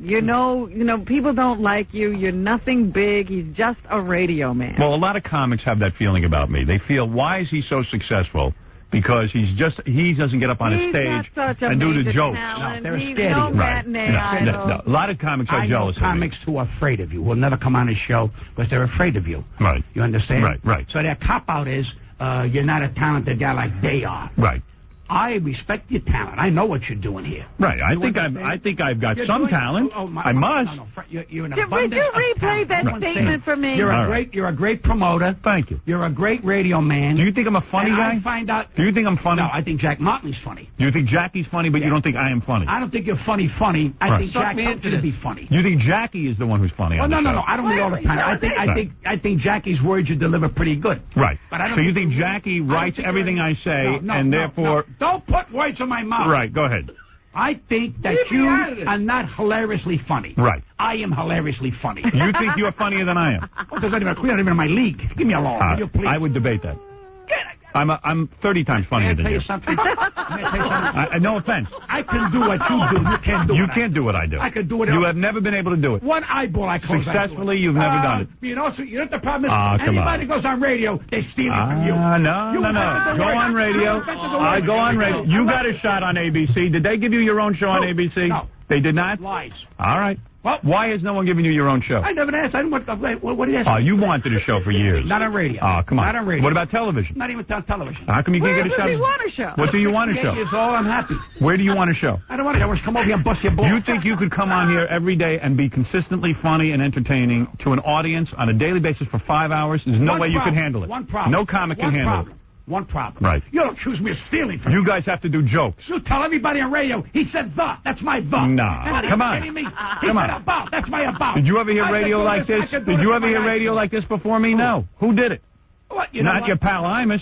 People don't like you. You're nothing big. He's just a radio man. Well, a lot of comics have that feeling about me. They feel, why is he so successful? Because he doesn't get up on a stage and do the jokes. No, they're He's scared no of you. matinee idol. No. A lot of comics are jealous of me. I know comics who are afraid of you will never come on his show because they're afraid of you. Right. You understand? Right. So their cop-out is, you're not a talented guy like they are. Right. I respect your talent. I know what you're doing here. Right. I think I've got some talent. I must. No, you're an Would abundance you of replay talent. that statement for me? You're a great promoter. Thank you. You're a great radio man. Do you think I'm a funny guy? I find out. Do you think I'm funny? No, I think Jack Motley's funny. Do you think Jackie's funny, but you don't think I am funny? I don't think you're funny. I think Jack helps you to be funny. You think Jackie is the one who's funny? Well, on the no. show? I don't mean all the time. I think Jackie's words you deliver pretty good. Right. But I don't so you think Jackie writes everything I say, and therefore don't put words in my mouth. Right. Go ahead. I think that you are not hilariously funny. Right. I am hilariously funny. You think you're funnier than I am? We're not even in my league. Give me a law. Will you please? I would debate that. I'm 30 times funnier than you. May I tell you something? No offense. I can do what you do. You can't do You what can't do what I do. I can do it. You have never been able to do it. One eyeball I close. Successfully, you've never done it. You know what the problem is? Come Anybody goes on radio, they steal it from you. No. Go on radio. I go on radio. You got a shot on ABC. Did they give you your own show on ABC? No. They did not? Lies. All right. Well, why has no one given you your own show? I never asked. I didn't want. What did you ask? Oh, you wanted a show for years. Not on radio. Oh, come on. Not on radio. What about television? Not even on television. How come you can't get a show? Where does he want a show? What do you want a show? It's all I'm happy. Where do you want a show? I don't want to. I want to come over here and bust your balls. You think you could come on here every day and be consistently funny and entertaining to an audience on a daily basis for 5 hours? There's no way you could handle it. One problem. No comic can handle it. One problem. Right. You don't accuse me of stealing from you. guys have to do jokes. You tell everybody on radio, he said the. That's my the. Nah. Come on. Come on. About. That's my about. Did you ever hear radio like this? Did you ever hear radio like this before me? No. Who did it? What? Not your pal Imus.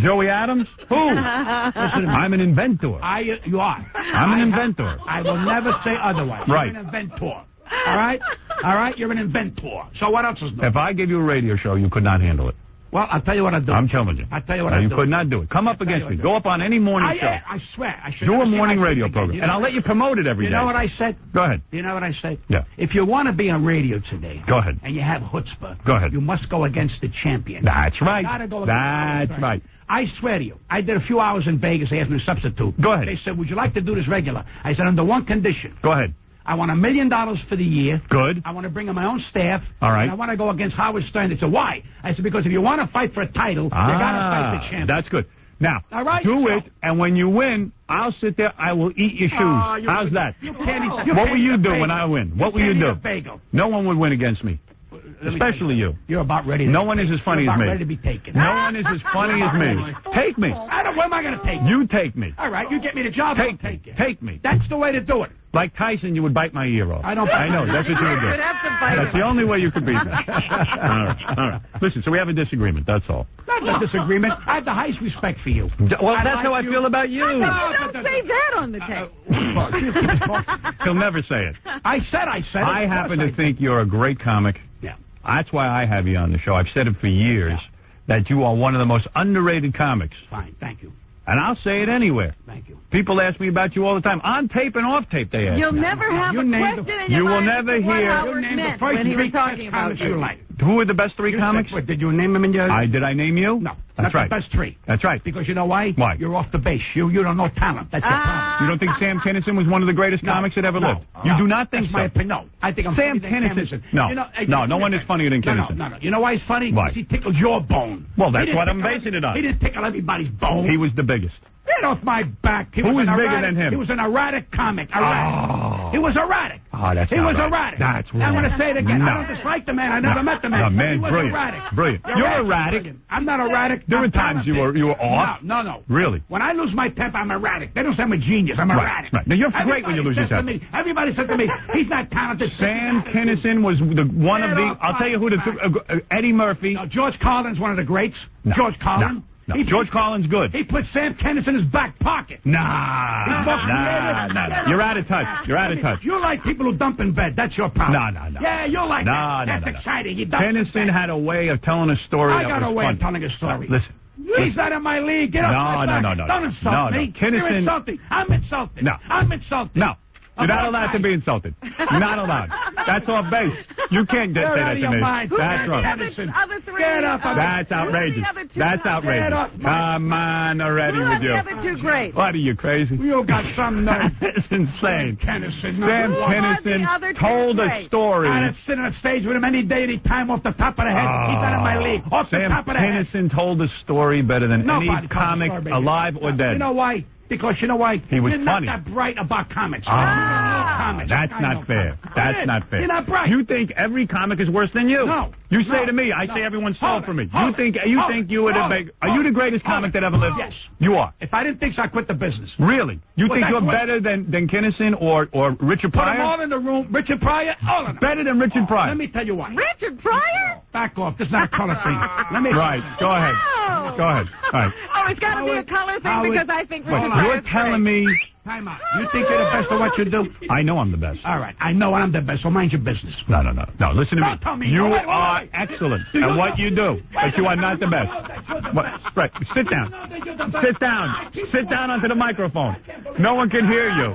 Joey Adams? Who? Listen, I'm an inventor. You are. I'm an inventor. I will never say otherwise. Right. You're an inventor. All right? All right? You're an inventor. So what else is new? If I gave you a radio show, you could not handle it. Well, I'll tell you what I'll do. I'm telling you. I'll tell you what No, I'll you do. could not do it. Come up against me. Go up on any morning show. I swear. I should Do never a see morning my radio face program, again. and I'll let you promote it every day. You know what I said? Go ahead. You know what I said? Yeah. If you want to be on radio today, Go ahead. and you have chutzpah, Go ahead. you must go against the champion. That's right. You gotta go against That's right. I swear to you, I did a few hours in Vegas. They asked me to substitute. Go ahead. They said, would you like to do this regular? I said, under one condition. Go ahead. I want $1 million for the year. Good. I want to bring in my own staff. All right. And I want to go against Howard Stern. They said, why? I said, because if you want to fight for a title, you got to fight the champion. That's good. Now, All right, do it, and when you win, I'll sit there. I will eat your shoes. How's that? You can't What will you do when I win? What will you do? Bagel. No one would win against me. Especially you. You're about ready. No one is as funny as me. Ready to be taken. No one is as funny as me. Take me. Where am I going to take you? You take me. All right, you get me the job. I'll take you. Take me. That's the way to do it. Like Tyson, you would bite my ear off. I know. That's what you would do. That's the only way you could beat me. All right. Listen, so we have a disagreement. That's all. Not a disagreement. I have the highest respect for you. Well, that's how I feel about you. You don't say that on the tape. He'll never say it. I said it. I happen to think you're a great comic. Yeah. That's why I have you on the show. I've said it for years that you are one of the most underrated comics. Fine, thank you. And I'll say it anywhere. Thank you. People ask me about you all the time. On tape and off tape, they ask You'll me. never have a question in You your will mind never as to what hear. Howard meant when he was talking about you. Who are the best three comics? Did you name them in your... Did I name you? No. That's right. The best three. That's right. Because you know why? Why? You're off the base. You don't know talent. That's your problem. You don't think Sam Kinison was one of the greatest comics that ever lived? You do not think That's so? my opinion. No. I think I'm Sam funnier than Kinison. Kinison. No one is funnier than Kinison. No. You know why he's funny? Why? Because he tickled your bone. Well, that's what I'm basing it on. He didn't tickle everybody's bone. He was the biggest. Get off my back. Who was bigger than him? He was an erratic comic. Erratic. He was erratic. Oh, that's He not was right. erratic. That's I'm going to say it again. No. I don't dislike the man. I never met the man. No, man, He was brilliant. erratic. Brilliant. You're erratic. Brilliant. I'm not erratic. There were I'm times you were off. No. Really? When I lose my temper, I'm erratic. They don't say I'm a genius. I'm erratic. Right. Now, you're great when you lose your temper. Everybody said to me, he's not talented. Sam Kinison was one of the... I'll tell you who Eddie Murphy. No, George Carlin's one of the greats. No. George Carlin. No. George Carlin's good. He put Sam Kinison in his back pocket. Nah. You're out of touch. You're out of touch. You like people who dump in bed. That's your problem. No. Yeah, you like that. No. That's exciting. He dumps in Kinison bed. had a way of telling a story I that got was a way fun. of telling a story. Listen. He's not in my league. Get off my back. No. Don't insult me. Kinison... You're insulting. I'm insulted. No. I'm insulted. No. You're not allowed to be insulted. You're not allowed. That's off base. You can't say that to me. That's wrong. Get up. That's outrageous. That's outrageous. Come on already with you. The other two great. What are you, crazy? You got some nerve. It's insane. Kinison. Sam Kinison told a story. I'd sit on a stage with him any day, any time, off the top of the head. He's not in my league. Off the Sam top of the head. Kinison told a story better than any Nobody told comic, a story, alive or dead. You know why? Because you know why? He was You're funny. not that bright about comics. That's not fair. That's not fair. You're not bright. You think every comic is worse than you? No. You say to me, I say everyone stole from me. You think you are the greatest comic that ever lived? Yes. You are. If I didn't think so, I'd quit the business. Really? You Well, think you're that's what- better than Kinison or Richard Put them Pryor? all in the room. Richard Pryor, all of them. Better than Richard Pryor. Let me tell you why. Richard Pryor? Back off. This is not a color thing. Let me. Right. Go ahead. No. Go ahead. All right. Oh, it's got to be a color thing Howard, because I think But Richard you're Pryor's telling me... Time out. You think you're the best at what you do? I know I'm the best. All right. I know I'm the best, so mind your business. No. Listen to Don't tell me. You Wait. are excellent at what you do, but you are not the best. Right. Sit down. Sit down. Sit down onto the microphone. No one can hear you.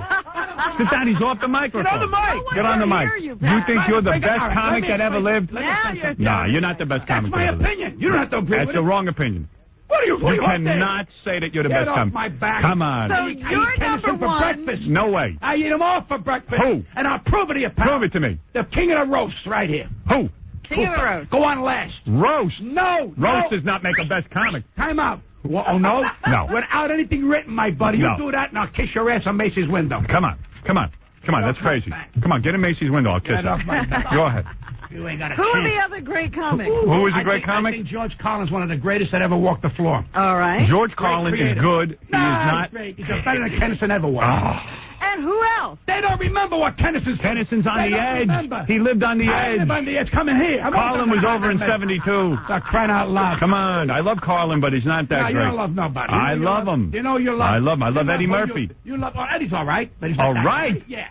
Sit down. He's off the microphone. Get on the mic. Get on the mic. You think you're the best comic that ever lived? Now you're Nah, you're not the best That's comic my that ever lived. opinion. You don't have to agree That's with a it. wrong opinion. What are you You cannot say that you're the Get best off comic. my back. Come on. So I eat you're Kinison number for one. breakfast. No way. I eat them all for breakfast. Who? And I'll prove it to you, pal. Prove it to me. The king of the roast right here. Who? King of the roast. Go on last. Roast. No. Roast does not make a best comic. Time out. Oh, no? No. Without anything written, my buddy. You No. do that and I'll kiss your ass on Macy's window. Come on. That's crazy. Come on, get in Macy's window. I'll kiss Get off my it. back. Go ahead. You ain't got a Who are chance. the other great comics? Who is a I great think- comic? I think George Carlin's one of the greatest that ever walked the floor. All right. George Carlin is creator. good. He is not. He's great. He's better than Kinison ever was. And who else? They don't remember what Kinison's Kinison's on They the don't edge. remember. He lived on the I edge. live on the edge. Come in here. Carlin was over in 72. Stop crying out loud. Come on. I love Carlin, but he's not No, that you great. don't love nobody. I You love him. You know you love. I love him. I love you Eddie Murphy. You love. Oh, Eddie's all right, but he's not All that right. great. Yeah.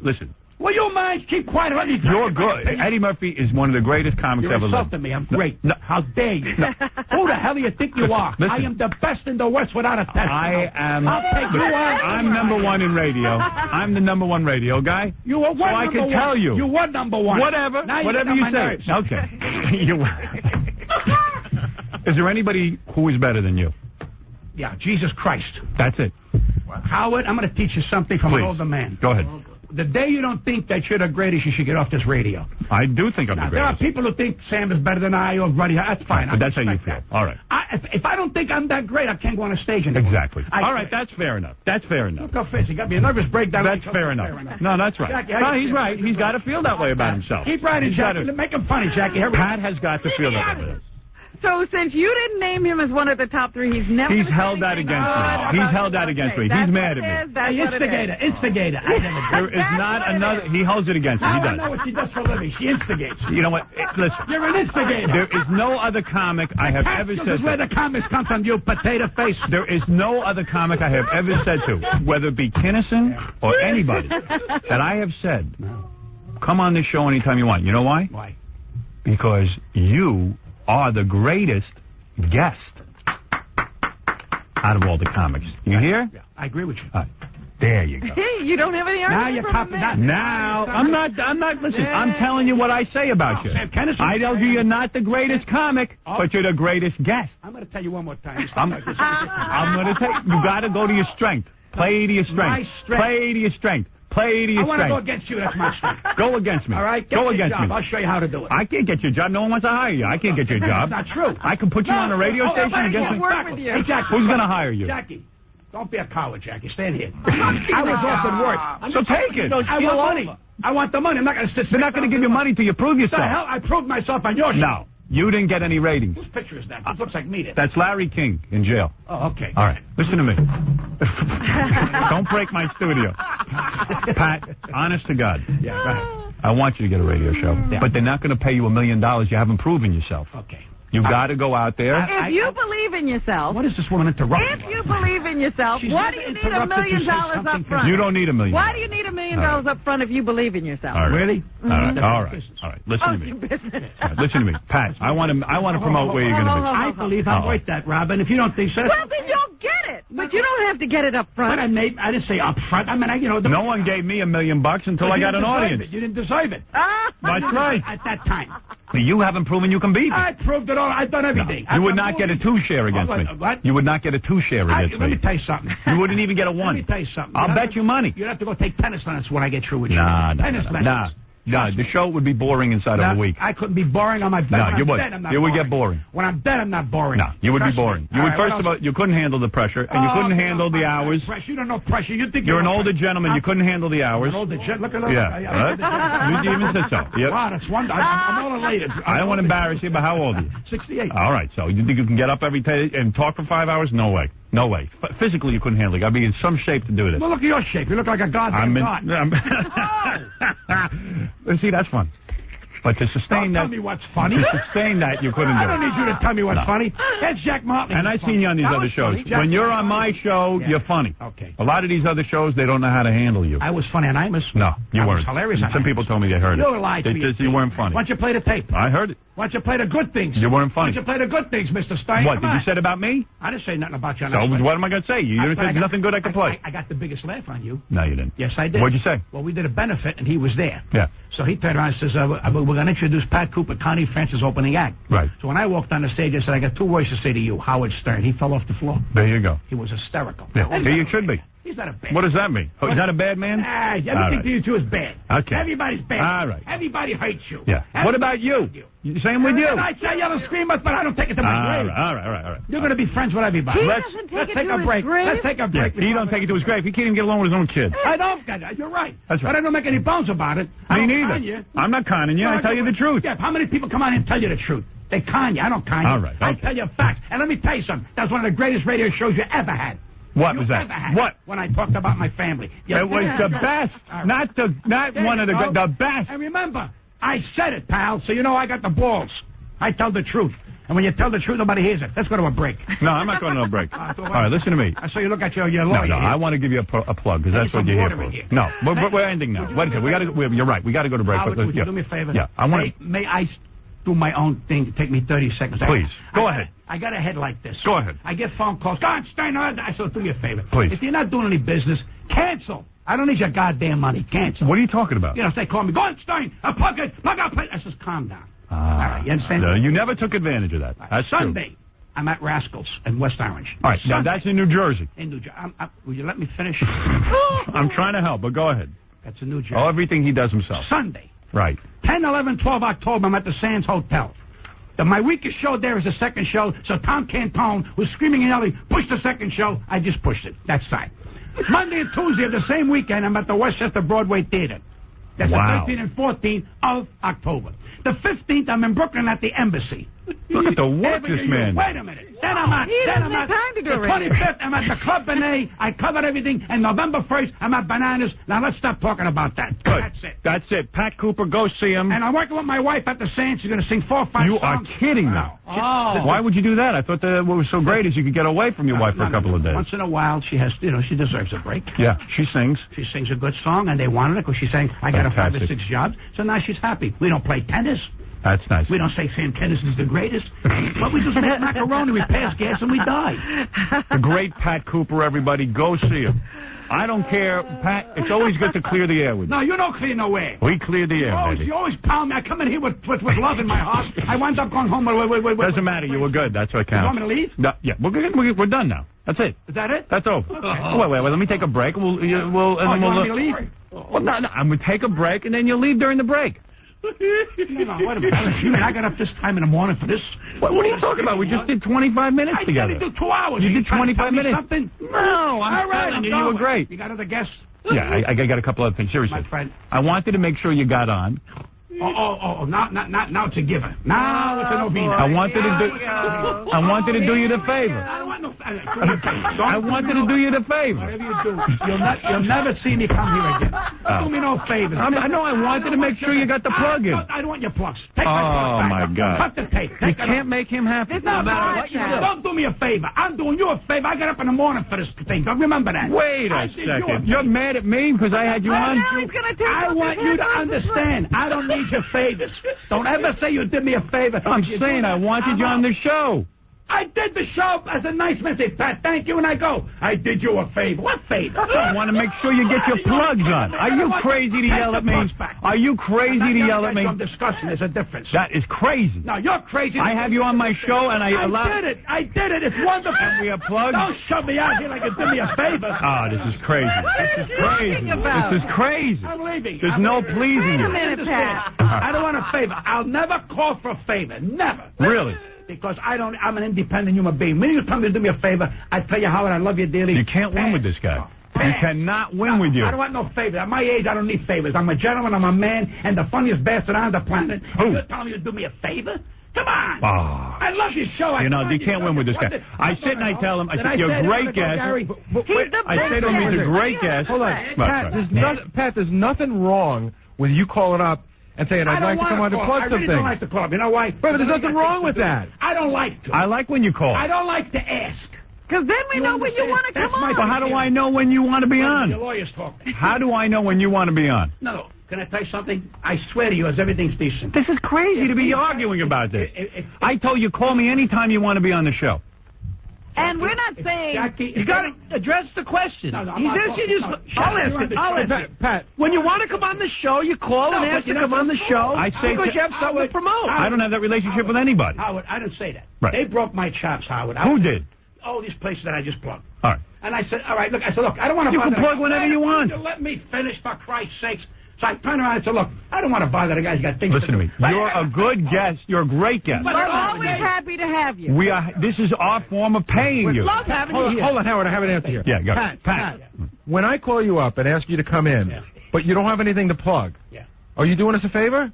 Listen, Will you mind? Keep quiet. Let me. You're good. Eddie Murphy is one of the greatest comics You're ever lived. insulting me. I'm great. No. How dare you? Who the hell do you think you are? Listen. I am the best in the West without a test. I am. I'll take you on. I'm number one in radio. I'm the number one radio guy. You were so I can tell you. You were number one. Whatever. Now Whatever you say. Okay. Is there anybody who is better than you? Yeah, Jesus Christ. That's it. Howard, I'm going to teach you something from Please. an older man. Go ahead. The day you don't think that you're the greatest, you should get off this radio. I do think I'm the There are greatest. people who think Sam is better than I or Ruddy. That's fine. But that's how you respect feel. All right. If I don't think I'm that great, I can't go on a stage anymore. Exactly. All right. That's fair enough. That's fair enough. Look how fast. You got me a nervous breakdown. That's fair enough. No, that's right. Jackie, how No, you he's feel? right. He's got to feel that way about himself. Keep writing, He's Jackie. gotta- Make him funny, Jackie. Pat has got to feel that way. So since you didn't name him as one of the top three, he's never. He's held that against me. He's held that against me. He's mad at me. Instigator. There is not another. He holds it against me. He I does. know what she does for a living. She instigates. You know what? Listen. You're an instigator. There is no other comic I have ever This said is where to. the comics come from, you potato face. There is no other comic I have ever said to, whether it be Kinnison or anybody, that I have said, come on this show anytime you want. You know why? Why? Because you are the greatest guest out of all the comics. You hear? Yeah, I agree with you. There you go. You don't have any Now argument you're from copying him that. Now, I'm not, listen, I'm telling you what I say about you. Sam Kennison. I told you you're not the greatest comic, but you're the greatest guest. I'm going to tell you one more time. I'm going to tell you got to go to your strength. Play to your strength. My strength. Play to your strength. Play to your I want to strength. go against you. That's my strength. Go against me. All right? Get Go me a against job. me. I'll show you how to do it. I can't get your job. No one wants to hire you. I can't get your job. That's not true. I can put you on a radio station I against me. work with you. Hey, Jackie. Who's going to hire you? Jackie, don't be a coward, Jackie. Stand here. I was offered work. So take it. I want money. I want the money. I'm not going to sit. They're not going to give you money till you prove The yourself. hell? I proved myself on your show. No. You didn't get any ratings. Whose picture is that? This looks like me there. That's Larry King in jail. Oh, okay. All right. Listen to me. Don't break my studio. Pat, honest to God. Yeah, go ahead. I want you to get a radio show. Yeah. But they're not going to pay you $1 million. You haven't proven yourself. Okay. You've got to go out there. If you believe in yourself, What is this woman interrupting? if you believe in yourself, She's why do never you need $1 interrupted million to say up something front? You don't need $1 million. Why do you need $1 million All right. up front if you believe in yourself? All right. Really? All right. Mhm. All right. All right. Listen to me. Your business. All right, listen to me, Pat. I want to promote where you're going to be. I believe I'm worth that, Robin. If you don't think so, Well, then you'll get it, but you don't have to get it up front. but I didn't say up front. I mean, No one gave me $1 million until I got an audience. You didn't deserve it. That's right. At that time. You haven't proven you can beat me. I proved it all. I've done everything. You would not get a 2-share against me. What? You would not get a 2-share against Let me. me tell you something. You wouldn't even get a 1. Let me tell you something. I'll bet you money. You'd have to go take tennis lessons when I get through with you. Nah. Tennis lessons. The show would be boring inside of a week. I couldn't be boring on my bed. No, When you I'm would. dead, I'm not You would boring. get boring. When I'm dead, I'm not boring. No, you would be Trust me. boring. You All would right, first what of all, you couldn't handle the pressure, and you couldn't handle the hours. Pressure. You don't know pressure. You think You're an know older pressure. gentleman. You couldn't handle the hours. An older gentleman. Look at Yeah. Right? You even said so. Yep. Wow, that's one. I'm all elated. I don't want to embarrass you, but how old are you? 68. All right. So you think you can get up every day and talk for 5 hours? No way. No way. Physically, you couldn't handle it. I'd be in some shape to do this. Well, look at your shape. You look like a goddamn god. See, that's fun. But to sustain Don't that, tell me what's funny. To sustain that, you couldn't do I it. don't need you to tell me what's funny. That's Jack Martin. And I've seen you on these other shows. When you're on my show, you're funny. Okay. A lot of these other shows, they don't know how to handle you. I was funny on Imus. No, you I was weren't. hilarious on Some Imus. people told me they heard it. You lied to They me. just, you weren't funny. Why don't you play the tape? I heard it. Why don't you play the good things? You weren't Why funny. don't you play the good things, Mr. Stein? What, Come did on. you say about me? I didn't say nothing about you. on So that what am I going to say? You didn't say there's nothing good I could play. I got the biggest laugh on you. No, you didn't. Yes, I did. What'd you say? Well, we did a benefit, and he was there. Yeah. So he turned around and says, we're going to introduce Pat Cooper, Connie Francis opening act. Right. So when I walked on the stage, I said, I got 2 words to say to you, Howard Stern. He fell off the floor. There you go. He was hysterical. Yeah. Here you should be. He's not a bad What does that mean? Oh, is that a bad man? Everything All right. to you two is bad. Okay. Everybody's bad. All right. Everybody hates you. Yeah. What about you? Same with you. I say yell and scream, but I don't take it to my grave. All right. You're going to be friends with everybody. He Let's doesn't take it take to a his break. grave? Let's take a break. He don't take it to his grave. He can't even get along with his own kids. I don't. You're right. That's right. But I don't make any bones about it. I Me don't neither. con you. I'm not conning you. I tell you the truth. Yeah, how many people come on and tell you the truth? They con you. I don't con you. All right, I okay. tell you facts. And let me tell you something. That's one of the greatest radio shows you ever had. What You was that? ever had. What? When I talked about my family. It was the best. Not There one of you go. the best. And remember, I said it, pal, so you know I got the balls. I tell the truth. And when you tell the truth, nobody hears it. Let's go to a break. No, I'm not going to a break. All right, listen to me. I saw you look at your lawyer. No, I want to give you a plug because that's what you're here for. No, we're ending now. Wait a second. You're right. We got to go to break. Howard, would you do me a favor? Yeah, I want to. May I do my own thing? Take me 30 seconds. Please, go ahead. I got a head like this. Go ahead. I get phone calls. God, Stein, I said, do me a favor. Please. If you're not doing any business, cancel. I don't need your goddamn money. Cancel. What are you talking about? You know, if they call me, go on, Stein, plug up. I says, calm down. All right, you understand? You never took advantage of that. That's Sunday, true. I'm at Rascals in West Orange. All right, now that's in New Jersey. In New Jersey. Will you let me finish? I'm trying to help, but go ahead. That's in New Jersey. Oh, everything he does himself. Sunday. Right. 10, 11, 12 October, I'm at the Sands Hotel. My weakest show there is the second show, so Tom Cantone was screaming and yelling, push the second show. I just pushed it. That's fine. Monday and Tuesday of the same weekend, I'm at the Westchester Broadway Theater. That's the 13th and 14th of October. The 15th, I'm in Brooklyn at the Embassy. Look at the work this man. Wait a minute. Then I'm at the 25th, I'm at the Club Benet. I covered everything. And November 1st, I'm at Bananas. Now let's stop talking about that. Good. That's it. That's it. Pat Cooper, go see him. And I'm working with my wife at the Sands. She's going to sing 4 or 5 songs. You are kidding me. Oh. Why would you do that? I thought that what was so great is you could get away from your wife for a couple of days. Once in a while, she has, she deserves a break. Yeah, she sings. She sings a good song, and they wanted it because she's saying, I got a 5 or 6 jobs. So now she's happy. We don't play tennis. That's nice. We don't say Sam Tennis is the greatest. But we just make macaroni. We pass gas and we die. The great Pat Cooper, everybody. Go see him. I don't care, Pat. It's always good to clear the air with you. No, you don't clear no air. We clear the air, baby. You always pound me. I come in here with love in my heart. I wind up going home. Doesn't matter. You were good. That's what counts. You want me to leave? No, yeah, we're done now. That's it. Is that it? That's over. Okay. Wait. Let me take a break. You want me to leave? Well, no. I'm going to take a break, and then you'll leave during the break. No, wait a minute. You mean I got up this time in the morning for this? What are you talking about? We just did 25 minutes together. I did 2 hours. You did 25 minutes. Something? No, I'm telling you, you were great. You got other guests? Yeah, I got a couple other things. Seriously, my friend. I wanted to make sure you got on. Now it's a giver. Now it's a novena. I wanted to do you the favor. I don't want no favor. I wanted to do you the favor. Whatever you do, you'll never see me come here again. Don't do me no favors. I know. I wanted to make sure you got the plug in. I don't want your plugs. Take my plug back. My God! Cut the tape. You can't make him happy. No matter what you do. Don't do me a favor. I'm doing you a favor. I got up in the morning for this thing. Don't remember that. Wait a second. You're mad at me because I had you on. I want you to understand. I don't need your favors. Don't ever say you did me a favor. I'm saying I wanted you on the show. I did the show as a nice man. Say, Pat, thank you, and I go, I did you a favor. What favor? I want to make sure you get your plugs on. Are you crazy to yell at me? Are you crazy to yell at me? I'm discussing. There's a difference. That is crazy. No, you're crazy. I have you on my show, and I I did it. It's wonderful. And we have plugs. Don't shove me out here like you did me a favor. This is crazy. This is crazy. I'm leaving. There's no pleasing you. Wait a minute, Pat. I don't want a favor. I'll never call for a favor. Never. Really? Because I'm an independent human being. When you tell me to do me a favor, I tell you, Howard, I love you dearly. You can't win with this guy. You cannot win with you. I don't want no favors. At my age, I don't need favors. I'm a gentleman, I'm a man, and the funniest bastard on the planet. Who? You're telling me to do me a favor? Come on. Oh. I love your show. You can't win with this guy. I sit and I tell him, I said, you're a great guest. I say to him, he's a great guest. Hold on. Pat, there's nothing wrong with you calling up and saying, I'd like to come on to plug something. I really don't like to club. You know why? But there's nothing wrong with that. I don't like to. I like when you call. I don't like to ask. Because then we know when you want to come on. Well, how do I know when you want to be on? Your lawyers talk. How do I know when you want to be on? No. Can I tell you something? I swear to you, everything's decent. This is crazy to be arguing about this. I told you, call me anytime you want to be on the show. And we're not saying... Jackie, you got to address the question. No, I'll ask it. Pat, when you want to come on the show, you call and ask to come on the show. I say because you have something to promote. I don't have that relationship with anybody. Howard, I didn't say that. Right. They broke my chops, Howard. Who did? Oh, these places that I just plugged. All right. And I said, all right, look, I don't want to You can plug whenever you want. Let me finish, for Christ's sakes. So I turned around and said, look, I don't want to bother the guy. He's got things Listen to me. You're a good guest. You're a great guest. We're always happy to have you. This is our form of paying you. Love having you here. Hold on, Howard. I have an answer here. Yeah, go. Pat. When I call you up and ask you to come in, but you don't have anything to plug, are you doing us a favor?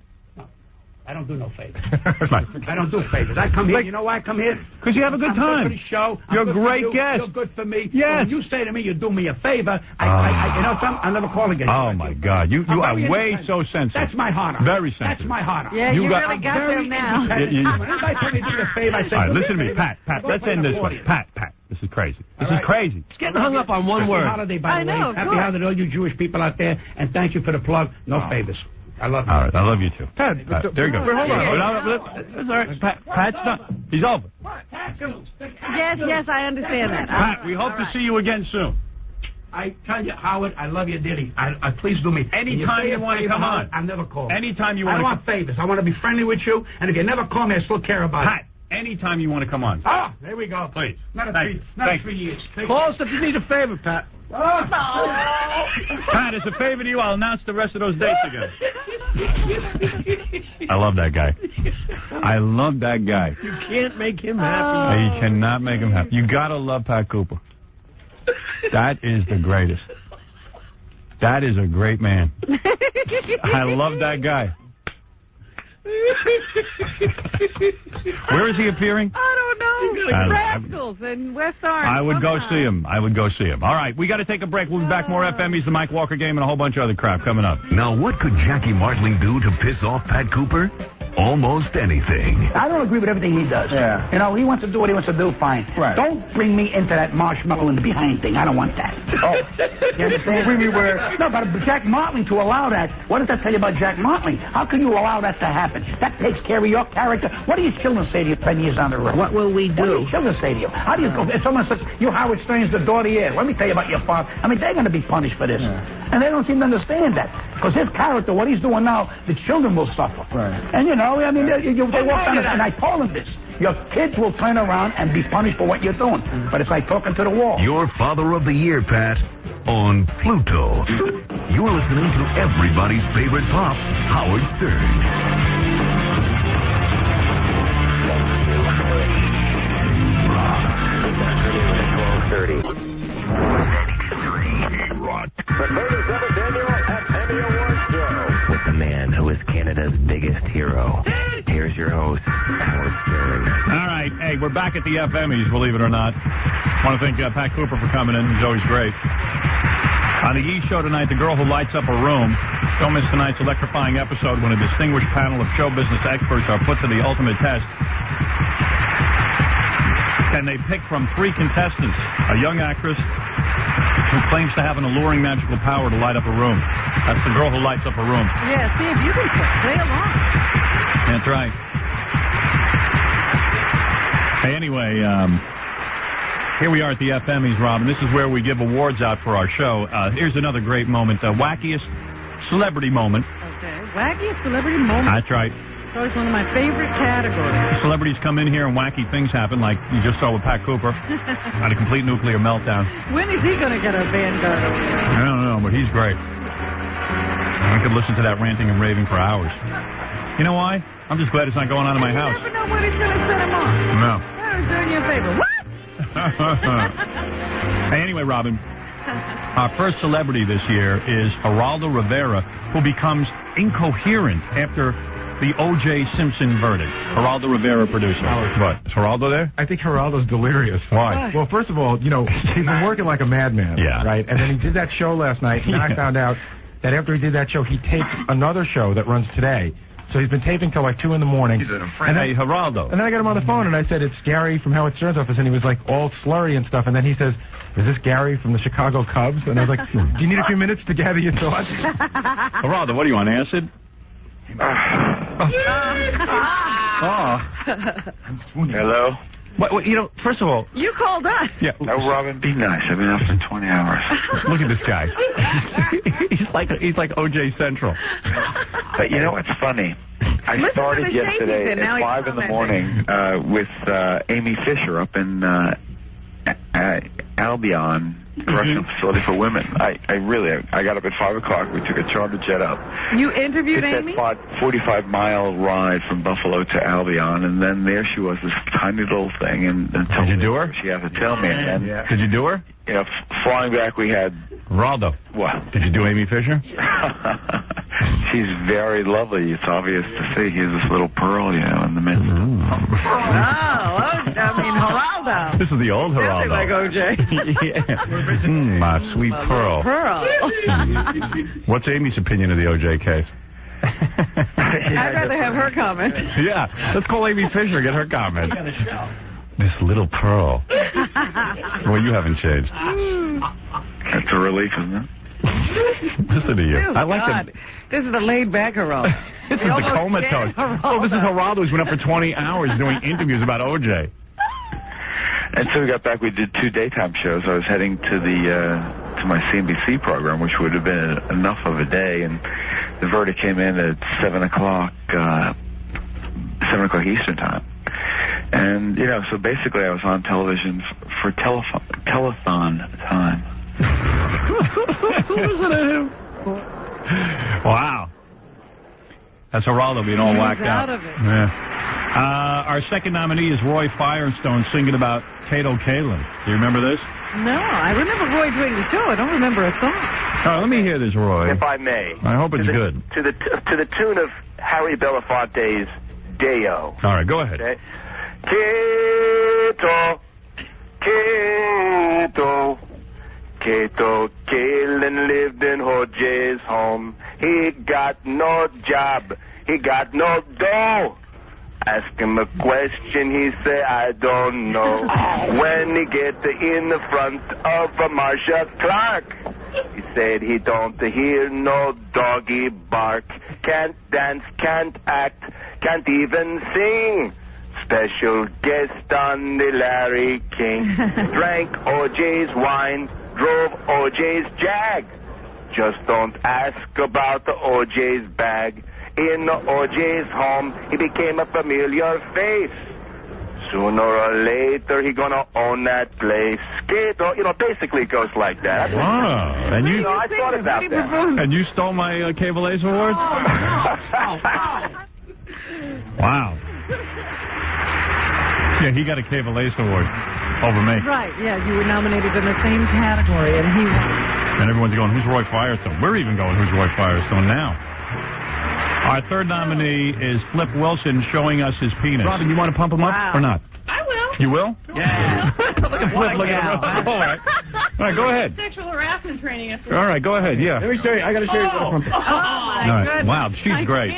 I don't do no favors. I don't do favors. I come here. You know why I come here? Because you have a good time. I'm good for the show. You're a great guest. You're good for me. Yes. When you say to me, you do me a favor, you know something? I'll never call again. Oh, my God. You are way so sensitive. That's my heart on. Very sensitive. That's my heart on. Yeah, you really got them now. When anybody tell me to do a favor, I say, all right, listen to me, Pat. Let's end this way. Pat. This is crazy. This is crazy. It's getting hung up on one word. Happy holiday, by the way. Happy holiday to all you Jewish people out there, and thank you for the plug. No favors. I love you. All right, I love you too. Pat, there you go. Hold on. That's all right. Pat's done. He's over. Yes, I understand that. Pat, we hope to see you again soon. I tell you, Howard, I love you, Diddy. Please do me. Anytime you want to come on. I'll never call. Anytime you want I don't want favors. I want to be friendly with you, and if you never call me, I still care about Pat, anytime you want to come on. Ah, there we go. Please. Not 3 years. Call us if you need a favor, Pat. Pat, as a favor to you, I'll announce the rest of those dates again. I love that guy. I love that guy. You can't make him happy. You cannot make him happy. You gotta love Pat Cooper. That is the greatest. That is a great man. I love that guy. Where is he appearing? I don't know. Rascals in West Orange. I would go see him. All right, we got to take a break. We'll be back. More FME's, the Mike Walker Game, and a whole bunch of other crap coming up. Now, what could Jackie Martling do to piss off Pat Cooper? Almost anything. I don't agree with everything he does. Yeah. You know, he wants to do what he wants to do, fine. Right. Don't bring me into that marshmallow in the behind thing. I don't want that. Oh. You understand? Bring me where? No, but Jack Martling, to allow that, what does that tell you about Jack Martling? How can you allow that to happen? That takes care of your character. What do your children say to you 10 years down the road? What will we do? What do your children say to you? How do you go? If someone says, you Howard Stern's the daughter here, let me tell you about your father. I mean, they're going to be punished for this. Yeah. And they don't seem to understand that. Because his character, what he's doing now, the children will suffer. Right. And, you know, I mean, they walk down, and I told them this. Your kids will turn around and be punished for what you're doing. But it's like talking to the wall. Your Father of the Year, Pat, on Pluto. You're listening to everybody's favorite pop, Howard Stern. The 37th annual Emmy Awards Show. With the man who is Canada's biggest hero. Here's your host, Howard Stern. All right. Hey, we're back at the FME's, believe it or not. I want to thank Pat Cooper for coming in. He's always great. On the E! Show tonight, the girl who lights up a room. Don't miss tonight's electrifying episode when a distinguished panel of show business experts are put to the ultimate test. And they pick from 3 contestants, a young actress who claims to have an alluring magical power to light up a room. That's the girl who lights up a room. Yeah, see if you can play along. That's right. Hey, anyway, here we are at the FME's, Robin. This is where we give awards out for our show. Here's another great moment, the wackiest celebrity moment. Okay, wackiest celebrity moment. That's right. It's always one of my favorite categories. Celebrities come in here and wacky things happen, like you just saw with Pat Cooper. Had a complete nuclear meltdown. When is he going to get a Vanguard over here? I don't know, but he's great. I could listen to that ranting and raving for hours. You know why? I'm just glad it's not going on in my house. You never know when he's going to set him on. No. I was doing you a favor. What? Hey, anyway, Robin, our first celebrity this year is Geraldo Rivera, who becomes incoherent after the O.J. Simpson verdict. Geraldo Rivera, producer. What? Is Geraldo there? I think Geraldo's delirious. Why? Well, first of all, you know, he's been working like a madman. Yeah. Right? And then he did that show last night, and then I found out that after he did that show, he taped another show that runs today. So he's been taping till like 2 in the morning. He's a friend. Hey, Geraldo. And then I got him on the phone, and I said, it's Gary from Howard Stern's office, and he was like all slurry and stuff. And then he says, is this Gary from the Chicago Cubs? And I was like, do you need a few minutes to gather your thoughts? Geraldo, what do you want, acid? Hello? What, you know, first of all... You called us. Yeah. No, Robin, be nice. I've been up for 20 hours. Look at this guy. he's like O.J. Central. But you know what's funny? I started yesterday at 5 in the morning with Amy Fisher up in Albion Correctional Facility for Women. I got up at 5 o'clock. We took a charter jet up. You interviewed Amy? It's that 45-mile ride from Buffalo to Albion, and then there she was, this tiny little thing. And did you do her? She had to tell me. And then, did you do her? You know, flying back, we had... Geraldo. What? Did you do Amy Fisher? She she's very lovely. It's obvious to see. He's this little pearl, in the midst. Geraldo. This is the old Geraldo. Like OJ. Yeah. My sweet pearl. What's Amy's opinion of the OJ case? I'd rather have her comment. Yeah, let's call Amy Fisher, get her comment. This little pearl. Well, you haven't changed. That's a relief, isn't it? Listen to you. Oh, I like God. This is the laid-back Geraldo. This is the comatose. Oh, this is Geraldo who's been up for 20 hours doing interviews about OJ. And so we got back. We did 2 daytime shows. I was heading to to my CNBC program, which would have been enough of a day, and the verdict came in at 7 o'clock Eastern time. And so basically, I was on television for telethon time. Listen to him. Wow. That's Geraldo being all whacked out. Of it. Yeah. Our second nominee is Roy Firestone singing about Kato Kaelin. Do you remember this? No, I remember Roy doing the show. I don't remember a song. All right, let me hear this, Roy. If I may. I hope it's good. To the tune of Harry Belafonte's Deo. All right, go ahead. Okay. Kato Kaelin lived in OJ's home. He got no job. He got no dough. Ask him a question, he say, I don't know. When he get in the front of Marsha Clark, he said he don't hear no doggy bark. Can't dance, can't act, can't even sing. Special guest on the Larry King. Drank OJ's wine, drove OJ's Jag. Just don't ask about the OJ's bag. In OJ's home, he became a familiar face. Sooner or later, he gonna own that place. Kato, basically goes like that. Wow. And you, I thought about that. And you stole my Cable Ace Award? Wow. Yeah, he got a Cable Ace Award over me. Right, yeah, you were nominated in the same category, and he won. And everyone's going, who's Roy Firestone? We're even going, who's Roy Firestone now? Our third nominee is Flip Wilson showing us his penis. Robin, you want to pump him up or not? I will. You will? Yeah. Look at Flip. Look at him. All right. All right, go ahead. Sexual harassment training. All right, go ahead. Yeah. Let me show you. I got to show you how to pump it. Oh, my goodness. Wow, she's great.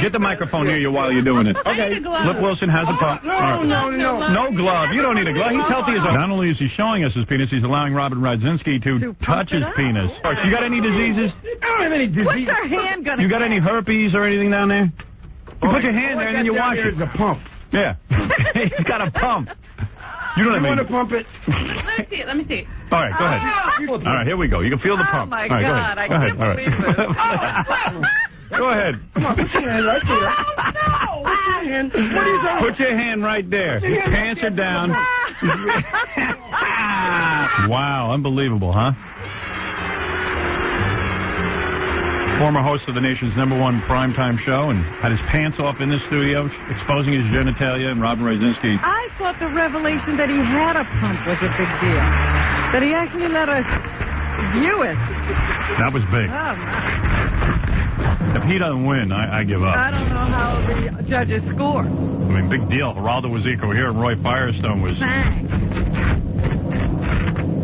Get the microphone near you while you're doing it. Okay. Flip Wilson has a pump. No. No glove. You don't need a glove. He's healthy as a... Not only is he showing us his penis, he's allowing Robert Radzinski to touch his penis. You got any diseases? I don't have any disease. What's our hand going to You got any herpes or anything down there? You put your hand there and then you wash it. There's a pump. Yeah. He's got a pump. You don't want to pump it? Let me see. All right, go ahead. All right, here we go. You can feel the pump. Oh, my All right, God. Go ahead. I can't believe this. Go ahead. Come on, put your hand right there. Oh, no. What are you doing? Put your hand right there. His pants are down. Wow, unbelievable, huh? Former host of the nation's #1 primetime show and had his pants off in the studio, exposing his genitalia, and Robin Radzinski. I thought the revelation that he had a pump was a big deal. That he actually let us view it. That was big. Oh, my. If he doesn't win, I give up. I don't know how the judges score. I mean, big deal. Geraldo was equal here, and Roy Firestone was...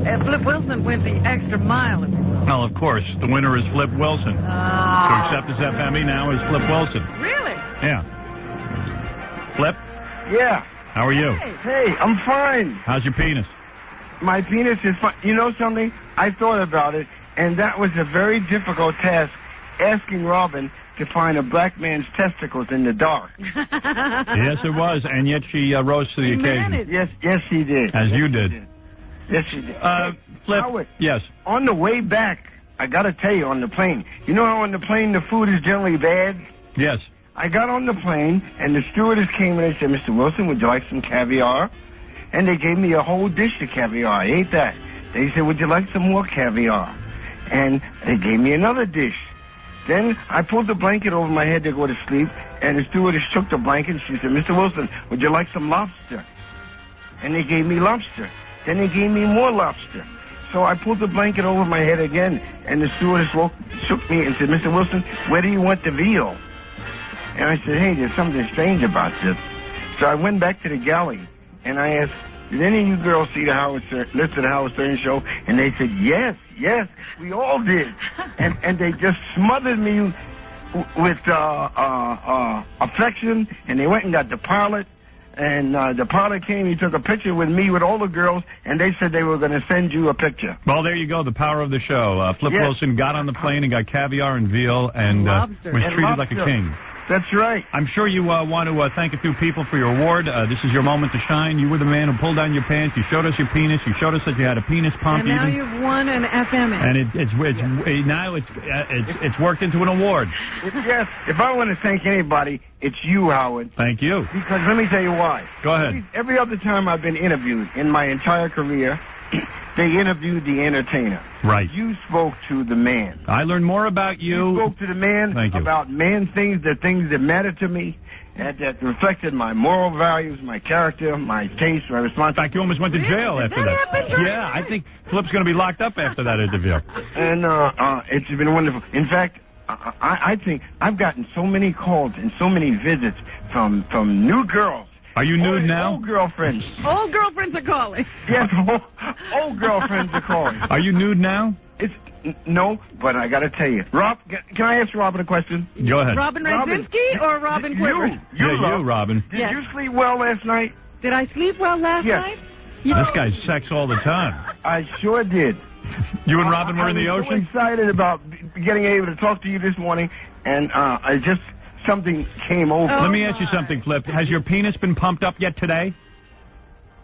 And Flip Wilson went the extra mile. Well, of course, the winner is Flip Wilson. To accept his FME now is Flip Wilson. Really? Yeah. Flip? Yeah. How are you? Hey, I'm fine. How's your penis? My penis is fine. You know something? I thought about it, and that was a very difficult task, asking Robin to find a black man's testicles in the dark. Yes, it was, and yet she rose to the occasion. Yes, she did. As you did. Yes, she did. Flip, Howard, yes. On the way back, I got to tell you, on the plane, you know how on the plane the food is generally bad? Yes. I got on the plane, and the stewardess came in and said, Mr. Wilson, would you like some caviar? And they gave me a whole dish of caviar. I ate that. They said, would you like some more caviar? And they gave me another dish. Then I pulled the blanket over my head to go to sleep, and the stewardess took the blanket, and she said, Mr. Wilson, would you like some lobster? And they gave me lobster. Then they gave me more lobster. So I pulled the blanket over my head again, and the stewardess shook me and said, Mr. Wilson, where do you want the veal? And I said, hey, there's something strange about this. So I went back to the galley, and I asked, did any of you girls see the listen to the Howard Stern show? And they said, yes, we all did. And they just smothered me with affection, and they went and got the pilot. And the pilot came, he took a picture with me with all the girls, and they said they were going to send you a picture. Well, there you go, the power of the show. Flip Wilson got on the plane and got caviar and veal and was treated like a king. That's right. I'm sure you want to thank a few people for your award. This is your moment to shine. You were the man who pulled down your pants. You showed us your penis. You showed us that you had a penis pump. And now you've won an FMA. And it's worked into an award. Yes. If I want to thank anybody, it's you, Howard. Thank you. Because let me tell you why. Go ahead. Every other time I've been interviewed in my entire career, they interviewed the entertainer. Right. You spoke to the man. I learned more about you. You spoke to the man about man things, the things that matter to me, and that reflected my moral values, my character, my taste, my responsibility. In fact, you almost went to jail after that. Yeah, I think Flip's going to be locked up after that interview. And it's been wonderful. In fact, I think I've gotten so many calls and so many visits from new girls. Are you nude now? Old girlfriends. Old girlfriends are calling. Yes, old girlfriends are calling. Are you nude now? No, but I got to tell you. Rob, can I ask Robin a question? Go ahead. Robin Radzinski or Robin Quiver? You, Robin. Did you sleep well last night? Did I sleep well last night? This guy's sex all the time. I sure did. You and Robin were in the ocean? I was so excited about getting able to talk to you this morning, and something came over. Let me ask you something, Flip. Has your penis been pumped up yet today?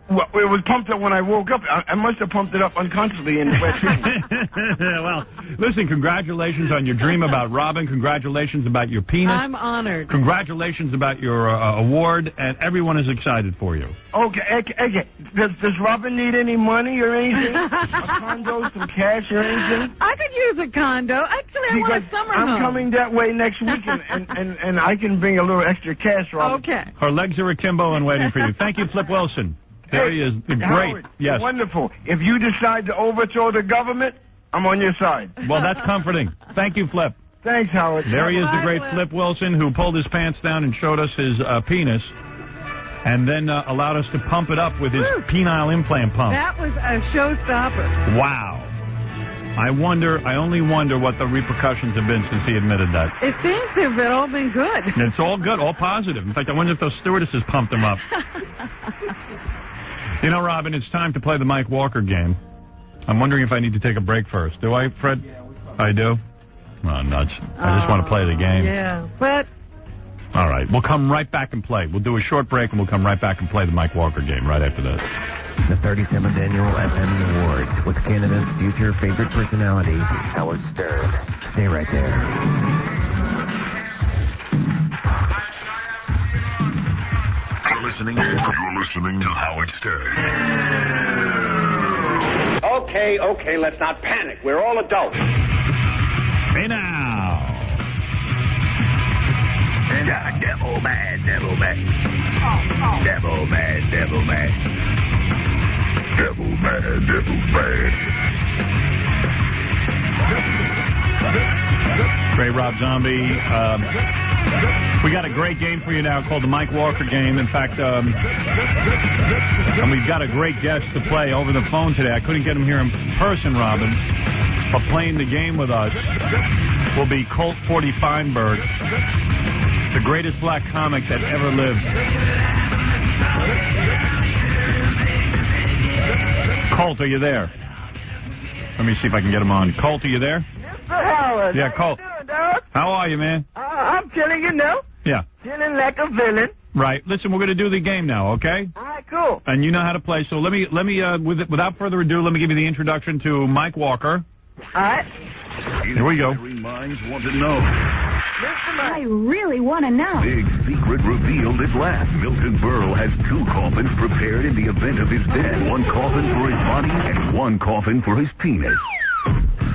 Well, it was pumped up when I woke up. I must have pumped it up unconsciously in the wet dream. Well, listen, congratulations on your dream about Robin. Congratulations about your penis. I'm honored. Congratulations about your award, and everyone is excited for you. Okay. Does Robin need any money or anything? A condo, some cash or anything? I could use a condo. Actually, I want a summer home. I'm coming that way next week, and I can bring a little extra cash, Robin. Okay. Her legs are akimbo and waiting for you. Thank you, Flip Wilson. There he is. Great. Howard, yes. Wonderful. If you decide to overthrow the government, I'm on your side. Well, that's comforting. Thank you, Flip. Thanks, Howard. There he is, the great Flip Wilson, who pulled his pants down and showed us his penis, and then allowed us to pump it up with his penile implant pump. That was a showstopper. Wow. I only wonder what the repercussions have been since he admitted that. It seems to have all been good. It's all good, all positive. In fact, I wonder if those stewardesses pumped him up. You know, Robin, it's time to play the Mike Walker game. I'm wondering if I need to take a break first. Do I, Fred? I do? Oh, nuts. I just want to play the game. Yeah, but... All right, we'll come right back and play. We'll do a short break, and we'll come right back and play the Mike Walker game right after this. The 37th Annual FME Awards with Canada's future favorite personality, Howard Stern. Stay right there. You're listening to Howard Stern. Okay, let's not panic. We're all adults. Hey now. Devil man. Devil man. Great Rob Zombie. We got a great game for you now called the Mike Walker game. In fact, and we've got a great guest to play over the phone today. I couldn't get him here in person, Robin, but playing the game with us will be Colt 40 Feinberg, the greatest black comic that ever lived. Colt, are you there? Let me see if I can get him on. Colt, are you there? Yes, sir, Howard. Yeah, Colt. How you doing, dog? How are you, man? I'm chilling, you know. Yeah. Chilling like a villain. Right. Listen, we're going to do the game now, okay? All right, cool. And you know how to play, so let me without further ado, let me give you the introduction to Mike Walker. All right. Here we go. Minds want to know. I really want to know. Big secret revealed at last. Milton Berle has 2 coffins prepared in the event of his death. 1 coffin for his body and 1 coffin for his penis.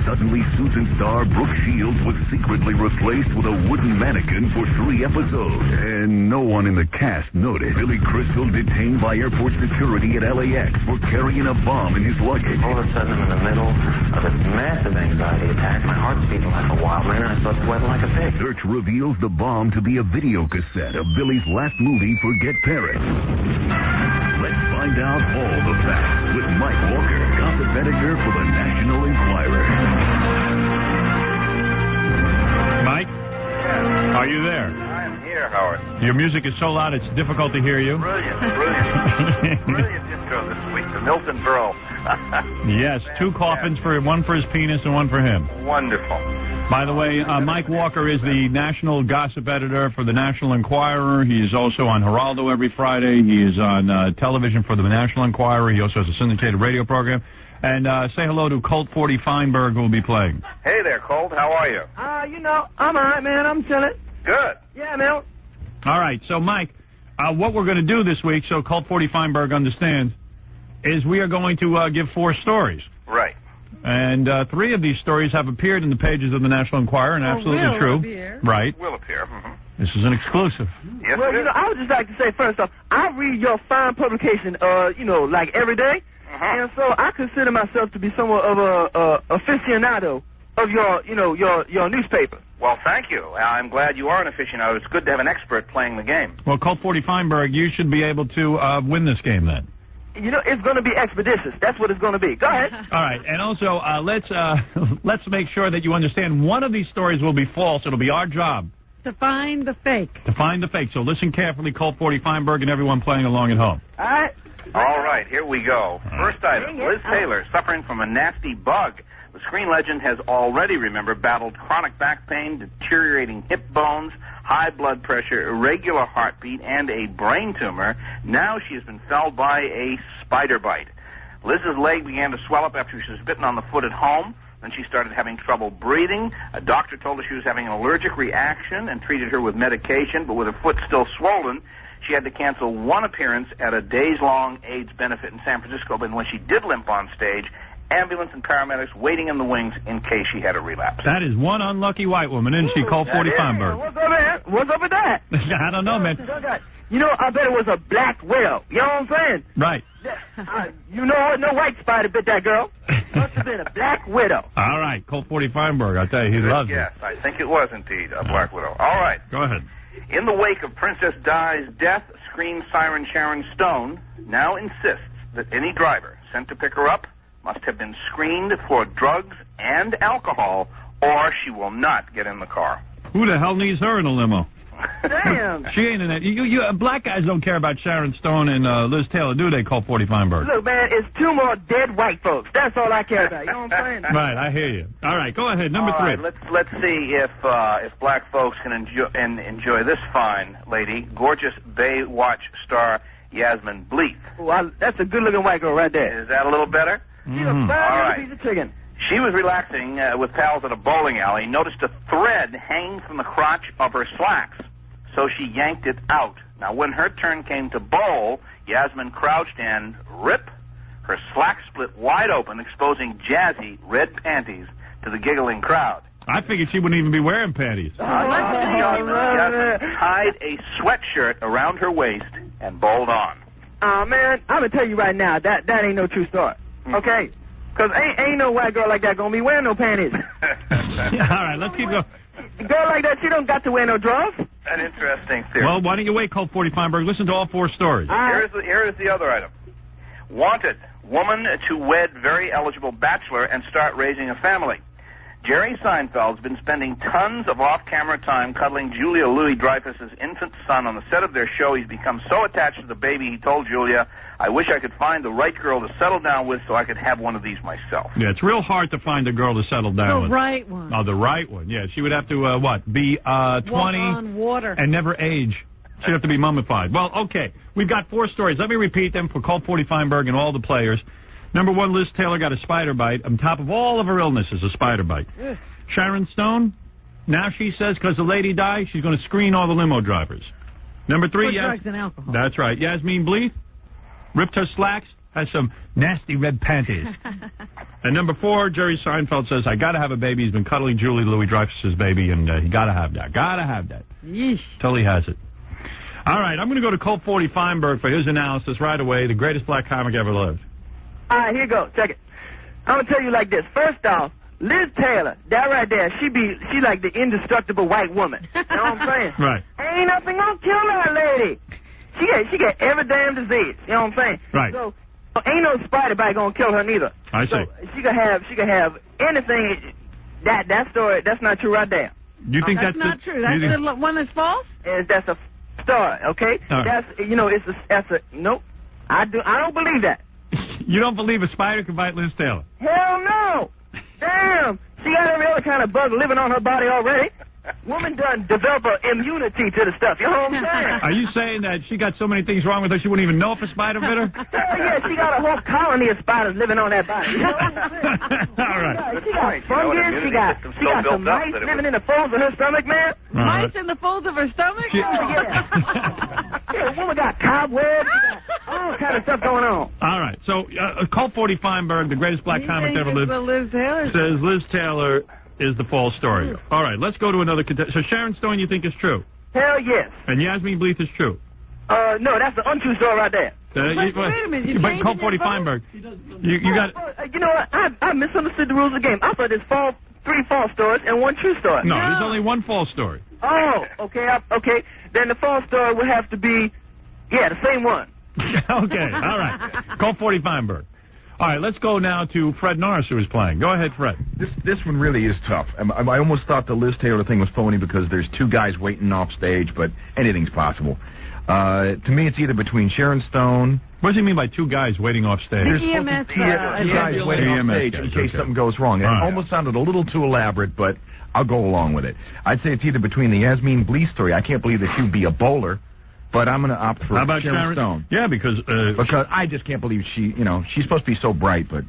Suddenly, Susan star Brooke Shields was secretly replaced with a wooden mannequin for 3 episodes. And no one in the cast noticed. Billy Crystal detained by airport security at LAX for carrying a bomb in his luggage. All of a sudden, I'm in the middle of a massive anxiety attack. My heart's beating like a wild man, and I start sweating like a pig. Search reveals the bomb to be a video cassette of Billy's last movie, Forget Paris. Let's find out all the facts with Mike Walker, gossip editor for the National Enquirer. Mike? Are you there? I am here, Howard. Your music is so loud it's difficult to hear you. Brilliant. Brilliant intro this week, the Milton Berle. Yes, 2 coffins, one for his penis and one for him. Wonderful. By the way, Mike Walker is the national gossip editor for the National Enquirer. He is also on Geraldo every Friday. He is on television for the National Enquirer. He also has a syndicated radio program. And say hello to Colt 40 Feinberg, who will be playing. Hey there, Colt. How are you? You know, I'm all right, man. I'm chilling. Good. Yeah, man. All right. So, Mike, what we're going to do this week, so Colt 40 Feinberg understands, is we are going to give 4 stories. Right. And 3 of these stories have appeared in the pages of the National Enquirer, and absolutely true. Appear. Right. Will appear. Mm-hmm. This is an exclusive. Yes, well, you know, I would just like to say, first off, I read your fine publication, like every day. And so I consider myself to be somewhat of a aficionado of your newspaper. Well, thank you. I'm glad you are an aficionado. It's good to have an expert playing the game. Well, Colt 40 Feinberg, you should be able to win this game then. You know, it's going to be expeditious. That's what it's going to be. Go ahead. All right. And also, let's make sure that you understand one of these stories will be false. It'll be our job. To find the fake. To find the fake. So listen carefully, Colt 40 Feinberg, and everyone playing along at home. All right. All right, here we go. First item, Liz Taylor, suffering from a nasty bug. The screen legend has already, battled chronic back pain, deteriorating hip bones, high blood pressure, irregular heartbeat, and a brain tumor. Now she has been felled by a spider bite. Liz's leg began to swell up after she was bitten on the foot at home. Then she started having trouble breathing. A doctor told her she was having an allergic reaction and treated her with medication, but with her foot still swollen, she had to cancel one appearance at a days-long AIDS benefit in San Francisco. But when she did limp on stage, ambulance and paramedics waiting in the wings in case she had a relapse. That is one unlucky white woman, isn't she, Colt 40 Feinberg? What's up, man? What's up with that? I don't know, man. You know, I bet it was a black widow. You know what I'm saying? Right. You know what? No white spider bit that girl. Must have been a black widow. All right, Colt 40 Feinberg. I'll tell you, he loves it. Yes, I think it was indeed a black widow. All right. Go ahead. In the wake of Princess Di's death, screen siren Sharon Stone now insists that any driver sent to pick her up must have been screened for drugs and alcohol, or she will not get in the car. Who the hell needs her in a limo? Damn. She ain't in it. You black guys don't care about Sharon Stone and Liz Taylor, do they, Colt 40 Feinberg? Look, man, it's 2 more dead white folks. That's all I care about. You know what I'm saying? Right, I hear you. All right, go ahead. Number 3. Right, let's see if black folks can enjoy this fine lady, gorgeous Baywatch star Yasmin Bleeth. Well, that's a good-looking white girl right there. Is that a little better? She's a fine little piece of chicken. She was relaxing with pals at a bowling alley, noticed a thread hanging from the crotch of her slacks, so she yanked it out. Now, when her turn came to bowl, Yasmin crouched and, rip, her slack split wide open, exposing jazzy red panties to the giggling crowd. I figured she wouldn't even be wearing panties. Yasmin tied a sweatshirt around her waist and bowled on. Man, I'm going to tell you right now, that ain't no true story. Okay? Because ain't no white girl like that going to be wearing no panties. All right, let's keep going. A girl like that, she don't got to wear no drawers. An interesting theory. Well, why don't you wait, Colt 40 Feinberg? Listen to all 4 stories. Here is the other item. Wanted, woman to wed very eligible bachelor and start raising a family. Jerry Seinfeld's been spending tons of off-camera time cuddling Julia Louis-Dreyfus's infant son on the set of their show. He's become so attached to the baby, he told Julia, I wish I could find the right girl to settle down with so I could have one of these myself. Yeah, it's real hard to find a girl to settle down with. The right one. Oh, the right one. Yeah, she would have to, be 20 Walk on water. And never age. She'd have to be mummified. Well, okay, we've got 4 stories. Let me repeat them for Colt 40 Feinberg and all the players. Number 1, Liz Taylor got a spider bite. On top of all of her illnesses, a spider bite. Sharon Stone, now she says because the lady died, she's going to screen all the limo drivers. Number 3, For drugs and alcohol. That's right. Yasmin Bleeth ripped her slacks, has some nasty red panties. And number 4, Jerry Seinfeld says, I got to have a baby. He's been cuddling Julie Louis-Dreyfus's baby, and he got to have that. Got to have that. Yeesh. Till he has it. All right, I'm going to go to Colt 40 Feinberg for his analysis right away. The greatest black comic ever lived. All right, here you go. Check it. I'm going to tell you like this. First off, Liz Taylor, that right there, she like the indestructible white woman. You know what I'm saying? Right. Ain't nothing gonna kill that lady. She got every damn disease. You know what I'm saying? Right. So ain't no spider bite gonna kill her neither. I see. So she could have anything. That story, that's not true right there. You think that's not true? That's the one that's false? That's a story, okay? All right. That's a nope. I don't believe that. You don't believe a spider can bite Liz Taylor? Hell no. Damn, she got every other kind of bug living on her body already. Woman done develop an immunity to the stuff. You know what I'm saying? Are you saying that she got so many things wrong with her she wouldn't even know if a spider bit her? Hell yeah, she got a whole colony of spiders living on that body. You know what I'm saying? All right. She got fungus. She got some mice living in the folds of her stomach, man. Mice in the folds of her stomach? Oh, yeah. Yeah, woman got cobwebs. She got all kind of stuff going on. All right. So, Colt 40 Feinberg, the greatest black comic ever lived, Liz Taylor says Liz Taylor is the false story. All right, let's go to another contestant. So Sharon Stone you think is true? Hell yes. And Yasmin Bleeth is true? No, that's the untrue story right there. Wait a minute, you but Colt 40 Feinberg, you got... You know what? I misunderstood the rules of the game. I thought there's 3 false stories and 1 true story. No, there's only 1 false story. Oh, okay, okay. Then the false story would have to be, the same one. Okay, all right. Colt 40 Feinberg. All right, let's go now to Fred Norris, who is playing. Go ahead, Fred. This one really is tough. I almost thought the Liz Taylor thing was phony because there's 2 guys waiting off stage, but anything's possible. To me, it's either between Sharon Stone. What does he mean by 2 guys waiting off stage? EMS, 2 guys waiting off stage in case something goes wrong. It almost sounded a little too elaborate, but I'll go along with it. I'd say it's either between the Yasmin Bleeth story. I can't believe that she would be a bowler. But I'm going to opt for Sharon Stone. Yeah, because I just can't believe she's supposed to be so bright, but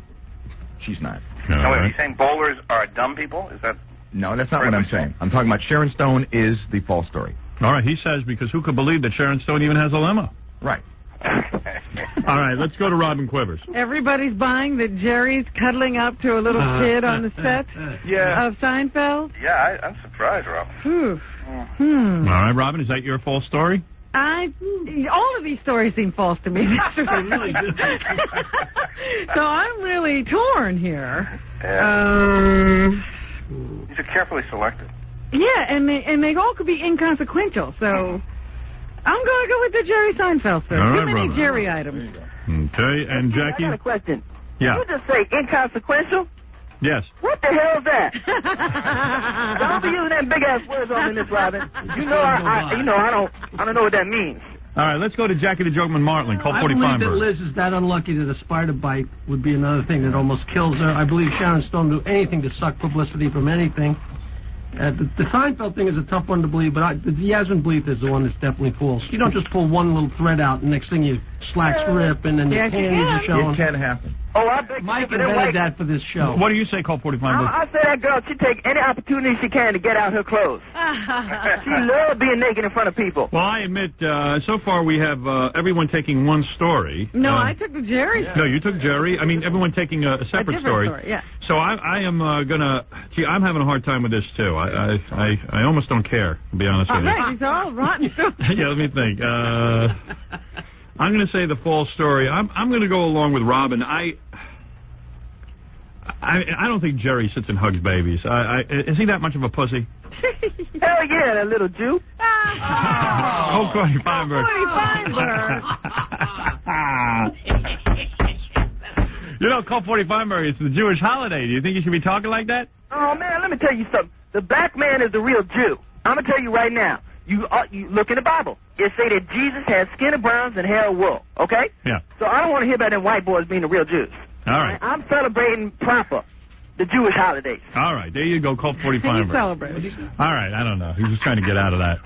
she's not. Wait, are you saying bowlers are dumb people? Is that? No, that's not what I'm saying. I'm talking about Sharon Stone is the false story. All right, he says because who could believe that Sharon Stone even has a limo? Right. All right, let's go to Robin Quivers. Everybody's buying that Jerry's cuddling up to a little kid on the set of Seinfeld? Yeah, I'm surprised, Rob. All right, Robin, is that your false story? All of these stories seem false to me. So I'm really torn here. These are carefully selected. Yeah, and they all could be inconsequential. So I'm going to go with the Jerry Seinfeld story. All right, Too many Robin. Jerry items. Okay, and Jackie? I got a question. Yeah. You just say inconsequential? Yes. What the hell is that? Don't be using them big ass words on me, Miss Robin. You know I don't know what that means. All right, let's go to Jackie the Jokeman Martling. Colt I 40 believe Feinberg. that Liz is that unlucky that a spider bite would be another thing that almost kills her. I believe Sharon Stone do anything to suck publicity from anything. The Seinfeld thing is a tough one to believe, but the Yasmin Bleeth is the one that's definitely false. You don't just pull one little thread out, and next thing your slacks rip, and then your panties are showing. It can happen. Oh, I beg Mike you, invented that for this show. What do you say, Colt 40 Feinberg? I say that girl, she take any opportunity she can to get out her clothes. She loves being naked in front of people. Well, I admit, so far we have everyone taking one story. No, I took the Jerry. No, you took Jerry. I mean, everyone taking a separate story. Yeah. So I am gonna. Gee, I'm having a hard time with this too. I almost don't care, to be honest with you. Right, these are all rotten stories. Yeah, let me think. I'm going to say the false story. I'm going to go along with Robin. I don't think Jerry sits and hugs babies. Is he that much of a pussy? Hell yeah, that little Jew. Oh, Colt 40 Feinberg. You know, Colt 40 Feinberg, it's the Jewish holiday. Do you think you should be talking like that? Oh, man, let me tell you something. The black man is the real Jew. I'm going to tell you right now. You look in the Bible. It say that Jesus had skin of bronze and hair of wool, okay? Yeah. So I don't want to hear about them white boys being the real Jews. All right. I'm celebrating proper the Jewish holidays. All right, there you go, Colt 40 Feinberg. Celebrate. All right, I don't know. He was trying to get out of that.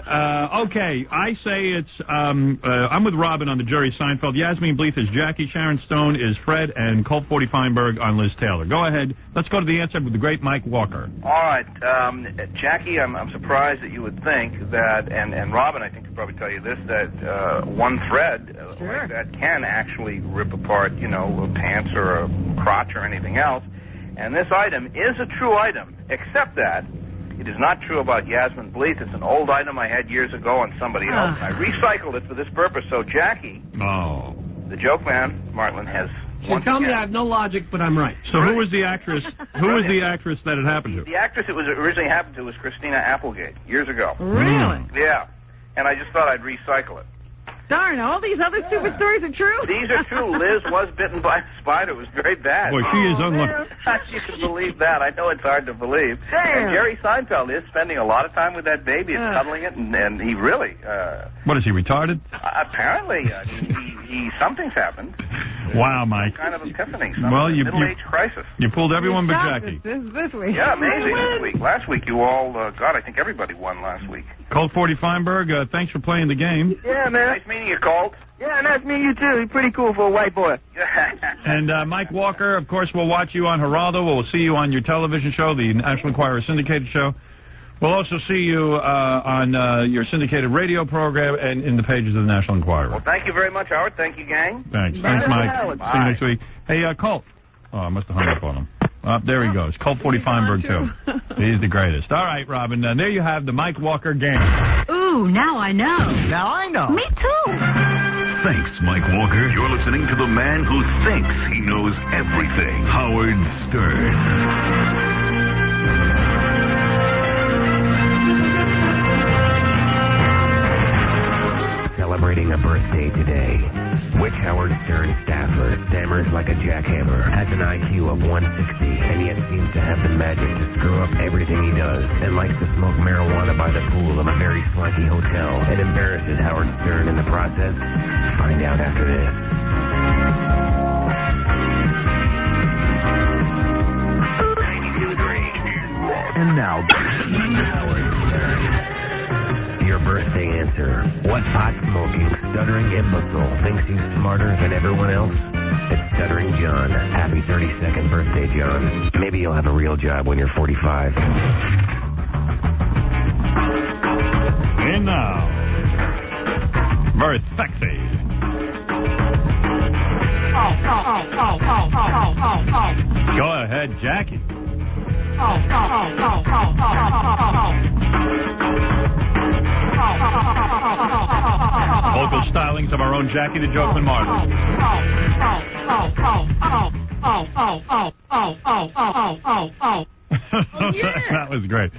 Okay, I say it's, I'm with Robin on the Jerry Seinfeld. Yasmin Bleeth is Jackie. Sharon Stone is Fred. And Colt 40 Feinberg on Liz Taylor. Go ahead. Let's go to the answer with the great Mike Walker. All right, Jackie, I'm surprised that you would think that, and Robin, I think could probably tell you this, that one thread like that can actually rip apart, pants or a crotch or anything else. And this item is a true item, except that it is not true about Yasmin Bleeth. It's an old item I had years ago on somebody else. I recycled it for this purpose. So Jackie, the joke man, Martland, has You tell me I have no logic, but I'm right. So who was the actress? Who was the actress that it happened to? The actress it was originally happened to was Christina Applegate years ago. Really? Yeah. And I just thought I'd recycle it. Darn, all these other stupid stories are true? These are true. Liz was bitten by a spider. It was very bad. Boy, she is unlucky. You can believe that. I know it's hard to believe. Damn. And Jerry Seinfeld is spending a lot of time with that baby and cuddling it, and he really... What, is he retarded? Apparently, something's happened. Wow, Mike. Kind of epiphany. Middle-age crisis. You pulled everyone but Jackie. This week. Yeah, amazing this week. Last week, you all... God, I think everybody won last week. Colt 40 Feinberg, thanks for playing the game. Yeah, man. Nice meeting you, Colt. Yeah, nice meeting you, too. You're pretty cool for a white boy. And Mike Walker, of course, we'll watch you on Geraldo. We'll see you on your television show, the National Enquirer syndicated show. We'll also see you on your syndicated radio program and in the pages of the National Enquirer. Well, thank you very much, Howard. Thank you, gang. Thanks. Thanks, Mike. See you next week. Hey, Colt. Oh, I must have hung up on him. There he goes. Colt 40 Feinberg, too. He's the greatest. All right, Robin. There you have the Mike Walker game. Ooh, now I know. Now I know. Me too. Thanks, Mike Walker. You're listening to the man who thinks he knows everything, Howard Stern. Celebrating a birthday today. Which Howard Stern staffer stammers like a jackhammer, has an IQ of 160, and yet seems to have the magic to screw up everything he does, and likes to smoke marijuana by the pool of a very swanky hotel, and embarrasses Howard Stern in the process? Find out after this. And now, Howard Stern. Your birthday answer. What pot-smoking, stuttering imbecile thinks he's smarter than everyone else? It's Stuttering John. Happy 32nd birthday, John. Maybe you'll have a real job when you're 45. And now, very sexy. Go ahead, Jackie. Vocal stylings of our own Jackie the Jokeman Martin. That was great.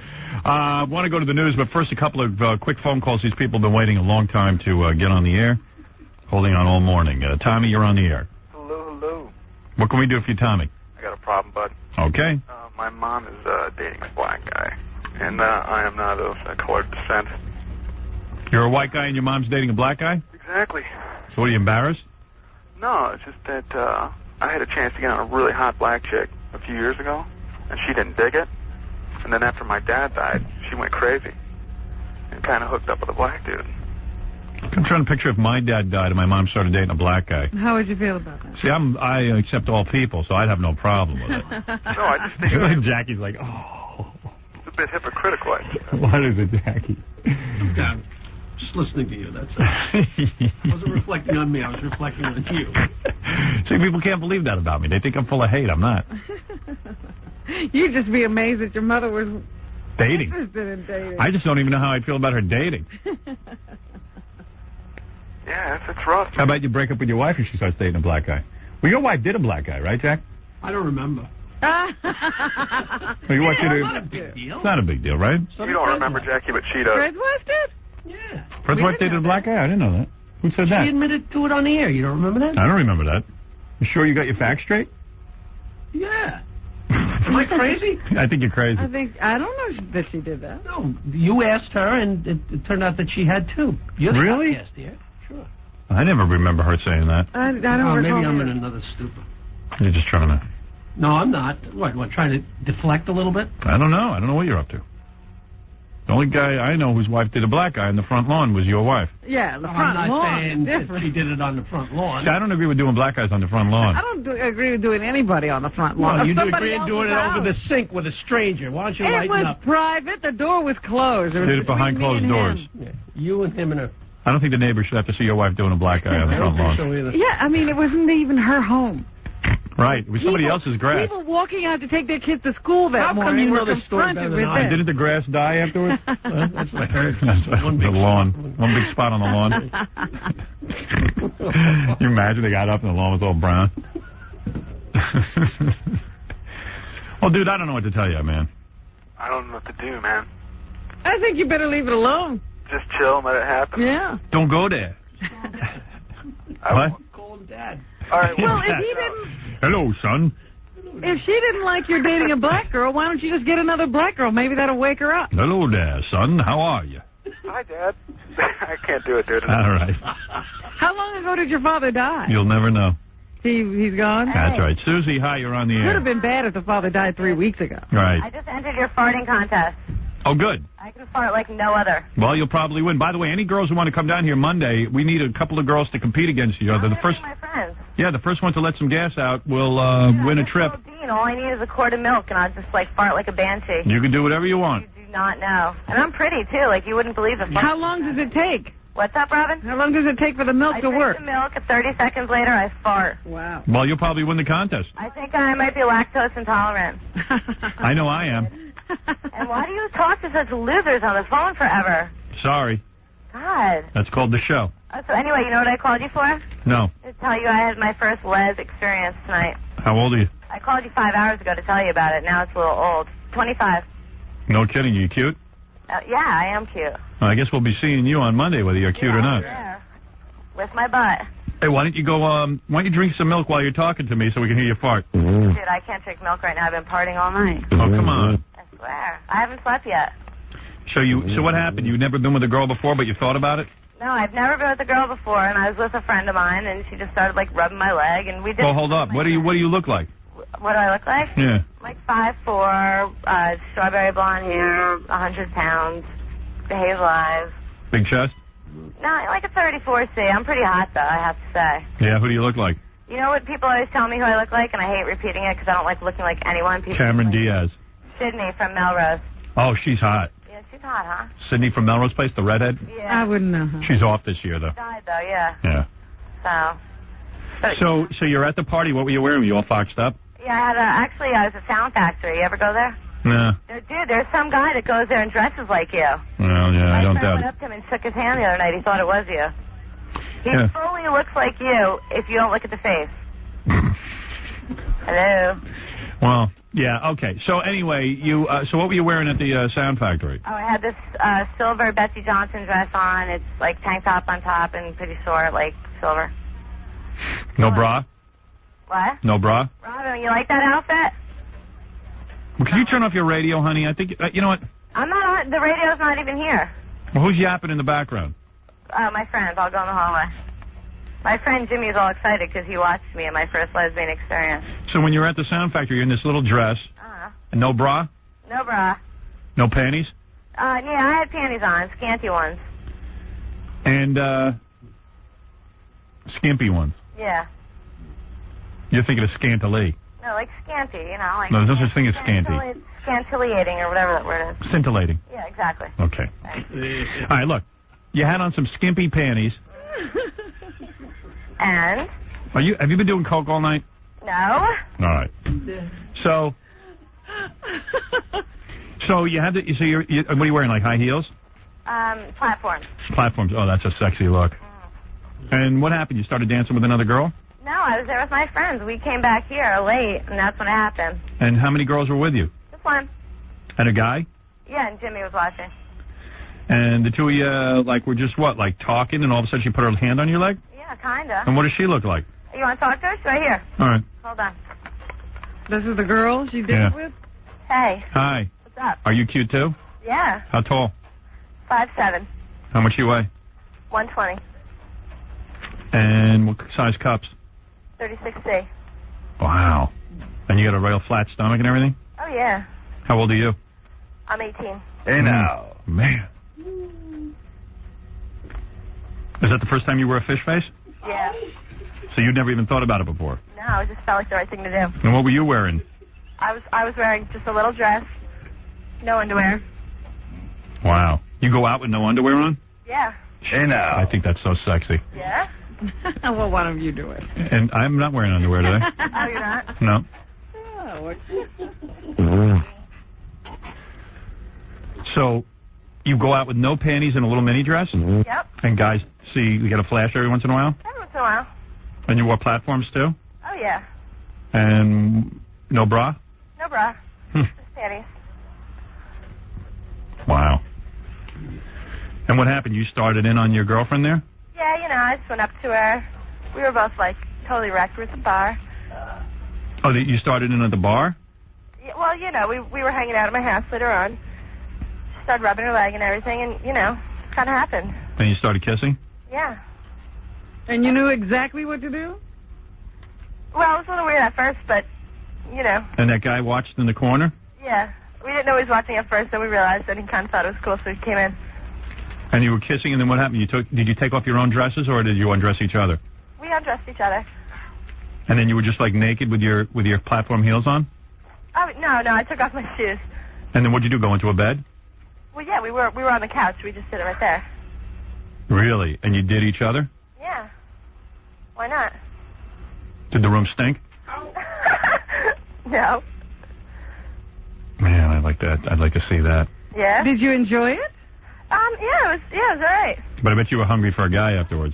I want to go to the news, but first a couple of quick phone calls. These people have been waiting a long time to get on the air, holding on all morning. Tommy, you're on the air. Hello. What can we do for you, Tommy? I got a problem, bud. Okay. My mom is dating a black guy, and I am not of colored descent. You're a white guy and your mom's dating a black guy? Exactly. So what, are you embarrassed? No, it's just that I had a chance to get on a really hot black chick a few years ago, and she didn't dig it. And then after my dad died, she went crazy and kind of hooked up with a black dude. I'm trying to picture if my dad died and my mom started dating a black guy. How would you feel about that? See, I accept all people, so I'd have no problem with it. No, I just think Jackie's like, oh. It's a bit hypocritical, I think. What is it, Jackie? I'm just listening to you, that's all. I wasn't reflecting on me, I was reflecting on you. See, people can't believe that about me. They think I'm full of hate. I'm not. You'd just be amazed that your mother was dating. interested in dating. I just don't even know how I'd feel about her dating. Yeah, it's rough. How about you break up with your wife if she starts dating a black guy? Well, your wife did a black guy, right, Jack? I don't remember. Well, you want you to, not a big deal. It's not a big deal, right? You don't remember, Jackie, but she does. Fred's wife did? Yeah. Fred's wife dated a black guy? I didn't know that. Who said that? She admitted to it on the air. You don't remember that? I don't remember that. You sure you got your facts straight? Yeah. Am I crazy? I think you're crazy. I don't know that she did that. No, you asked her, and it turned out that she had too. You're the Really? podcast here. Sure. I never remember her saying that. I don't Oh, maybe recall I'm that. in another stupor. You're just trying to... No, I'm not. What, trying to deflect a little bit? I don't know. I don't know what you're up to. The only guy I know whose wife did a black guy on the front lawn was your wife. Yeah, the I'm front not lawn. saying that Different. she did it on the front lawn. See, I don't agree with doing black guys on the front lawn. I don't agree with doing anybody on the front lawn. Well, you Somebody agree else's doing it over house. the sink with a stranger. Why don't you It lighten was up? private. The door was closed. Did it behind between closed me and doors. him. Yeah, you and him and her. I don't think the neighbors should have to see your wife doing a black guy on the I front don't lawn. think so either. Yeah, I mean, it wasn't even her home. Right. It was somebody else's grass. People walking out to take their kids to school that How come morning you know were this story confronted better with than I this. Didn't the grass die afterwards? That's what I heard. The lawn. One big spot on the lawn. You imagine they got up and the lawn was all brown? Well, dude, I don't know what to tell you, man. I don't know what to do, man. I think you better leave it alone. Just chill and let it happen. Yeah. Don't go there. What? Call him Dad. All right. Well, if he didn't, Hello, son. if she didn't like you're dating a black girl, why don't you just get another black girl? Maybe that'll wake her up. Hello there, son. How are you? Hi, Dad. I can't do it, dude. All right. How long ago did your father die? You'll never know. He's gone? That's right. Susie, hi, you're on the Would air. have been bad if the father died 3 weeks ago. Right. I just entered your farting contest. Oh, good. I can fart like no other. Well, you'll probably win. By the way, any girls who want to come down here Monday, we need a couple of girls to compete against each other. The first, My friends. yeah, the first one to let some gas out will win a trip. Dean, all I need is a quart of milk, and I'll just like fart like a banshee. You can do whatever you want. Do not know. And I'm pretty too. Like you wouldn't believe it. How long does it take? What's up, Robin? How long does it take for the milk to work? I drink the milk, and 30 seconds later, I fart. Wow. Well, you'll probably win the contest. I think I might be lactose intolerant. I know I am. And why do you talk to such losers on the phone forever? Sorry. God. That's called the show. Oh, so anyway, you know what I called you for? No. To tell you I had my first les experience tonight. How old are you? I called you 5 hours ago to tell you about it. Now it's a little old. 25. No kidding. You cute? Yeah, I am cute. Well, I guess we'll be seeing you on Monday, whether you're cute or not. Yeah. With my butt. Hey, why don't you go? Why don't you drink some milk while you're talking to me so we can hear you fart? Dude, I can't drink milk right now. I've been partying all night. Oh, come on. I swear. I haven't slept yet. So what happened? You've never been with a girl before, but you thought about it? No, I've never been with a girl before, and I was with a friend of mine, and she just started like rubbing my leg, and we did. Well, hold up. What do you look like? What do I look like? Yeah. Like 5'4", strawberry blonde hair, 100 pounds, hazel eyes. Big chest? No, like a 34C. I'm pretty hot though, I have to say. Yeah. Who do you look like? You know what people always tell me who I look like, and I hate repeating it because I don't like looking like anyone. People Cameron Diaz. Sydney from Melrose. Oh, she's hot. Yeah, she's hot, huh? Sydney from Melrose Place, the redhead. Yeah. I wouldn't know. She's off this year, though. She died though, yeah. Yeah. So. So you're at the party. What were you wearing? Were you all foxed up? Yeah, I was at Sound Factory. You ever go there? No. Dude, there's some guy that goes there and dresses like you. Well, yeah, I don't My friend doubt went it. up to him and shook his hand the other night. He thought it was you. He Yeah. fully looks like you if you don't look at the face. Hello. Well, yeah, okay. So anyway, so what were you wearing at the Sound Factory? Oh, I had this silver Betsy Johnson dress on. It's like tank top on top and pretty short, like silver. No bra? What? No bra? Robin, you like that outfit? Well, can you turn off your radio, honey? I think, you know what? I'm not on. The radio's not even here. Well, who's yapping in the background? My friends. I'll go in the hallway. My friend Jimmy is all excited because he watched me in my first lesbian experience. So when you're at the Sound Factory, you're in this little dress. And no bra? No bra. No panties? Yeah, I had panties on, scanty ones. And, skimpy ones. Yeah. You're thinking of scantily. No, like scanty, you know, like. No, there's no such thing as scanty. Scantillating or whatever that word is. Scintillating. Yeah, exactly. Okay. All right, look. You had on some skimpy panties. And? Have you been doing coke all night? No. All right. So you had you're what are you wearing, like high heels? Platforms. Platforms. Oh, that's a sexy look. And what happened? You started dancing with another girl? No, I was there with my friends. We came back here late, and that's when it happened. And how many girls were with you? Just one. And a guy? Yeah, and Jimmy was watching. And the two of you, were just like talking, and all of a sudden she put her hand on your leg? Yeah, kinda. And what does she look like? You want to talk to her? She's right here. All right. Hold on. This is the girl she dated with? Hey. Hi. What's up? Are you cute too? Yeah. How tall? 5'7". How much you weigh? 120. And what size cups? 36C. Wow. And you got a real flat stomach and everything? Oh, yeah. How old are you? I'm 18. Hey now. Man. Is that the first time you wore a fish face? Yeah. So you'd never even thought about it before? No, it just felt like the right thing to do. And what were you wearing? I was wearing just a little dress, no underwear. Wow. You go out with no underwear on? Yeah. Hey now. I think that's so sexy. Yeah? Well, why don't you do it? And I'm not wearing underwear today. Oh, you're not? No. Oh, So, you go out with no panties and a little mini dress? Yep. And guys see, you get a flash every once in a while? Every once in a while. And you wore platforms too? Oh, yeah. And no bra? No bra. Just panties. Wow. And what happened? You started in on your girlfriend there? Yeah, you know, I just went up to her. We were both, like, totally wrecked. We were at the bar. Oh, you started in at the bar? Yeah, well, you know, we were hanging out at my house later on. She started rubbing her leg and everything, and, you know, kind of happened. And you started kissing? Yeah. And you knew exactly what to do? Well, it was a little weird at first, but, you know. And that guy watched in the corner? Yeah. We didn't know he was watching at first, then we realized that he kind of thought it was cool, so he came in. And you were kissing, and then what happened? Did you take off your own dresses, or did you undress each other? We undressed each other. And then you were just like naked with your platform heels on? Oh, no, I took off my shoes. And then what'd you do, go into a bed? Well, yeah, we were on the couch. We just did it right there. Really? And you did each other? Yeah. Why not? Did the room stink? No. Man, I'd like that. I'd like to see that. Yeah. Did you enjoy it? Yeah, it was all right. But I bet you were hungry for a guy afterwards.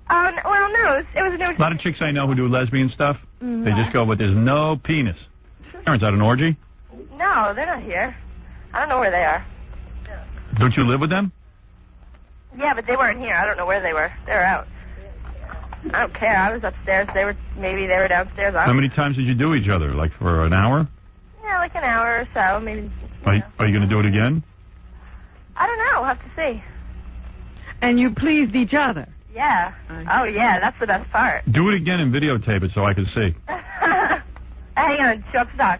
Oh, well, no, it was a new... A lot of chicks I know who do lesbian stuff, they just go, but there's no penis. Turns out an orgy? No, they're not here. I don't know where they are. Don't you live with them? Yeah, but they weren't here. I don't know where they were. They were out. I don't care. I was upstairs. Maybe they were downstairs. How many times did you do each other? Like for an hour? Yeah, like an hour or so, maybe. Are you going to do it again? I don't know. We'll have to see. And you pleased each other? Yeah. Oh, yeah, that's the best part. Do it again and videotape it so I can see. Hang on, show up the doc.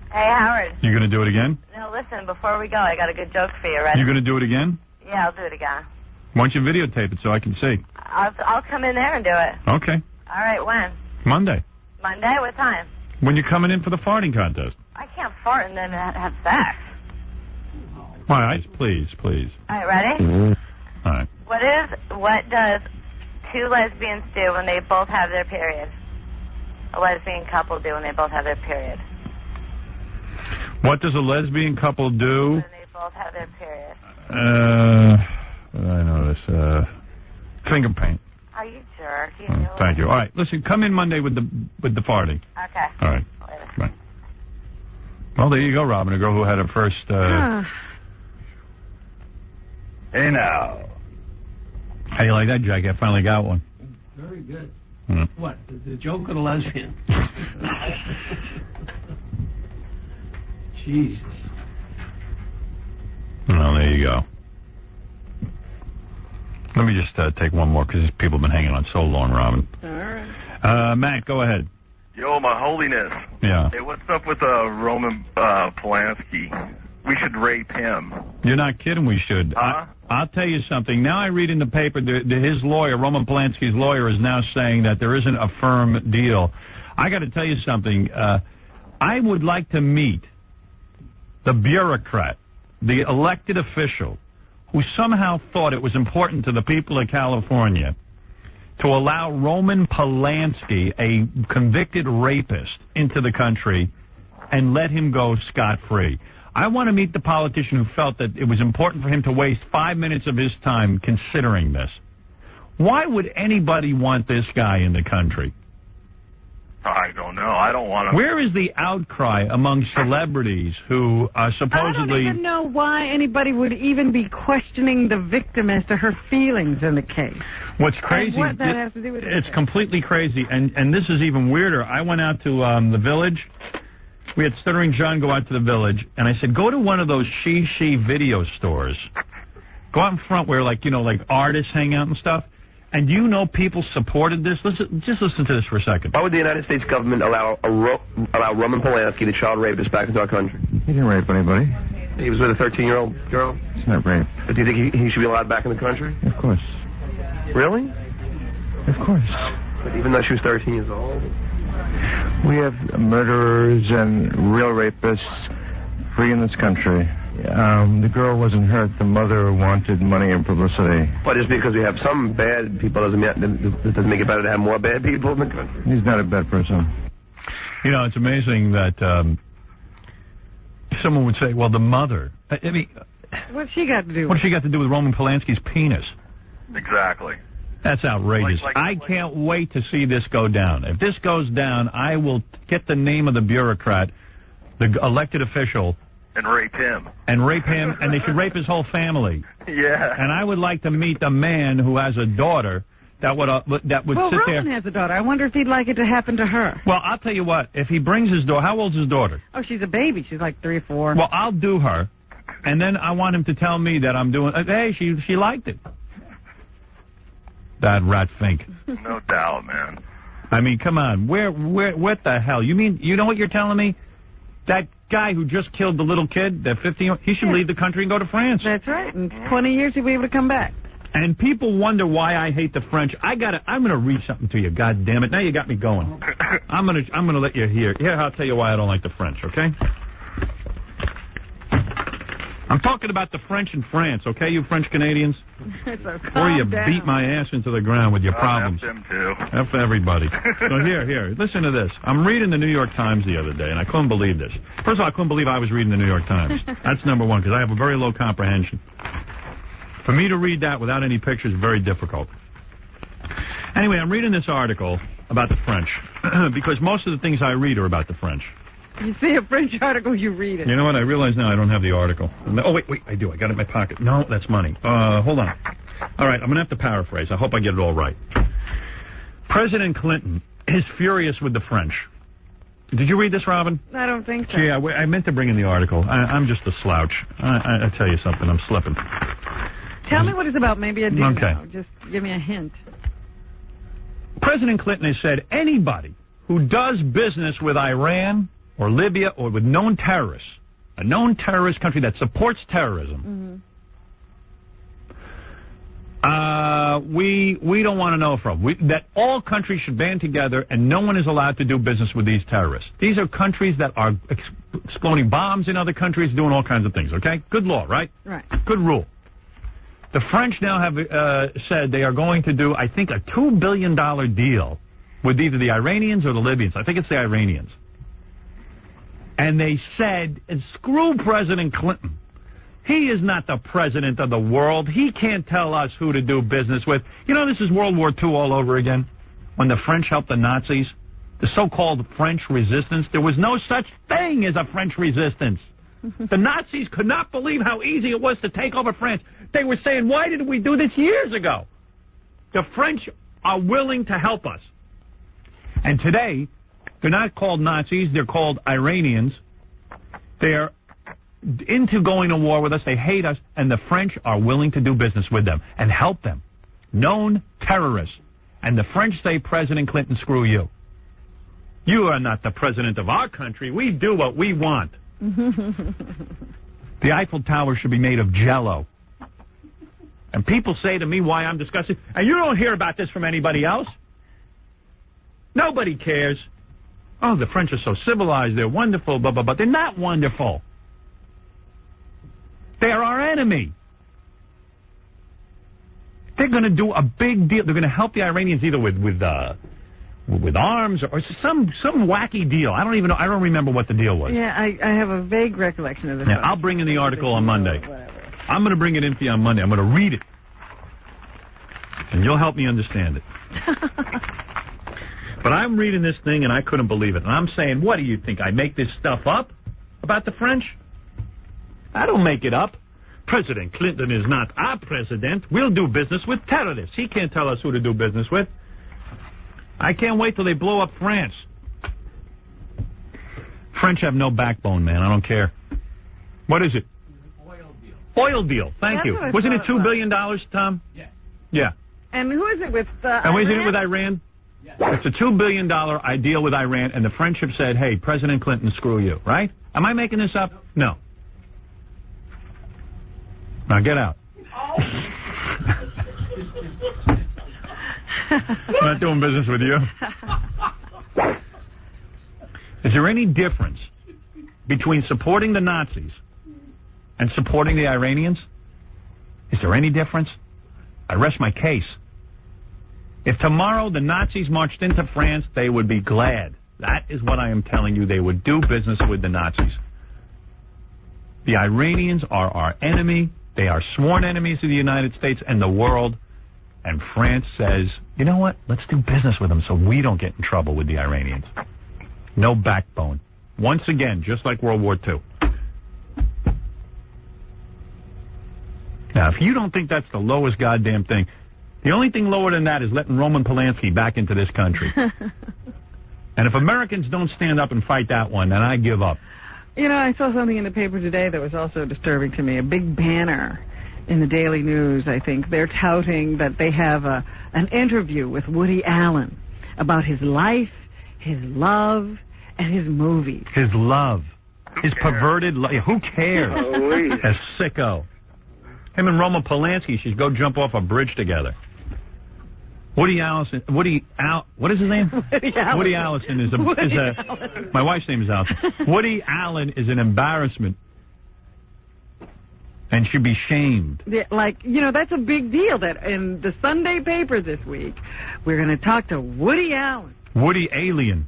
Hey, Howard. You going to do it again? No, listen, before we go, I got a good joke for you, ready? You going to do it again? Yeah, I'll do it again. Why don't you videotape it so I can see? I'll come in there and do it. Okay. All right, when? Monday. Monday? What time? When you're coming in for the farting contest. I can't fart and then have sex. All right, please. All right, ready? All right. What does two lesbians do when they both have their period? A lesbian couple do when they both have their period. What does a lesbian couple do? When they both have their period. I know this. Finger paint. Oh, you jerk. Thank you. All right, listen, come in Monday with the farting. Okay. All right. Bye. Well, there you go, Robin, a girl who had her first... Hey, now. How do you like that, Jackie? I finally got one. Very good. Mm. What? The joke or the lesbian? Jesus. Well, there you go. Let me just take one more because people have been hanging on so long, Robin. All right. Matt, go ahead. Yo, my holiness. Yeah. Hey, what's up with Roman Polanski? We should rape him. You're not kidding, we should. Huh? I'll tell you something. Now I read in the paper that his lawyer, Roman Polanski's lawyer, is now saying that there isn't a firm deal. I got to tell you something. I would like to meet the bureaucrat, the elected official, who somehow thought it was important to the people of California to allow Roman Polanski, a convicted rapist, into the country and let him go scot-free. I want to meet the politician who felt that it was important for him to waste 5 minutes of his time considering this. Why would anybody want this guy in the country? I don't know. I don't want to... Where is the outcry among celebrities who supposedly... I don't even know why anybody would even be questioning the victim as to her feelings in the case. What's crazy... And what that has to do with it's completely crazy, and this is even weirder. I went out to the Village. We had Stuttering John go out to the Village, and I said, go to one of those she video stores. Go out in front where, like artists hang out and stuff. And do you know people supported this? Just listen to this for a second. Why would the United States government allow Roman Polanski, the child rapist, back into our country? He didn't rape anybody. He was with a 13-year-old girl? It's not rape. But do you think he should be allowed back in the country? Of course. Really? Of course. But even though she was 13 years old? We have murderers and real rapists free in this country. The girl wasn't hurt. The mother wanted money and publicity. But just because we have some bad people doesn't make it better to have more bad people in the country. He's not a bad person. You know, it's amazing that someone would say, well, the mother. I mean, what's she got to do? What's she got to do with Roman Polanski's penis? Exactly. That's outrageous. I can't wait to see this go down. If this goes down, I will get the name of the bureaucrat, the elected official, and rape him. And rape him, and they should rape his whole family. Yeah. And I would like to meet the man who has a daughter that would sit there. Roman has a daughter. I wonder if he'd like it to happen to her. Well, I'll tell you what. If he brings his daughter, how old's his daughter? Oh, she's a baby. She's like 3 or 4. Well, I'll do her, and then I want him to tell me that I'm doing. Hey, she liked it. That rat Fink. No doubt, man. I mean, come on. What the hell? You mean, you know what you're telling me? That guy who just killed the little kid, that 15, he should leave the country and go to France. That's right. In 20 years, he'll be able to come back. And people wonder why I hate the French. I'm gonna read something to you. God damn it! Now you got me going. I'm gonna let you hear. Here, I'll tell you why I don't like the French. Okay? I'm talking about the French in France. Okay, you French Canadians. So Before you beat my ass into the ground with your problems. F them too. F everybody. So here, listen to this. I'm reading the New York Times the other day, and I couldn't believe this. First of all, I couldn't believe I was reading the New York Times. That's number one, because I have a very low comprehension. For me to read that without any pictures is very difficult. Anyway, I'm reading this article about the French, because most of the things I read are about the French. You see a French article, you read it. You know what? I realize now I don't have the article. Oh, wait, I do. I got it in my pocket. No, that's money. Hold on. All right, I'm going to have to paraphrase. I hope I get it all right. President Clinton is furious with the French. Did you read this, Robin? I don't think so. Gee, I meant to bring in the article. I'm just a slouch. I tell you something. I'm slipping. Tell me what it's about. Maybe I do know. Just give me a hint. President Clinton has said anybody who does business with Iran or Libya or with known terrorists, a known terrorist country that supports terrorism, we don't want to know from. That all countries should band together and no one is allowed to do business with these terrorists. These are countries that are exploding bombs in other countries, doing all kinds of things, okay? Good law, right? Right. Good rule. The French now have said they are going to do, I think, a $2 billion deal with either the Iranians or the Libyans. I think it's the Iranians. And they said, screw President Clinton. He is not the president of the world. He can't tell us who to do business with. You know, this is World War II all over again. When the French helped the Nazis, the so-called French resistance, there was no such thing as a French resistance. The Nazis could not believe how easy it was to take over France. They were saying, why didn't we do this years ago? The French are willing to help us. And today, they're not called Nazis, they're called Iranians. They're into going to war with us, they hate us, and the French are willing to do business with them and help them. Known terrorists. And the French say, President Clinton, screw you. You are not the president of our country. We do what we want. The Eiffel Tower should be made of Jell-O. And people say to me why I'm discussing, and you don't hear about this from anybody else. Nobody cares. Oh, the French are so civilized, they're wonderful, blah, blah, blah. They're not wonderful. They are our enemy. They're going to do a big deal. They're going to help the Iranians either with arms or some wacky deal. I don't even know. I don't remember what the deal was. Yeah, I have a vague recollection of this. Yeah, I'll bring in the article on Monday. I'm going to bring it in for you on Monday. I'm going to read it. And you'll help me understand it. But I'm reading this thing, and I couldn't believe it. And I'm saying, what do you think? I make this stuff up about the French? I don't make it up. President Clinton is not our president. We'll do business with terrorists. He can't tell us who to do business with. I can't wait till they blow up France. French have no backbone, man. I don't care. What is it? Oil deal. Thank you. Wasn't it $2 billion, Tom? Yeah. Yeah. And who is it with And wasn't it with Iran? Yeah. It's a $2 billion deal with Iran, and the French have said, hey, President Clinton, screw you, right? Am I making this up? No. Now get out. I'm not doing business with you. Is there any difference between supporting the Nazis and supporting the Iranians? Is there any difference? I rest my case. If tomorrow the Nazis marched into France, they would be glad. That is what I am telling you. They would do business with the Nazis. The Iranians are our enemy. They are sworn enemies of the United States and the world. And France says, you know what? Let's do business with them so we don't get in trouble with the Iranians. No backbone. Once again, just like World War II. Now, if you don't think that's the lowest goddamn thing, the only thing lower than that is letting Roman Polanski back into this country. And if Americans don't stand up and fight that one, then I give up. You know, I saw something in the paper today that was also disturbing to me. A big banner in the Daily News, I think. They're touting that they have an interview with Woody Allen about his life, his love, and his movies. His love. His perverted life. Who cares? A sicko. Him and Roman Polanski should go jump off a bridge together. What is his name? Woody Allison is a my wife's name is Allison. Woody Allen is an embarrassment and should be shamed. Yeah, like, you know, that's a big deal that in the Sunday paper this week, we're going to talk to Woody Allen. Woody Alien.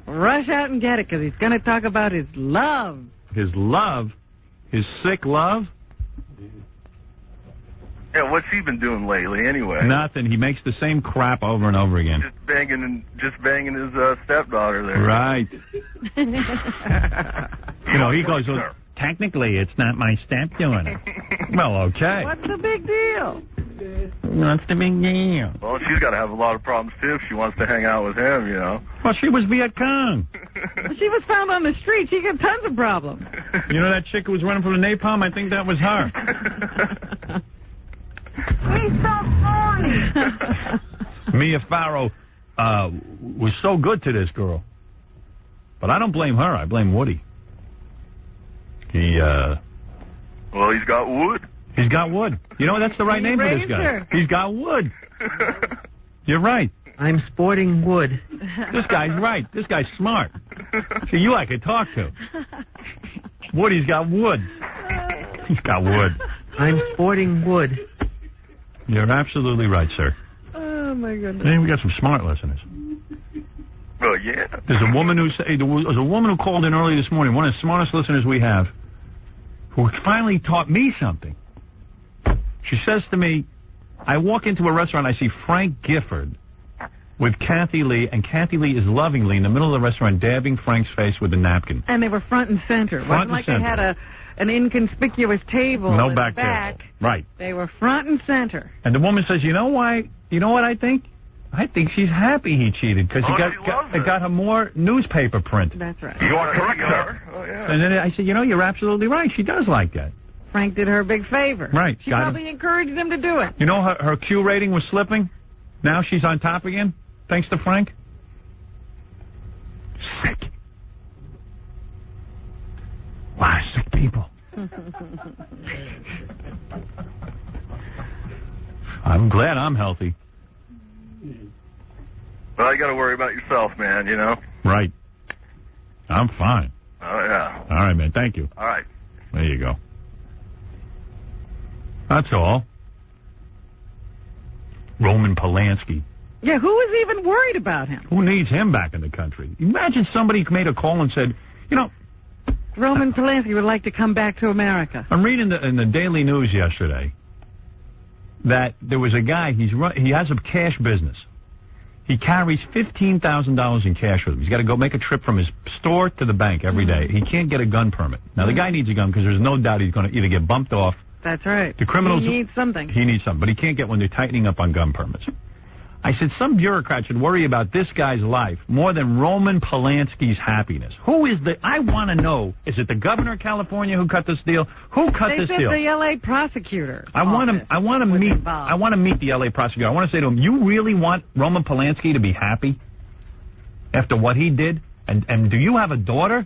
Rush out and get it, because he's going to talk about his love. His love? His sick love? Yeah, what's he been doing lately anyway? Nothing. He makes the same crap over and over again. Just banging his stepdaughter there. Right. You know, he goes, well, technically, it's not my stepdaughter. Well, okay. What's the big deal? What's the big deal? Well, she's got to have a lot of problems, too, if she wants to hang out with him, you know. Well, she was Viet Cong. She was found on the street. She got tons of problems. You know that chick who was running from the napalm? I think that was her. He's so funny. Mia Farrow was so good to this girl. But I don't blame her. I blame Woody. Well, he's got wood. He's got wood. You know, that's the right name for this guy. Her. He's got wood. You're right. I'm sporting wood. This guy's right. This guy's smart. See, you I could talk to. Woody's got wood. He's got wood. I'm sporting wood. You're absolutely right, sir. Oh, my goodness. Hey, we got some smart listeners. Well, yeah. There's a woman who called in early this morning, one of the smartest listeners we have, who finally taught me something. She says to me, I walk into a restaurant, I see Frank Gifford with Kathy Lee, and Kathy Lee is lovingly in the middle of the restaurant dabbing Frank's face with a napkin. And they were front and center. It wasn't like they had an inconspicuous table. No in back the back. table. Right. They were front and center. And the woman says, you know why? You know what I think? I think she's happy he cheated because it got her more newspaper print. That's right. You are correct, sir. Oh, yeah. And then I said, you know, you're absolutely right. She does like that. Frank did her a big favor. Right. She probably encouraged him to do it. You know, her Q rating was slipping. Now she's on top again, thanks to Frank. Sick. A lot of sick people. I'm glad I'm healthy. Well, you got to worry about yourself, man, you know? Right. I'm fine. Oh, yeah. All right, man. Thank you. All right. There you go. That's all. Roman Polanski. Yeah, who is even worried about him? Who needs him back in the country? Imagine somebody made a call and said, you know, Roman Polanski would like to come back to America. I'm reading in the Daily News yesterday that there was a guy, he has a cash business. He carries $15,000 in cash with him. He's got to go make a trip from his store to the bank every day. He can't get a gun permit. Now, the guy needs a gun because there's no doubt he's going to either get bumped off. That's right. The criminals. He needs something. He needs something, but he can't get one. They're tightening up on gun permits. I said some bureaucrat should worry about this guy's life more than Roman Polanski's happiness. Who is I want to know, is it the governor of California who cut this deal? Who cut this deal? They said the L.A. prosecutor. I want to meet the L.A. prosecutor. I want to say to him, you really want Roman Polanski to be happy after what he did? And do you have a daughter?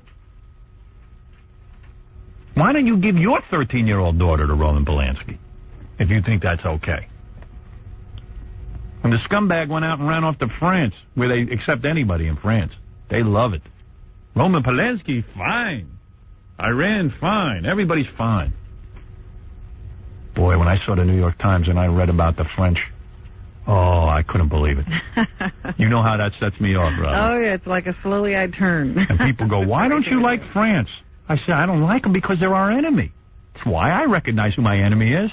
Why don't you give your 13-year-old daughter to Roman Polanski if you think that's okay? When the scumbag went out and ran off to France, where they accept anybody in France. They love it. Roman Polanski, fine. Iran, fine. Everybody's fine. Boy, when I saw the New York Times and I read about the French, oh, I couldn't believe it. You know how that sets me off, Robin. Oh, yeah, it's like a slowly-eyed turn. And people go, why don't you like France? I say, I don't like them because they're our enemy. That's why I recognize who my enemy is.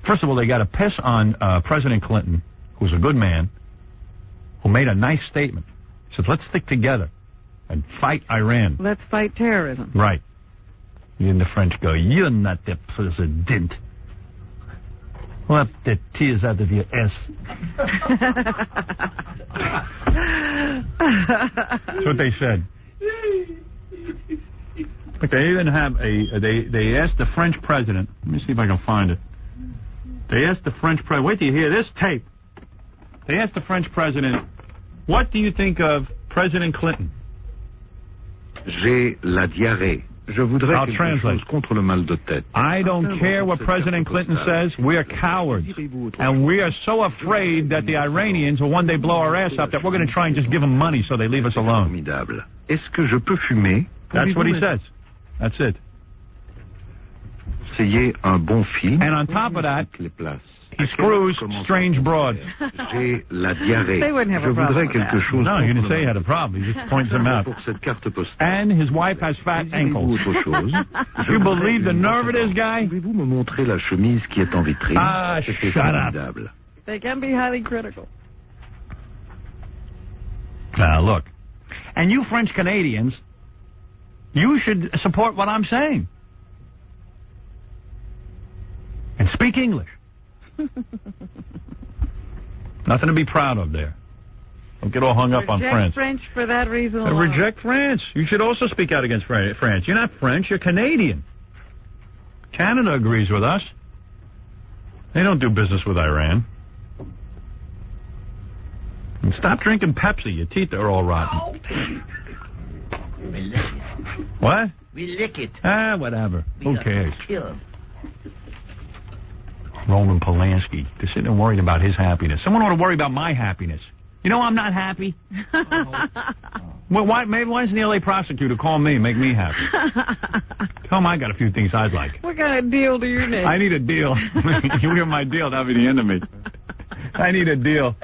First of all, they got to piss on President Clinton, who's a good man, who made a nice statement. He said, let's stick together and fight Iran. Let's fight terrorism. Right. And the French go, you're not the president. Wipe the tears out of your ass. That's what they said. But they even have they asked the French president, let me see if I can find it. They asked the French president, wait till you hear this tape. They asked the French president, what do you think of President Clinton? J'ai la diarrhée. Je voudrais I'll quelque translate. chose contre le mal de tête. I don't care what President Clinton says. We're cowards. And we are so afraid that the Iranians will one day blow our ass up that we're going to try and just give them money so they leave us alone. Formidable. Est-ce que je peux fumer? That's what he says. That's it. Essayez un bon film. And on top of that, he screws strange broad. J'ai la diarrhée. They wouldn't have a problem with that. No, you didn't say he had a problem. He just points them out. Pour cette carte postale. And his wife has fat ankles. You believe the nerve of this guy? Pouvez-vous me montrer la chemise qui est en vitrine? Ah, C'était shut up. formidable. They can be highly critical. Look. And you French Canadians, you should support what I'm saying. And speak English. Nothing to be proud of there. Don't get all hung up on France. French for that reason alone. Reject France. You should also speak out against France. You're not French, you're Canadian. Canada agrees with us. They don't do business with Iran. And stop drinking Pepsi. Your teeth are all rotten. What? We lick it. Whatever. Who cares? Roman Polanski. They're sitting there worried about his happiness. Someone ought to worry about my happiness. You know I'm not happy. Well, why doesn't the L.A. prosecutor call me and make me happy? Tell him I got a few things I'd like. What kind of deal do you need? I need a deal. You hear my deal, that'll be the end of me. I need a deal.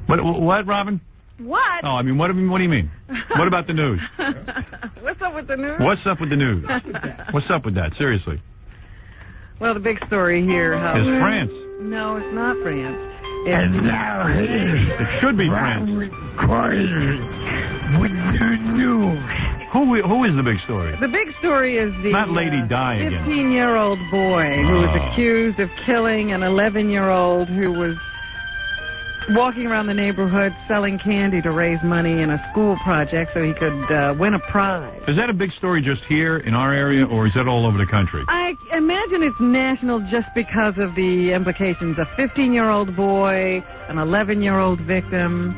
What, Robin? What? Oh, I mean, what do you mean? What about the news? What's up with the news? What's up with the news? What's up with that? Seriously. Well, the big story here is France. No, it's not France. And now it should be France. With the news. Who is the big story? The big story is the not Lady Di again. 15-year-old boy who was accused of killing an 11-year-old who was walking around the neighborhood selling candy to raise money in a school project so he could win a prize. Is that a big story just here in our area, or is that all over the country? I imagine it's national just because of the implications. A 15-year-old boy, an 11-year-old victim.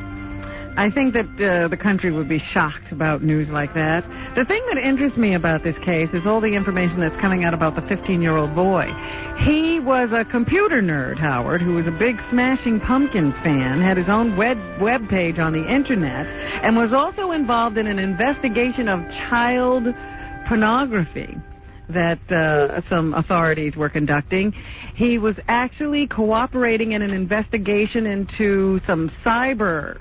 I think that the country would be shocked about news like that. The thing that interests me about this case is all the information that's coming out about the 15-year-old boy. He was a computer nerd, Howard, who was a big Smashing Pumpkins fan, had his own web page on the Internet, and was also involved in an investigation of child pornography that some authorities were conducting. He was actually cooperating in an investigation into some cyber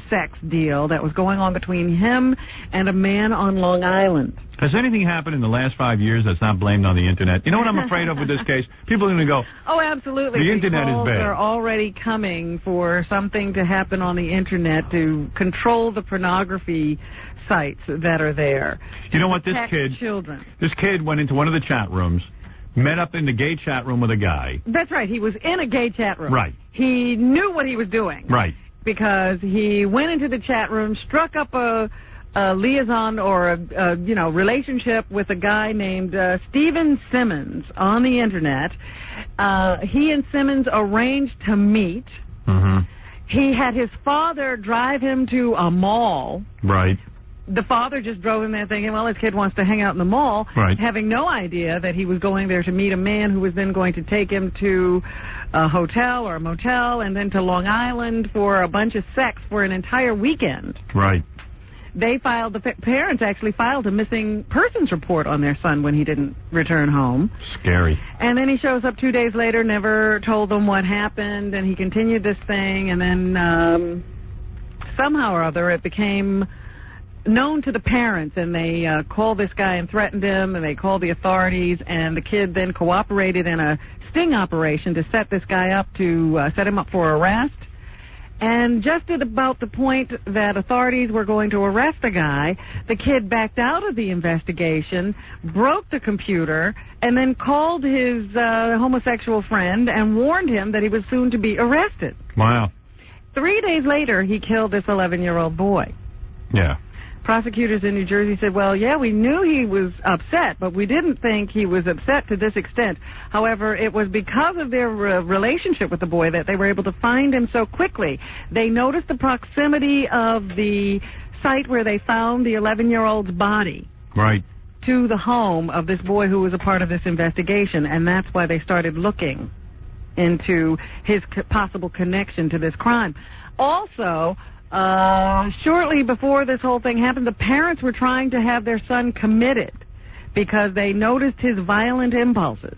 sex deal that was going on between him and a man on Long Island. Has anything happened in the last 5 years that's not blamed on the Internet? You know what I'm afraid of with this case? People are going to go, oh, absolutely. The Internet is bad. They're already coming for something to happen on the Internet to control the pornography sites that are there. You know what, this kid went into one of the chat rooms, met up in the gay chat room with a guy. That's right. He was in a gay chat room. Right. He knew what he was doing. Right. Because he went into the chat room, struck up a liaison or a relationship with a guy named Steven Simmons on the Internet. He and Simmons arranged to meet. Mm-hmm. He had his father drive him to a mall. Right. The father just drove him there thinking, well, his kid wants to hang out in the mall, right, having no idea that he was going there to meet a man who was then going to take him to a hotel or a motel and then to Long Island for a bunch of sex for an entire weekend. Right. The parents actually filed a missing persons report on their son when he didn't return home. Scary. And then he shows up 2 days later, never told them what happened, and he continued this thing, and then somehow or other it became known to the parents, and they called this guy and threatened him, and they called the authorities, and the kid then cooperated in a sting operation to set this guy up set him up for arrest. And just at about the point that authorities were going to arrest the guy, the kid backed out of the investigation, broke the computer, and then called his homosexual friend and warned him that he was soon to be arrested. Wow. 3 days later, he killed this 11-year-old boy. Yeah. Prosecutors in New Jersey said, well, yeah, we knew he was upset, but we didn't think he was upset to this extent. However, it was because of their relationship with the boy that they were able to find him so quickly. They noticed the proximity of the site where they found the 11-year-old's body. Right. To the home of this boy who was a part of this investigation, and that's why they started looking into his possible connection to this crime. Also, shortly before this whole thing happened, the parents were trying to have their son committed because they noticed his violent impulses.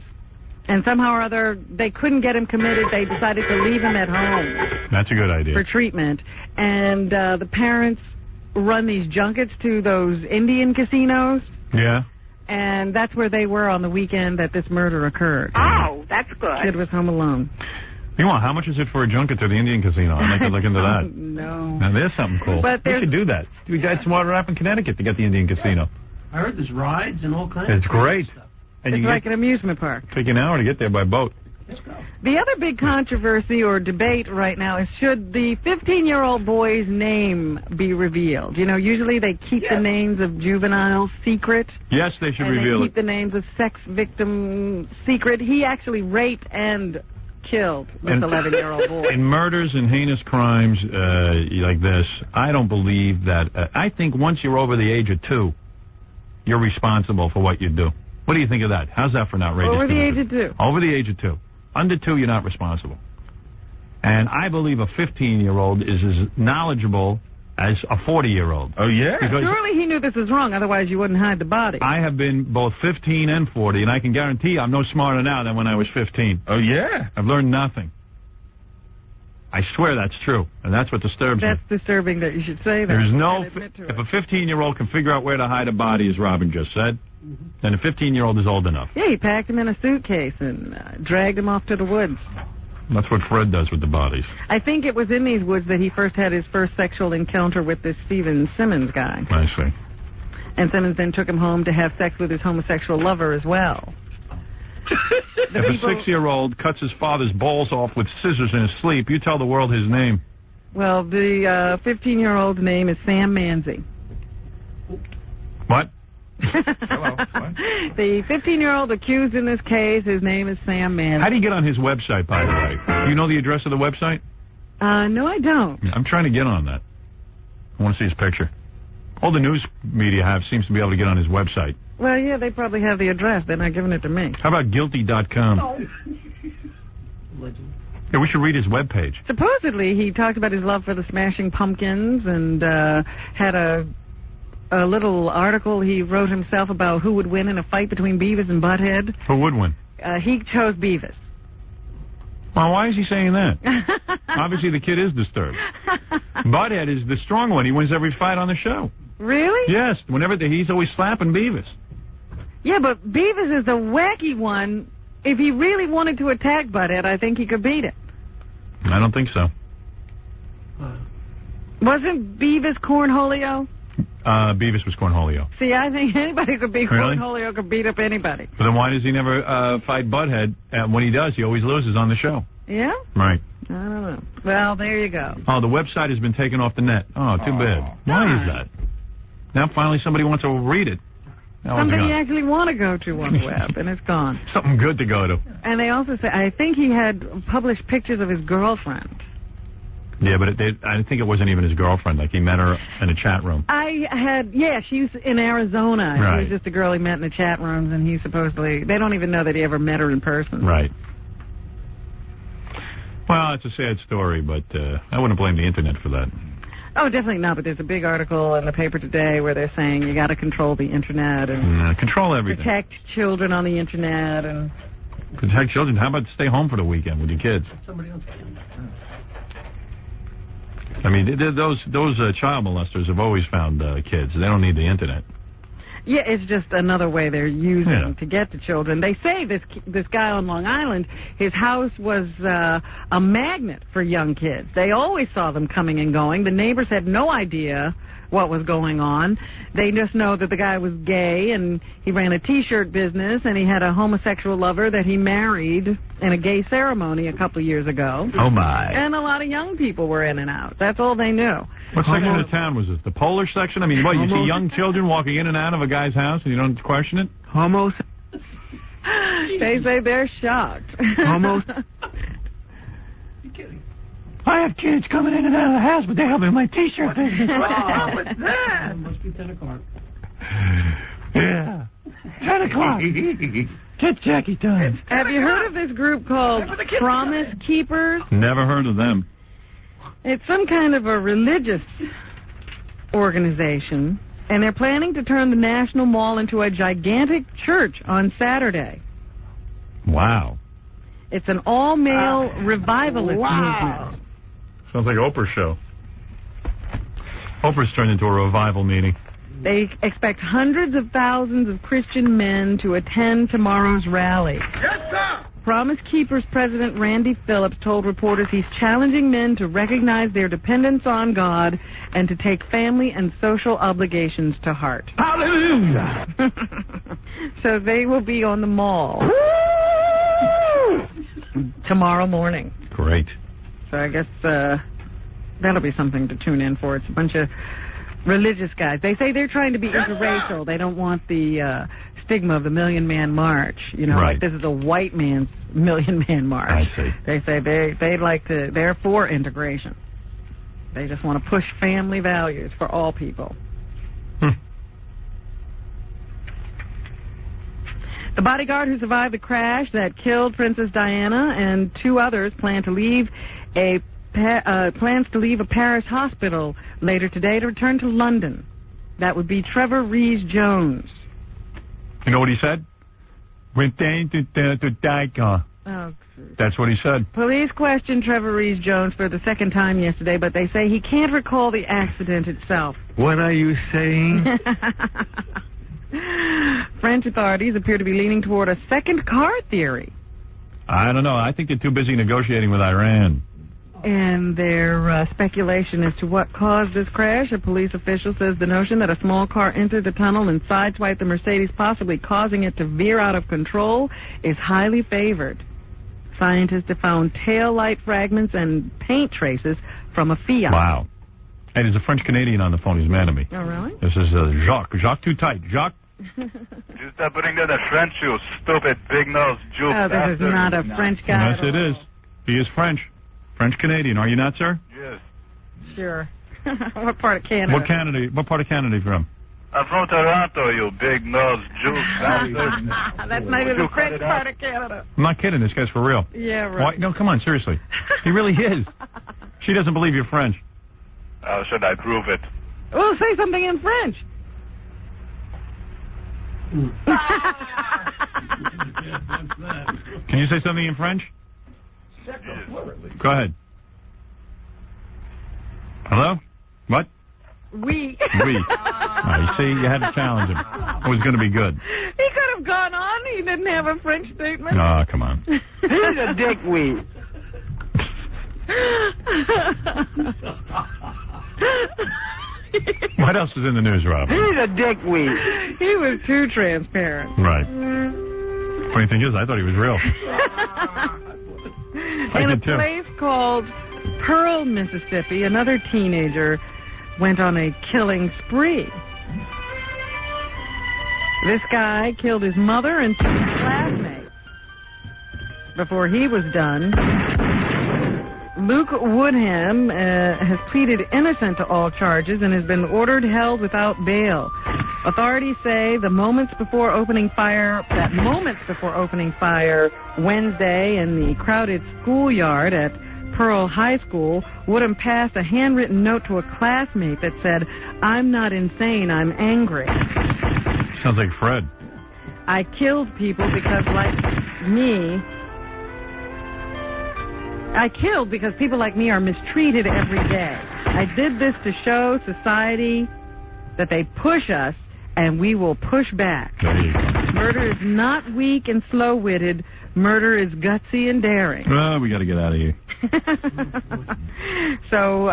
And somehow or other, they couldn't get him committed. They decided to leave him at home. That's a good idea. For treatment. And the parents run these junkets to those Indian casinos. Yeah. And that's where they were on the weekend that this murder occurred. Oh, that's good. Kid was home alone. Meanwhile, how much is it for a junket to the Indian casino? I'd like to look into that. No. Now, there's something cool. But we should do that. We got some water up in Connecticut to get the Indian casino. I heard there's rides and all kinds It's of great. stuff. And It's you like an amusement park. take an hour to get there by boat. The other big controversy or debate right now is should the 15-year-old boy's name be revealed? You know, usually they keep the names of juveniles secret. Yes, they should and reveal they it. keep the names of sex victims secret. He actually raped and killed this 11-year-old boy. In murders and heinous crimes like this, I don't believe that. I think once you're over the age of 2, you're responsible for what you do. What do you think of that? How's that for an outrageous Over the conviction? age of 2. Over the age of 2. Under 2, you're not responsible. And I believe a 15-year-old is as knowledgeable as a 40-year-old. Oh, yeah? Because Surely he knew this was wrong, otherwise you wouldn't hide the body. I have been both 15 and 40, and I can guarantee you I'm no smarter now than when I was 15. Oh, yeah? I've learned nothing. I swear that's true, and that's what disturbs me. That's disturbing that you should say that. There's no... And admit to If it. a 15-year-old can figure out where to hide a body, as Robin just said, then a 15-year-old is old enough. Yeah, he packed him in a suitcase and dragged him off to the woods. That's what Fred does with the bodies. I think it was in these woods that he first had his first sexual encounter with this Stephen Simmons guy. I see. And Simmons then took him home to have sex with his homosexual lover as well. If a 6-year-old cuts his father's balls off with scissors in his sleep, you tell the world his name. Well, the 15-year-old's name is Sam Manzi. What? Hello. What? The 15-year-old accused in this case, his name is Sam Manzi. How do you get on his website, by the way? Do you know the address of the website? No, I don't. I'm trying to get on that. I want to see his picture. All the news media seems to be able to get on his website. Well, yeah, they probably have the address. They're not giving it to me. How about guilty.com? Yeah, we should read his webpage. Supposedly, he talked about his love for the Smashing Pumpkins and had a little article he wrote himself about who would win in a fight between Beavis and Butthead. Who would win? He chose Beavis. Well, why is he saying that? Obviously, the kid is disturbed. Butthead is the strong one. He wins every fight on the show. Really? Yes. Whenever he's always slapping Beavis. Yeah, but Beavis is the wacky one. If he really wanted to attack Butthead, I think he could beat it. I don't think so. Wasn't Beavis Cornholio? Beavis was Cornholio. See, I think anybody could beat Really? Cornholio, could beat up anybody. But then why does he never fight Butthead? And when he does, he always loses on the show. Yeah? Right. I don't know. Well, there you go. Oh, the website has been taken off the net. Oh, too bad. Why is that? Now finally somebody wants to read it. Now it's Something gone. you actually want to go to on the web, and it's gone. Something good to go to. And they also say, I think he had published pictures of his girlfriend. Yeah, but I think it wasn't even his girlfriend. Like, he met her in a chat room. She's in Arizona. Right. She was just a girl he met in the chat rooms, and he supposedly, they don't even know that he ever met her in person. Right. Well, it's a sad story, but I wouldn't blame the internet for that. Oh, definitely not. But there's a big article in the paper today where they're saying you got to control the internet and control everything. Protect children on the internet and protect children. How about stay home for the weekend with your kids? Somebody else. I mean, those child molesters have always found kids. They don't need the internet. Yeah, it's just another way they're using to get to children. They say this guy on Long Island, his house was a magnet for young kids. They always saw them coming and going. The neighbors had no idea what was going on. They just know that the guy was gay and he ran a T-shirt business and he had a homosexual lover that he married in a gay ceremony a couple of years ago. Oh, my. And a lot of young people were in and out. That's all they knew. What section of town was this? The Polish section? I mean, what, you see young children walking in and out of a guy's house and you don't question it? They say they're shocked. I have kids coming in and out of the house, but they're helping my T-shirt business. What's wrong with that? It must be 10 o'clock. Yeah. 10 o'clock. Get Jackie done. Have you heard of this group called Promise Keepers? Never heard of them. It's some kind of a religious organization, and they're planning to turn the National Mall into a gigantic church on Saturday. Wow. It's an all-male revivalist movement. Sounds like Oprah's show. Oprah's turned into a revival meeting. They expect hundreds of thousands of Christian men to attend tomorrow's rally. Yes, sir. Promise Keepers President Randy Phillips told reporters he's challenging men to recognize their dependence on God and to take family and social obligations to heart. Hallelujah. So they will be on the mall tomorrow morning. Great. So I guess that'll be something to tune in for. It's a bunch of religious guys. They say they're trying to be interracial. They don't want the stigma of the Million Man March. You know, right. like this is a white man's Million Man March. I see. They say they're for integration. They just want to push family values for all people. The bodyguard who survived the crash that killed Princess Diana and two others plans to leave a Paris hospital later today to return to London. That would be Trevor Rees-Jones. You know what he said? Went down to Dicon. Oh, that's what he said. Police questioned Trevor Rees-Jones for the second time yesterday, but they say he can't recall the accident itself. What are you saying? French authorities appear to be leaning toward a second car theory. I don't know. I think they're too busy negotiating with Iran. And their speculation as to what caused this crash, a police official says the notion that a small car entered the tunnel and sideswiped the Mercedes, possibly causing it to veer out of control, is highly favored. Scientists have found tail light fragments and paint traces from a Fiat. Wow. Hey, there's a French-Canadian on the phone. He's mad at me. Oh, really? This is Jacques. Jacques too tight. Jacques? Just bring in the French, you stupid big-nosed Jew. Oh, this is not a French guy. Yes, it is. He is French. French-Canadian. Are you not, sir? Yes. Sure. What part of Canada? What part of Canada are you from? I'm from Toronto, you big-nosed Jew. That's not even the French part of Canada. I'm not kidding. This guy's for real. Yeah, right. Why? No, come on. Seriously. He really is. She doesn't believe you're French. How should I prove it? Well, say something in French. Can you say something in French? Go ahead. Hello? What? Oui. Oui. You see, you had to challenge him. It was going to be good. He could have gone on. He didn't have a French statement. Oh, come on. He's a dickweed. What else is in the news, Rob? He's a dickweed. He was too transparent. Right. Funny thing is, I thought he was real. In a place called Pearl, Mississippi, another teenager went on a killing spree. This guy killed his mother and two classmates. Before he was done, Luke Woodham has pleaded innocent to all charges and has been ordered held without bail. Authorities say that moments before opening fire Wednesday in the crowded schoolyard at Pearl High School, Woodham passed a handwritten note to a classmate that said, "I'm not insane, I'm angry. Sounds like Fred. I killed people because, like me, people like me are mistreated every day. I did this to show society that they push us, and we will push back. Murder is not weak and slow-witted. Murder is gutsy and daring." Oh, we got to get out of here. So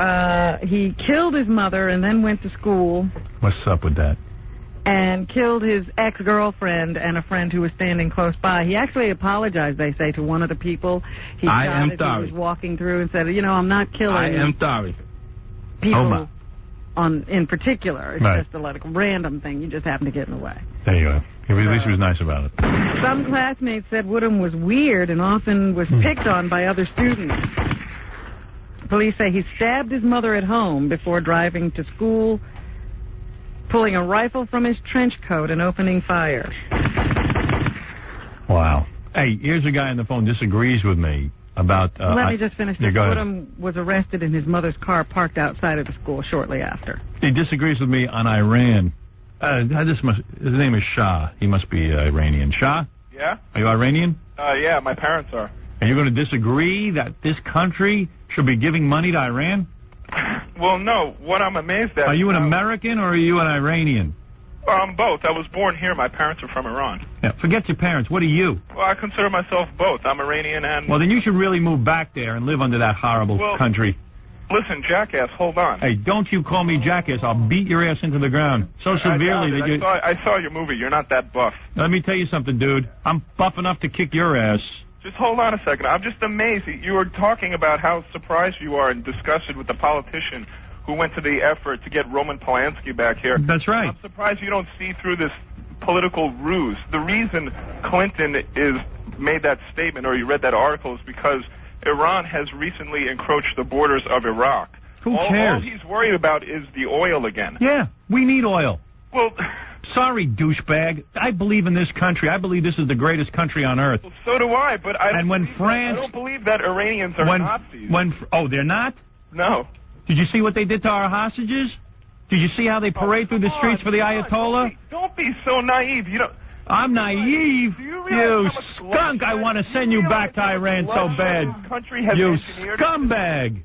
he killed his mother and then went to school What's up with that? and killed his ex-girlfriend and a friend who was standing close by. He actually apologized, they say, to one of the people he I shot am as sorry. he was walking through and said, I'm not killing I am sorry. people in particular. It's Right. just a random thing. You just happen to get in the way. There you go. At least he was nice about it. Some classmates said Woodham was weird and often was picked on by other students. Police say he stabbed his mother at home before driving to school, pulling a rifle from his trench coat and opening fire. Wow. Hey, here's a guy on the phone disagrees with me about... Let me just finish this. Go ahead. Woodham was arrested in his mother's car parked outside of the school shortly after. He disagrees with me on Iran. His name is Shah. He must be Iranian. Shah? Yeah? Are you Iranian? Yeah, my parents are. And you're going to disagree that this country should be giving money to Iran? Well, no. What I'm amazed at... Are you an American or are you an Iranian? Well, I'm both. I was born here. My parents are from Iran. Yeah, forget your parents. What are you? Well, I consider myself both. I'm Iranian and... Well, then you should really move back there and live under that horrible country. Listen, jackass, hold on. Hey, don't you call me jackass. I'll beat your ass into the ground so severely that you... I saw your movie. You're not that buff. Let me tell you something, dude. I'm buff enough to kick your ass. Just hold on a second. I'm just amazed. You were talking about how surprised you are and disgusted with the politician who went to the effort to get Roman Polanski back here. That's right. I'm surprised you don't see through this political ruse. The reason Clinton made that statement or you read that article is because Iran has recently encroached the borders of Iraq. Who cares? All he's worried about is the oil again. Yeah, we need oil. Well... Sorry, douchebag. I believe in this country. I believe this is the greatest country on earth. Well, so do I, but I don't believe that Iranians are Nazis. They're not? No. Did you see what they did to our hostages? Did you see how they parade through the streets for the Ayatollah? Don't be so naive. I'm naive. You skunk. I want to send you back to Iran so bad. You scumbag.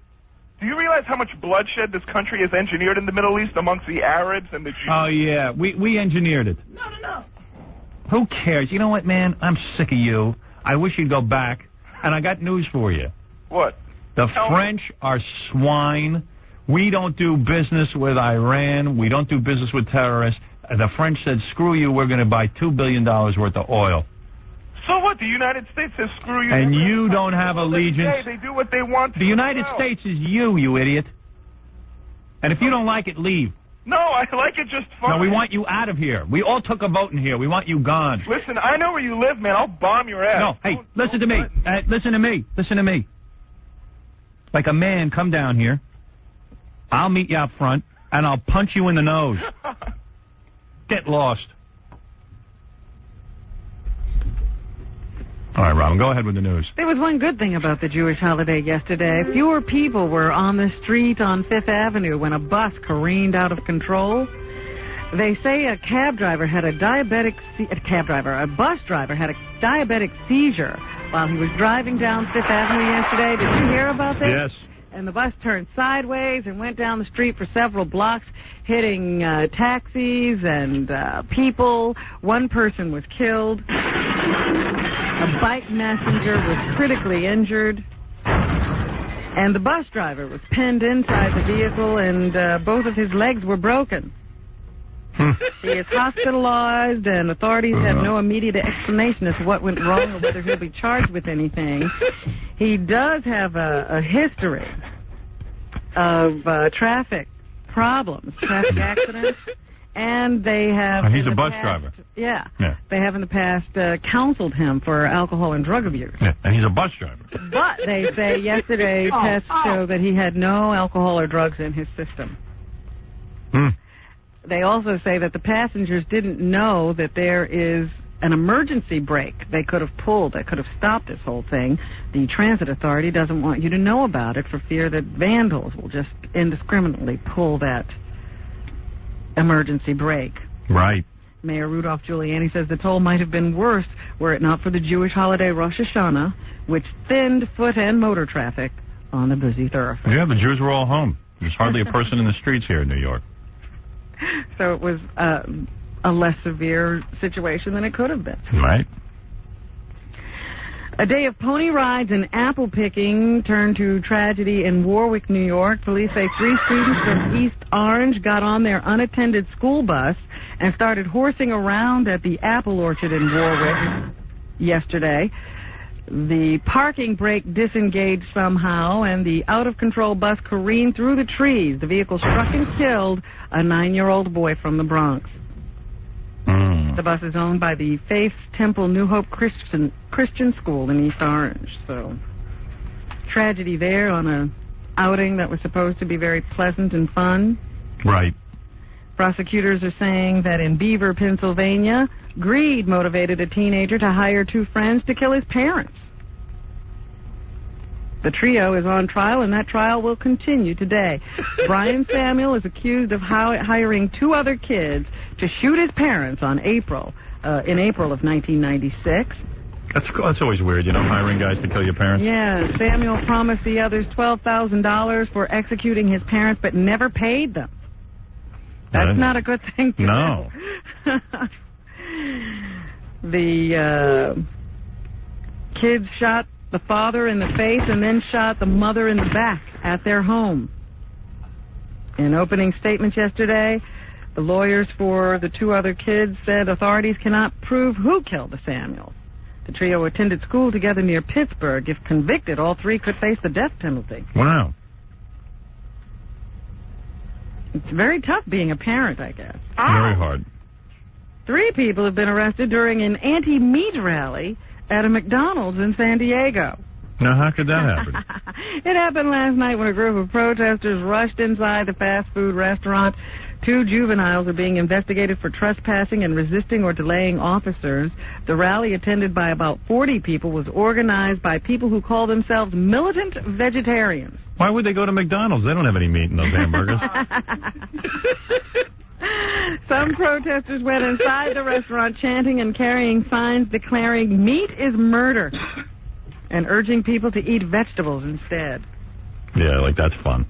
Do you realize how much bloodshed this country has engineered in the Middle East amongst the Arabs and the Jews? Oh, yeah. We engineered it. No. Who cares? You know what, man? I'm sick of you. I wish you'd go back. And I got news for you. What? The French are swine. We don't do business with Iran. We don't do business with terrorists. The French said, screw you, we're going to buy $2 billion worth of oil. So what? The United States says screw you. And you don't have allegiance. They do what they want to. The United States is you idiot. And if you don't like it, leave. No, I like it just fine. No, we want you out of here. We all took a vote in here. We want you gone. Listen, I know where you live, man. I'll bomb your ass. No, hey, listen to me. Listen to me. Like a man, come down here. I'll meet you out front, and I'll punch you in the nose. Get lost. All right, Robin, go ahead with the news. There was one good thing about the Jewish holiday yesterday. Fewer people were on the street on Fifth Avenue when a bus careened out of control. They say a bus driver had a diabetic seizure while he was driving down Fifth Avenue yesterday. Did you hear about this? Yes. And the bus turned sideways and went down the street for several blocks, hitting taxis and people. One person was killed. A bike messenger was critically injured. And the bus driver was pinned inside the vehicle, and both of his legs were broken. He is hospitalized, and authorities have no immediate explanation as to what went wrong or whether he'll be charged with anything. He does have a history of traffic problems, traffic accidents, and they have... He's a bus driver. Yeah. They have in the past counseled him for alcohol and drug abuse. Yeah, and he's a bus driver. But they say yesterday tests show that he had no alcohol or drugs in his system. They also say that the passengers didn't know that there is an emergency brake they could have pulled that could have stopped this whole thing. The transit authority doesn't want you to know about it for fear that vandals will just indiscriminately pull that emergency brake. Right. Mayor Rudolph Giuliani says the toll might have been worse were it not for the Jewish holiday Rosh Hashanah, which thinned foot and motor traffic on the busy thoroughfare. Yeah, the Jews were all home. There's hardly a person in the streets here in New York. So it was a less severe situation than it could have been. Right. A day of pony rides and apple picking turned to tragedy in Warwick, New York. Police say 3 students from East Orange got on their unattended school bus and started horsing around at the apple orchard in Warwick yesterday. The parking brake disengaged somehow, and the out-of-control bus careened through the trees. The vehicle struck and killed a 9-year-old boy from the Bronx. The bus is owned by the Faith Temple New Hope Christian School in East Orange. So, tragedy there on a outing that was supposed to be very pleasant and fun. Right. Prosecutors are saying that in Beaver, Pennsylvania, greed motivated a teenager to hire 2 friends to kill his parents. The trio is on trial, and that trial will continue today. Brian Samuel is accused of hiring 2 other kids to shoot his parents in April of 1996. That's always weird, hiring guys to kill your parents. Yeah, Samuel promised the others $12,000 for executing his parents, but never paid them. That's not a good thing to do. The kids shot the father in the face and then shot the mother in the back at their home. In opening statements yesterday, the lawyers for the 2 other kids said authorities cannot prove who killed the Samuels. The trio attended school together near Pittsburgh. If convicted, all 3 could face the death penalty. Wow. It's very tough being a parent, I guess. Very hard. 3 people have been arrested during an anti-meat rally at a McDonald's in San Diego. Now, how could that happen? It happened last night when a group of protesters rushed inside the fast food restaurant. 2 juveniles are being investigated for trespassing and resisting or delaying officers. The rally, attended by about 40 people, was organized by people who call themselves militant vegetarians. Why would they go to McDonald's? They don't have any meat in those hamburgers. Some protesters went inside the restaurant chanting and carrying signs declaring meat is murder and urging people to eat vegetables instead. Yeah, that's fun.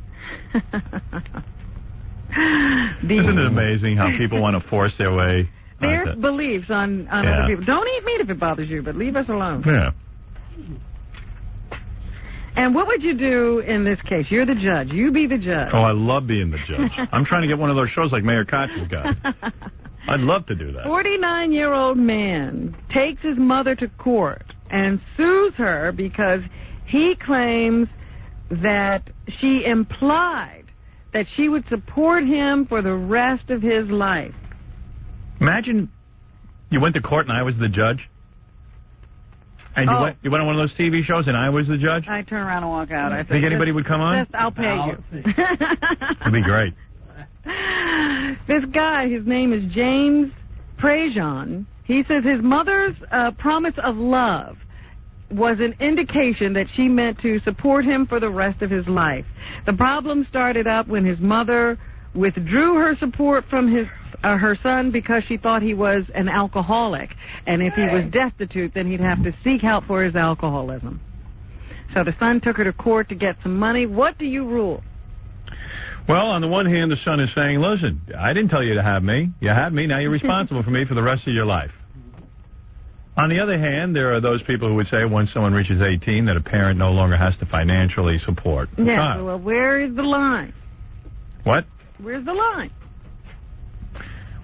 Isn't it amazing how people want to force their way? Their beliefs on other people. Don't eat meat if it bothers you, but leave us alone. Yeah. And what would you do in this case? You're the judge. You be the judge. Oh, I love being the judge. I'm trying to get one of those shows like Mayor Koch's got. I'd love to do that. 49-year-old man takes his mother to court and sues her because he claims that she implied that she would support him for the rest of his life. Imagine you went to court and I was the judge. And you went on one of those TV shows and I was the judge? I turn around and walk out. I think anybody would come on? I'll pay you. That'd be great. This guy, his name is James Prejean. He says his mother's promise of love was an indication that she meant to support him for the rest of his life. The problem started up when his mother withdrew her support from her son because she thought he was an alcoholic, and if he was destitute, then he'd have to seek help for his alcoholism. So the son took her to court to get some money. What do you rule? Well, on the one hand, the son is saying, listen, I didn't tell you to have me. You had me. Now you're responsible for me for the rest of your life. On the other hand, there are those people who would say once someone reaches 18 that a parent no longer has to financially support the child. Well, where is the line? What? Where's the line?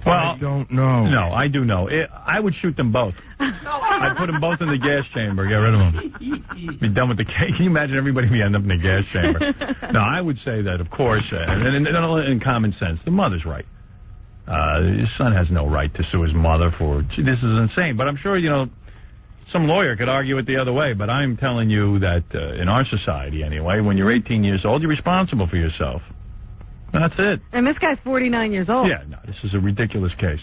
Well, I don't know. No, I do know. I would shoot them both. I'd put them both in the gas chamber, get rid of them. Be done with the case. Can you imagine everybody be end up in the gas chamber? No, I would say that, of course, and in common sense, the mother's right. His son has no right to sue his mother for, this is insane. But I'm sure, some lawyer could argue it the other way. But I'm telling you that in our society, anyway, when you're 18 years old, you're responsible for yourself. That's it. And this guy's 49 years old. Yeah, no, this is a ridiculous case.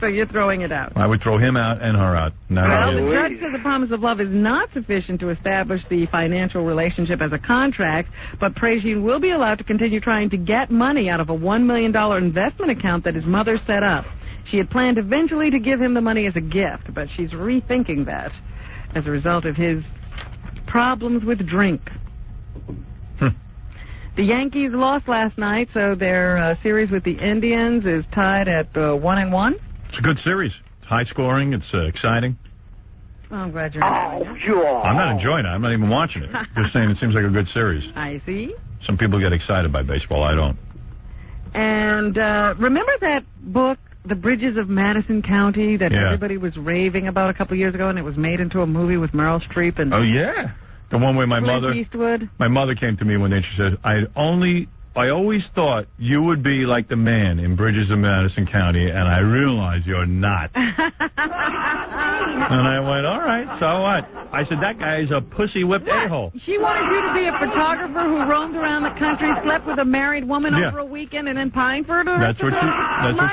So you're throwing it out. I would throw him out and her out. No, well, the judge says the promise of love is not sufficient to establish the financial relationship as a contract, but Prejean will be allowed to continue trying to get money out of a $1 million investment account that his mother set up. She had planned eventually to give him the money as a gift, but she's rethinking that as a result of his problems with drink. The Yankees lost last night, so their series with the Indians is tied at 1-1. It's a good series. It's high scoring. It's exciting. Well, I'm glad you're enjoying it. I'm not enjoying it. I'm not even watching it. Just saying it seems like a good series. I see. Some people get excited by baseball. I don't. And remember that book, The Bridges of Madison County, that everybody was raving about a couple years ago, and it was made into a movie with Meryl Streep and... Oh, yeah. The one where my Eastwood. My mother came to me one day and she said, I always thought you would be like the man in Bridges of Madison County, and I realize you're not. And I went, all right, so what? I said, that guy is a pussy-whipped a-hole. She wanted you to be a photographer who roamed around the country, slept with a married woman over a weekend, and then pined for her. That's what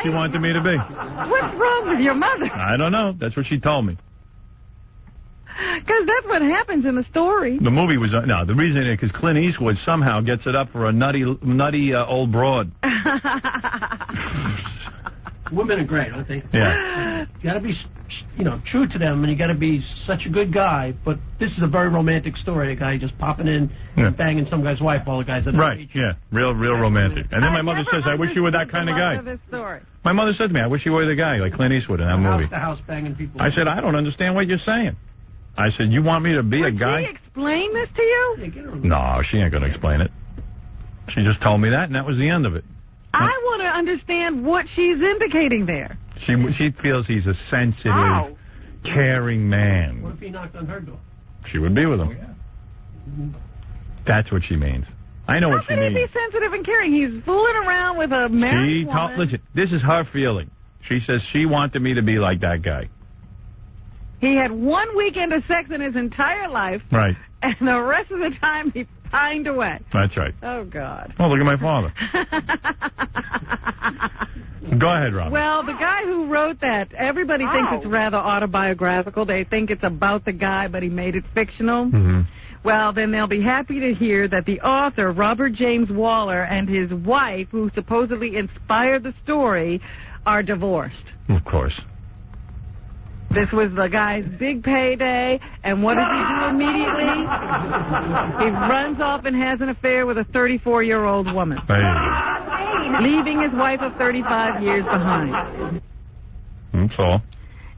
she wanted me to be. What's wrong with your mother? I don't know. That's what she told me. Because that's what happens in the story. The movie was the reason is because Clint Eastwood somehow gets it up for a nutty old broad. Women are great, aren't they? Yeah. You got to be, true to them, and you got to be such a good guy. But this is a very romantic story. A guy just popping in and banging some guy's wife. All the guys that right. Yeah. Real romantic. And then my mother says, "I wish you were that kind of guy." My mother said to me, "I wish you were the guy like Clint Eastwood in that movie." House banging people. I said, "I don't understand what you're saying." I said, "You want me to be a guy?" Did she explain this to you? No, she ain't going to explain it. She just told me that, and that was the end of it. I want to understand what she's indicating there. She feels he's a sensitive, caring man. What if he knocked on her door? She would be with him. That's what she means. I know what she means. How can he be sensitive and caring? He's fooling around with a married woman. Listen, this is her feeling. She says she wanted me to be like that guy. He had one weekend of sex in his entire life. Right. And the rest of the time he pined away. That's right. Oh, God. Oh, look at my father. Go ahead, Robin. Well, the guy who wrote that, everybody thinks it's rather autobiographical. They think it's about the guy, but he made it fictional. Mm-hmm. Well, then they'll be happy to hear that the author, Robert James Waller, and his wife, who supposedly inspired the story, are divorced. Of course. This was the guy's big payday, and what does he do immediately? He runs off and has an affair with a 34-year-old woman, leaving his wife of 35 years behind. That's all.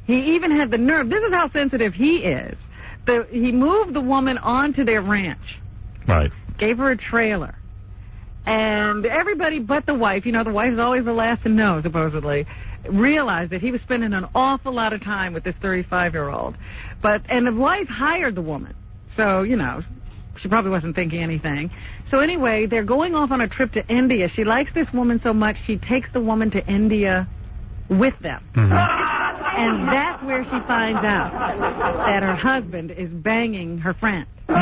He even had the nerve. This is how sensitive he is. He moved the woman onto their ranch. Right. Gave her a trailer. And everybody but the wife, the wife is always the last to know, supposedly, realized that he was spending an awful lot of time with this 35-year-old. And the wife hired the woman. So, she probably wasn't thinking anything. So anyway, they're going off on a trip to India. She likes this woman so much, she takes the woman to India with them. Mm-hmm. And that's where she finds out that her husband is banging her friend. So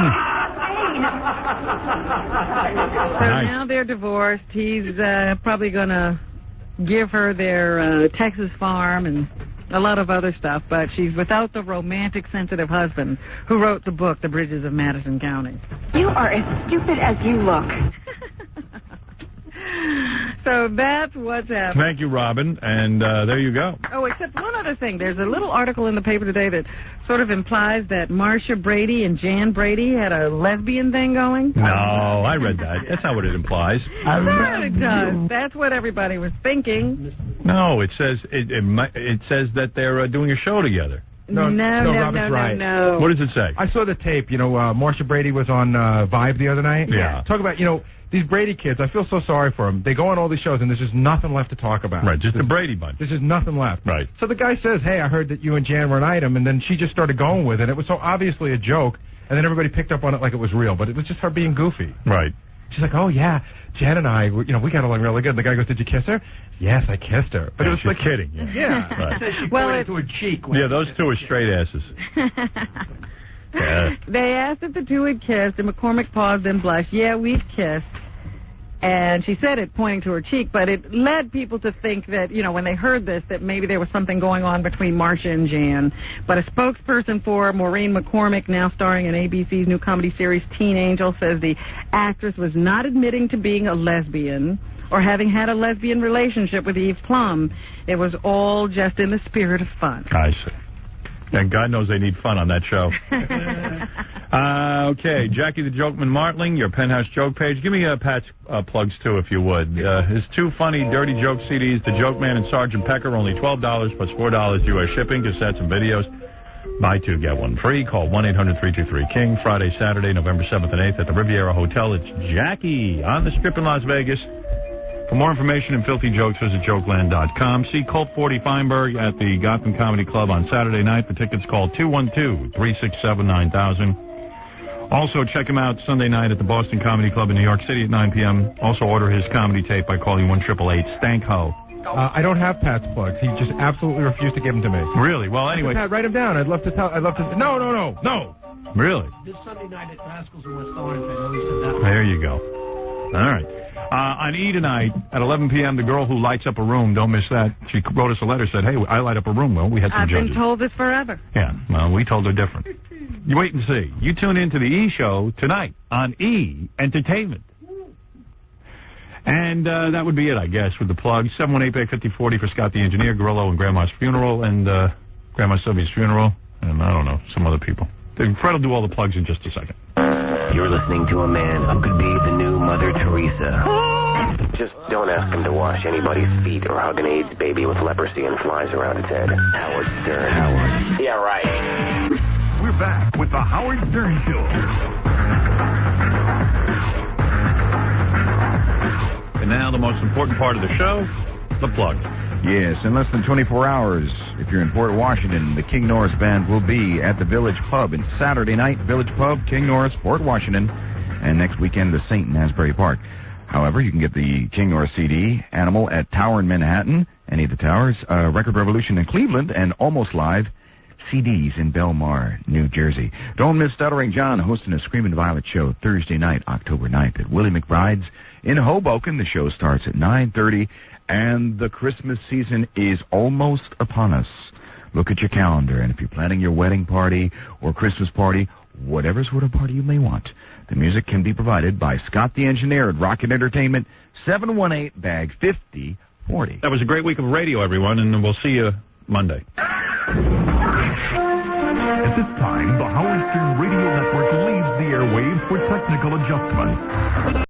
now they're divorced. He's probably going to give her their Texas farm and a lot of other stuff, but she's without the romantic, sensitive husband who wrote the book, The Bridges of Madison County. You are as stupid as you look. So that's what's happening. Thank you, Robin, and there you go. Oh, except one other thing. There's a little article in the paper today that sort of implies that Marcia Brady and Jan Brady had a lesbian thing going. No, I read that. That's not what it implies. Sure it does. That's what everybody was thinking. No, it says it says that they're doing a show together. No, Robin's right. No. What does it say? I saw the tape. Marcia Brady was on Vibe the other night. Yeah. Talk about, these Brady kids. I feel so sorry for them. They go on all these shows, and there's just nothing left to talk about. Right, just the Brady bunch. There's just nothing left. Right. So the guy says, hey, I heard that you and Jan were an item, and then she just started going with it. It was so obviously a joke, and then everybody picked up on it like it was real, but it was just her being goofy. Right. She's like, oh, yeah, Jan and I, we got along really good. And the guy goes, did you kiss her? Yes, I kissed her. But it was like kidding. Yeah. Right. She pointed to her cheek. Yeah, those two are straight asses. They asked if the two had kissed, and McCormick paused and blushed. Yeah, we've kissed. And she said it pointing to her cheek, but it led people to think that, when they heard this, that maybe there was something going on between Marsha and Jan. But a spokesperson for Maureen McCormick, now starring in ABC's new comedy series Teen Angel, says the actress was not admitting to being a lesbian or having had a lesbian relationship with Eve Plum. It was all just in the spirit of fun. I see. And God knows they need fun on that show. Okay, Jackie the Jokeman Martling, your Penthouse joke page. Give me Pat's plugs, too, if you would. His two funny, dirty joke CDs, The Joke Man and Sergeant Pecker, only $12 plus $4 U.S. shipping, cassettes and videos. Buy two, get one free. Call 1-800-323-KING. Friday, Saturday, November 7th and 8th at the Riviera Hotel. It's Jackie on the Strip in Las Vegas. For more information and filthy jokes, visit jokeland.com. See Colt 40 Feinberg at the Gotham Comedy Club on Saturday night. The tickets call 212-367-9000. Also, check him out Sunday night at the Boston Comedy Club in New York City at 9 p.m. Also, order his comedy tape by calling 1-888-STANK-HO. I don't have Pat's plugs. He just absolutely refused to give them to me. Really? Well, anyway. Pat, write them down. I'd love to tell. No. Really? This Sunday night at Rascals in West Orange, I know he said that. There you go. All right. On E! Tonight, at 11 p.m., the girl who lights up a room, don't miss that. She wrote us a letter, said, hey, I light up a room. Well, we had some I've judges. been told this forever. Yeah, well, we told her different. You wait and see. You tune in to the E! Show tonight on E! Entertainment. And that would be it, I guess, with the plugs. 718-5040 for Scott the Engineer, Gorillo and Grandma's Funeral, and Grandma Sylvia's Funeral, and I don't know, some other people. Fred will do all the plugs in just a second. You're listening to a man who could be the new Mother Teresa. Just don't ask him to wash anybody's feet or hug an AIDS baby with leprosy and flies around its head. Howard Stern. Howard. Yeah, right. We're back with the Howard Stern Show. And now the most important part of the show, the plug. Yes, in less than 24 hours, if you're in Port Washington, the King Norris Band will be at the Village Pub. It's Saturday night, Village Pub, King Norris, Port Washington, and next weekend, the St. in Asbury Park. However, you can get the King Norris CD, Animal, at Tower in Manhattan, any of the towers, Record Revolution in Cleveland, and Almost Live CDs in Belmar, New Jersey. Don't miss Stuttering John hosting a Screamin' Violet show Thursday night, October 9th at Willie McBride's in Hoboken. The show starts at 9:30. And the Christmas season is almost upon us. Look at your calendar, and if you're planning your wedding party or Christmas party, whatever sort of party you may want, the music can be provided by Scott the Engineer at Rocket Entertainment, 718-BAG-5040. That was a great week of radio, everyone, and we'll see you Monday. At this time, the Howard Stern Radio Network leaves the airwaves for technical adjustment.